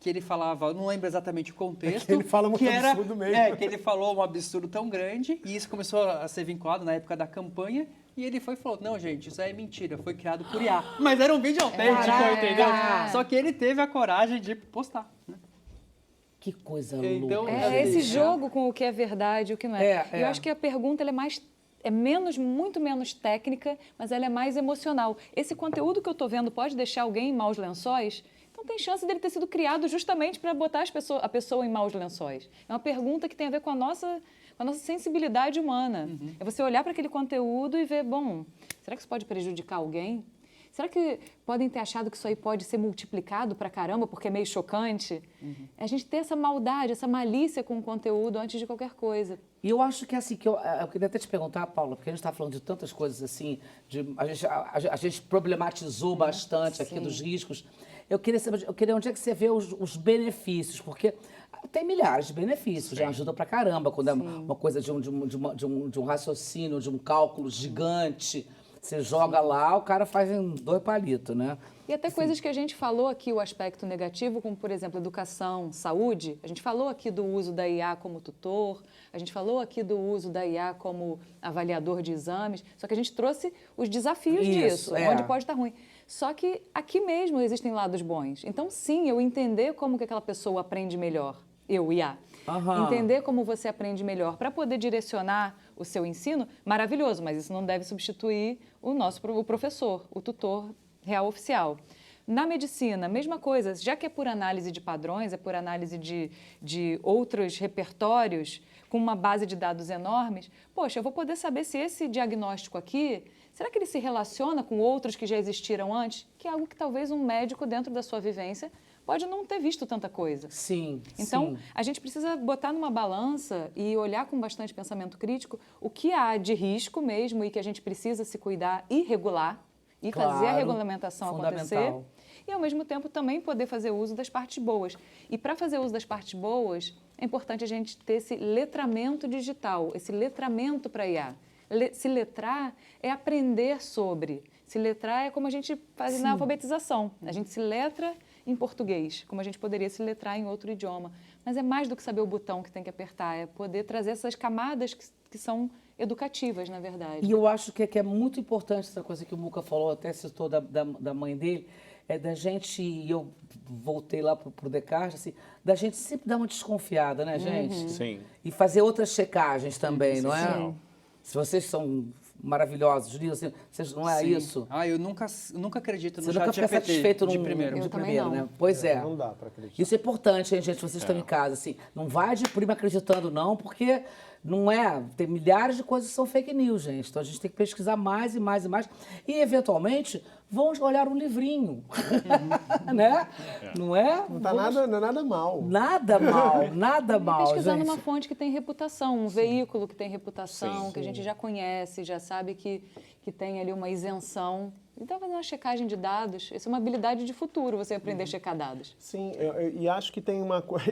que ele falava, eu não lembro exatamente o contexto. que ele fala muito absurdo mesmo. Que ele falou um absurdo tão grande, e isso começou a ser vinculado na época da campanha, e ele foi e falou, não, gente, isso aí é mentira, foi criado por IA. Mas era um vídeo autêntico, entendeu? Só que ele teve a coragem de postar, né? Que coisa Então, louca. É esse jogo com o que é verdade e o que não é. É, Eu acho que a pergunta ela muito menos técnica, mas ela é mais emocional. Esse conteúdo que eu estou vendo pode deixar alguém em maus lençóis? Então tem chance dele ter sido criado justamente para botar a pessoa em maus lençóis. É uma pergunta que tem a ver com a nossa sensibilidade humana. É você olhar para aquele conteúdo e ver, bom, será que isso pode prejudicar alguém? Será que podem ter achado que isso aí pode ser multiplicado pra caramba, porque é meio chocante? É a gente ter essa maldade, essa malícia com o conteúdo antes de qualquer coisa. E eu acho que assim, eu queria até te perguntar, Paula, porque a gente está falando de tantas coisas assim, a gente problematizou bastante aqui dos riscos. Eu queria onde é que você vê os benefícios, porque tem milhares de benefícios, já ajuda pra caramba, quando é uma coisa de um raciocínio, de um cálculo gigante. Você joga lá, o cara faz em 2 palitos, né? E até coisas que a gente falou aqui, o aspecto negativo, como, por exemplo, educação, saúde. A gente falou aqui do uso da IA como tutor, a gente falou aqui do uso da IA como avaliador de exames, só que a gente trouxe os desafios disso, onde pode estar ruim. Só que aqui mesmo existem lados bons. Então, sim, eu entender como que aquela pessoa aprende melhor, IA. Entender como você aprende melhor para poder direcionar o seu ensino, maravilhoso, mas isso não deve substituir o professor, o tutor real oficial. Na medicina, mesma coisa, já que é por análise de padrões, é por análise de outros repertórios, com uma base de dados enormes, poxa, eu vou poder saber se esse diagnóstico aqui, será que ele se relaciona com outros que já existiram antes? Que é algo que talvez um médico, dentro da sua vivência, pode não ter visto tanta coisa. Sim, Então, a gente precisa botar numa balança e olhar com bastante pensamento crítico o que há de risco mesmo e que a gente precisa se cuidar e regular e fazer a regulamentação acontecer. E, ao mesmo tempo, também poder fazer uso das partes boas. E, para fazer uso das partes boas, é importante a gente ter esse letramento digital, esse letramento para IA. Se letrar é aprender sobre. Se letrar é como a gente faz na alfabetização. A gente se letra em português, como a gente poderia se letrar em outro idioma. Mas é mais do que saber o botão que tem que apertar, é poder trazer essas camadas que são educativas, na verdade. E eu acho que é muito importante essa coisa que o Muca falou, até citou da mãe dele, é da gente, e eu voltei lá pro Descartes, assim, da gente sempre dar uma desconfiada, né, gente? Sim. E fazer outras checagens também, não é? Sim. Se vocês são maravilhosos, assim, vocês não é isso? Eu nunca acredito no Você nunca fica ChatGPT satisfeito de primeiro. Eu também não. né? Pois é. Não dá para acreditar. Isso é importante, hein, gente? Vocês estão em casa, assim. Não vai de prima acreditando, não, porque não é. Tem milhares de coisas que são fake news, gente. Então a gente tem que pesquisar mais e mais e mais. E, eventualmente, vamos olhar um livrinho. Né? Não é? Não tá nada mal. Nada mal, nada mal. Pesquisar gente. numa fonte que tem reputação, um veículo que tem reputação, que a gente já conhece, já sabe que tem ali uma isenção. Então, fazer uma checagem de dados, isso é uma habilidade de futuro, você aprender a checar dados. Sim, e acho que tem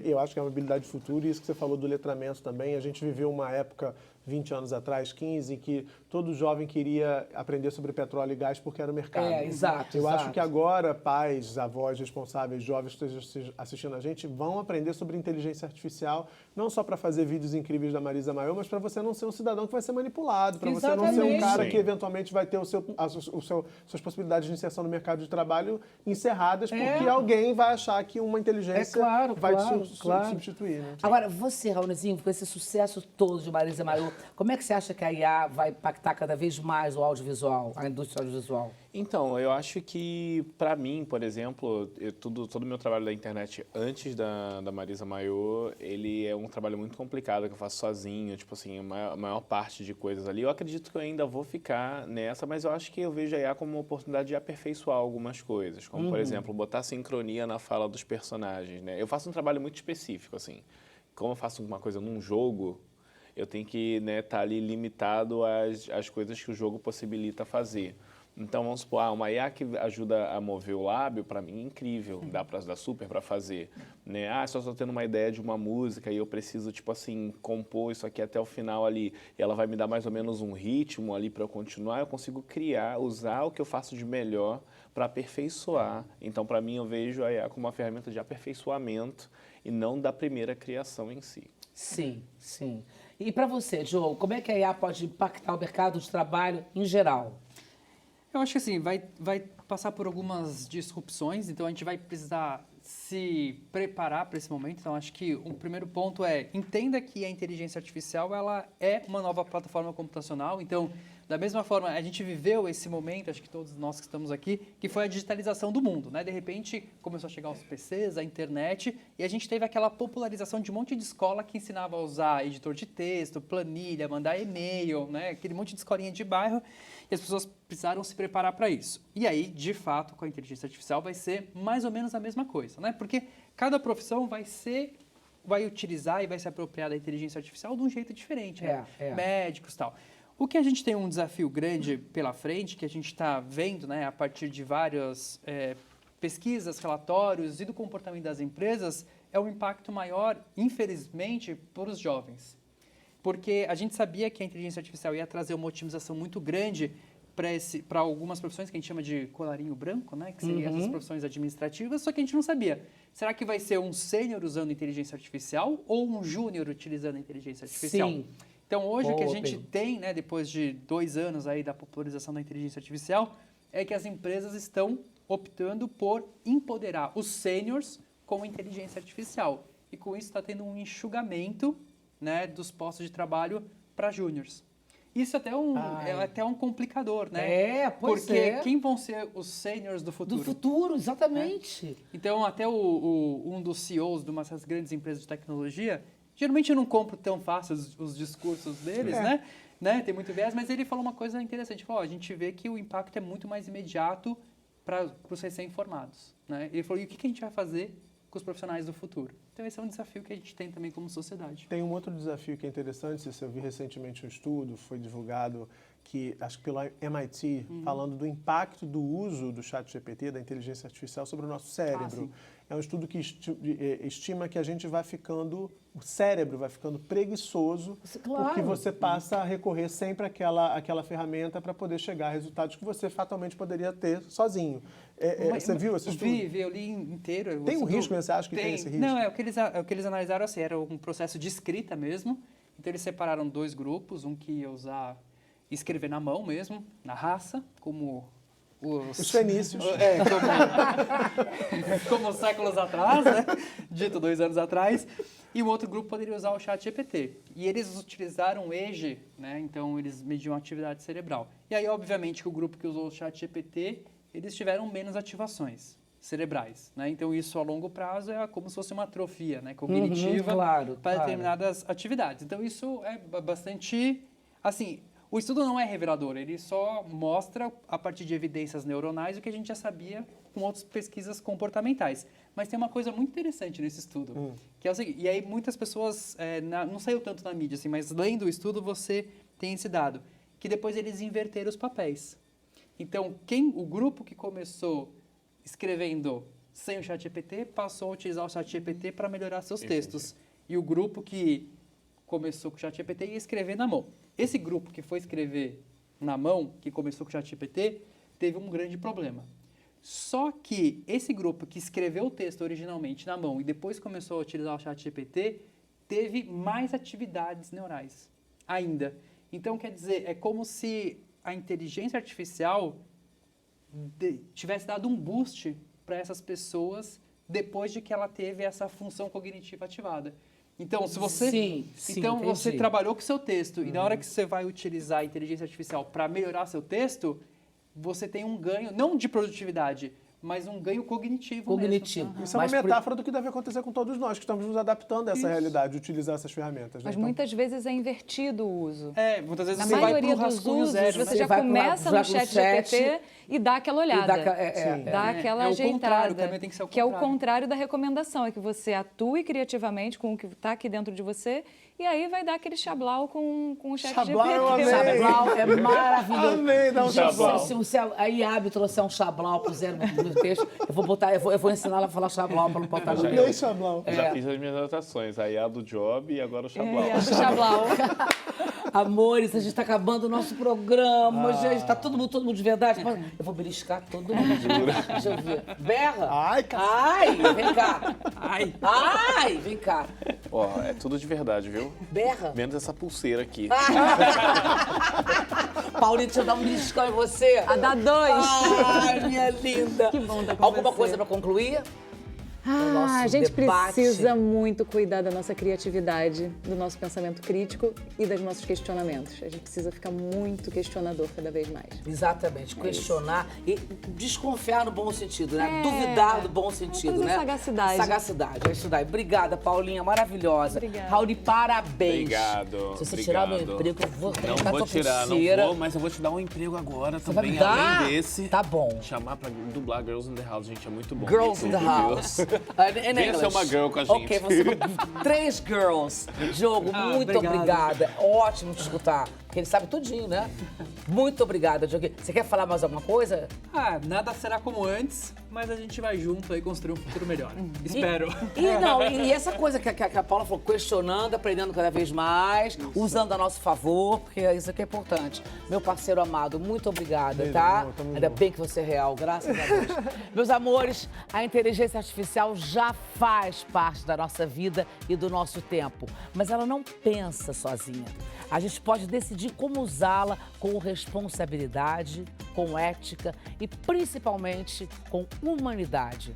eu acho que é uma habilidade de futuro, e isso que você falou do letramento também. A gente viveu uma época, 20 anos atrás, 15, que todo jovem queria aprender sobre petróleo e gás porque era o mercado. Exato. Eu acho que agora pais, avós, responsáveis, jovens que estejam assistindo a gente vão aprender sobre inteligência artificial, não só para fazer vídeos incríveis da Marisa Maior, mas para você não ser um cidadão que vai ser manipulado, para você não ser um cara que eventualmente vai ter suas possibilidades de inserção no mercado de trabalho encerradas porque alguém vai achar que uma inteligência vai substituir. Né? Agora, você, Raulzinho, com esse sucesso todo de Marisa Maior, como é que você acha que a IA vai impactar cada vez mais o audiovisual, a indústria audiovisual? Então, eu acho que, para mim, por exemplo, todo o meu trabalho da internet antes da Marisa Maior, ele é um trabalho muito complicado, que eu faço sozinho, tipo assim, a maior parte de coisas ali. Eu acredito que eu ainda vou ficar nessa, mas eu acho que eu vejo a IA como uma oportunidade de aperfeiçoar algumas coisas, como, por exemplo, botar sincronia na fala dos personagens, né? Eu faço um trabalho muito específico, assim. Como eu faço uma coisa num jogo, eu tenho que estar ali limitado às coisas que o jogo possibilita fazer. Então, vamos supor, uma IA que ajuda a mover o lábio, para mim, é incrível. Dá super para fazer. Né? Se eu estou tendo uma ideia de uma música e eu preciso, tipo assim, compor isso aqui até o final ali, e ela vai me dar mais ou menos um ritmo ali para eu continuar, eu consigo criar, usar o que eu faço de melhor para aperfeiçoar. Então, para mim, eu vejo a IA como uma ferramenta de aperfeiçoamento e não da primeira criação em si. Sim, sim. E para você, João, como é que a IA pode impactar o mercado de trabalho em geral? Eu acho que assim, vai passar por algumas disrupções, então a gente vai precisar se preparar para esse momento. Então, acho que o primeiro ponto é, entenda que a inteligência artificial ela é uma nova plataforma computacional. Então, da mesma forma, a gente viveu esse momento, acho que todos nós que estamos aqui, que foi a digitalização do mundo, né? De repente, começou a chegar os PCs, a internet, e a gente teve aquela popularização de um monte de escola que ensinava a usar editor de texto, planilha, mandar e-mail, né? Aquele monte de escolinha de bairro, e as pessoas precisaram se preparar para isso. E aí, de fato, com a inteligência artificial vai ser mais ou menos a mesma coisa, né? Porque cada profissão vai utilizar e vai se apropriar da inteligência artificial de um jeito diferente, né? Médicos e tal. O que a gente tem um desafio grande pela frente, que a gente está vendo, né, a partir de várias pesquisas, relatórios e do comportamento das empresas, é um impacto maior, infelizmente, para os jovens. Porque a gente sabia que a inteligência artificial ia trazer uma otimização muito grande para algumas profissões que a gente chama de colarinho branco, né, que seriam essas profissões administrativas, só que a gente não sabia. Será que vai ser um sênior usando inteligência artificial ou um júnior utilizando inteligência artificial? Sim. Então, hoje o que a gente tem, né, depois de 2 anos aí da popularização da inteligência artificial, é que as empresas estão optando por empoderar os sêniors com inteligência artificial. E com isso está tendo um enxugamento, né, dos postos de trabalho para júniors. Isso é até um complicador, né? Porque quem vão ser os sêniors do futuro? Do futuro, exatamente. Né? Então, até um dos CEOs de uma dessas grandes empresas de tecnologia, geralmente eu não compro tão fácil os discursos deles, né? Tem muito viés, mas ele falou uma coisa interessante. Ele falou, a gente vê que o impacto é muito mais imediato para os recém-formados. Né? Ele falou, e o que a gente vai fazer com os profissionais do futuro? Então, esse é um desafio que a gente tem também como sociedade. Tem um outro desafio que é interessante, eu vi recentemente um estudo, foi divulgado, que acho que pelo MIT, falando do impacto do uso do ChatGPT, da inteligência artificial, sobre o nosso cérebro. É um estudo que estima que a gente vai ficando, o cérebro vai ficando preguiçoso, porque você passa a recorrer sempre àquela ferramenta para poder chegar a resultados que você fatalmente poderia ter sozinho. Você viu esse estudo? Eu li inteiro. Tem um risco, você acha que tem esse risco? Não, o que eles analisaram assim, era um processo de escrita mesmo. Então, eles separaram 2 grupos, um que ia escrever na mão mesmo, na raça, como os fenícios. Como séculos atrás, né? Dito 2 anos atrás. E o outro grupo poderia usar o ChatGPT. E eles utilizaram o EEG, né? Então, eles mediam a atividade cerebral. E aí, obviamente, que o grupo que usou o ChatGPT, eles tiveram menos ativações cerebrais, né? Então, isso a longo prazo é como se fosse uma atrofia, né, cognitiva para determinadas atividades. Então, isso é bastante, assim, o estudo não é revelador, ele só mostra, a partir de evidências neuronais, o que a gente já sabia com outras pesquisas comportamentais. Mas tem uma coisa muito interessante nesse estudo, que é o seguinte, e aí muitas pessoas, não saiu tanto na mídia, assim, mas lendo o estudo você tem esse dado, que depois eles inverteram os papéis. Então, o grupo que começou escrevendo sem o ChatGPT passou a utilizar o ChatGPT para melhorar seus textos. E o grupo que começou com o ChatGPT ia escrever na mão. Esse grupo que foi escrever na mão, que começou com o ChatGPT, teve um grande problema. Só que esse grupo que escreveu o texto originalmente na mão e depois começou a utilizar o ChatGPT, teve mais atividades neurais ainda. Então, quer dizer, é como se a inteligência artificial tivesse dado um boost para essas pessoas depois de que ela teve essa função cognitiva ativada. Então, se você, você trabalhou com o seu texto e na hora que você vai utilizar a inteligência artificial para melhorar seu texto, você tem um ganho, não de produtividade, mas um ganho cognitivo mesmo. Isso é uma metáfora do que deve acontecer com todos nós, que estamos nos adaptando a essa realidade, de utilizar essas ferramentas. Mas muitas vezes é invertido o uso. Muitas vezes Na você vai para o rascunho zero. Você já começa no ChatGPT e dá aquela olhada. Dá aquela ajeitada. Também tem que ser o contrário. Que é o contrário da recomendação, é que você atue criativamente com o que está aqui dentro de você E aí vai dar aquele chablau com o chat Chablau, eu amei. GPT. Chablau é maravilhoso. Amei dar um Gente, chablau. Se a IAB trouxer um chablau, puser no texto, eu vou ensinar ela a falar chablau para não botar no Já- meu. Nem Chablau. Eu já fiz as minhas anotações. Aí a do Job e agora o Chablau. É, do chablau. Amores, a gente tá acabando o nosso programa, gente. Tá todo mundo de verdade. Mas eu vou beliscar todo mundo. Deixa eu ver. Berra. Ai, cara. Ai, vem cá. Ai, vem cá. Ó, é tudo de verdade, viu? Berra. Menos essa pulseira aqui. Paulinho, deixa eu dar um beliscão em você. A dar 2. Ai, minha linda. Que bom estar com Alguma você. coisa pra concluir? nosso A gente debate. precisa muito cuidar da nossa criatividade, do nosso pensamento crítico e dos nossos questionamentos. A gente precisa ficar muito questionador cada vez mais. Exatamente, questionar e desconfiar no bom sentido, né? É. Duvidar no bom sentido, trazer né? sagacidade. Sagacidade, é isso daí. Obrigada, Paulinha, maravilhosa. Obrigada. Raul, parabéns. Obrigado. Se você tirar meu obrigado. emprego, eu vou Não arrancar vou tua tirar, pulseira. não vou, mas eu vou te dar um emprego agora Você vai também, me dar? além desse. Tá bom. Chamar pra dublar Girls in the House, gente, é muito bom. Girls in the Viu? House. Venha ser uma girl com a gente. Ok, você 3 girls. Diogo, muito obrigado. obrigada. Ótimo te escutar. Porque ele sabe tudinho, né? Muito obrigada, Diogo. Você quer falar mais alguma coisa? Nada será como antes, mas a gente vai junto aí construir um futuro melhor. Espero. E essa coisa que a Paula falou, questionando, aprendendo cada vez mais, usando a nosso favor, porque isso aqui é importante. Meu parceiro amado, muito obrigada, Beijo, tá? amor, tamo Ainda junto. bem que você é real, graças a Deus. Meus amores, a inteligência artificial já faz parte da nossa vida e do nosso tempo, mas ela não pensa sozinha. A gente pode decidir como usá-la com responsabilidade, com ética e principalmente com humanidade.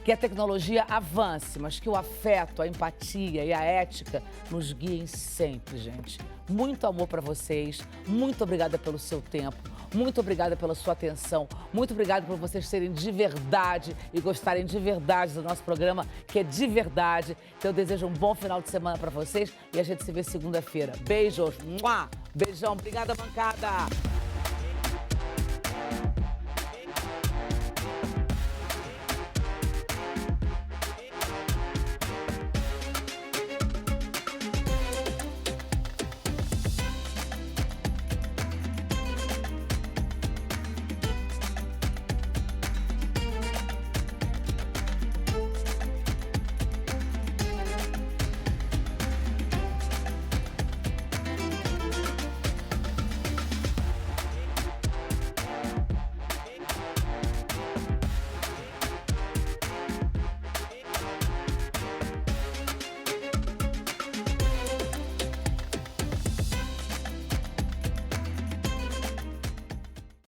Que a tecnologia avance, mas que o afeto, a empatia e a ética nos guiem sempre, gente. Muito amor para vocês, muito obrigada pelo seu tempo, muito obrigada pela sua atenção, muito obrigada por vocês serem de verdade e gostarem de verdade do nosso programa, que é de verdade. Então eu desejo um bom final de semana para vocês e a gente se vê segunda-feira. Beijos, beijão, obrigada, bancada.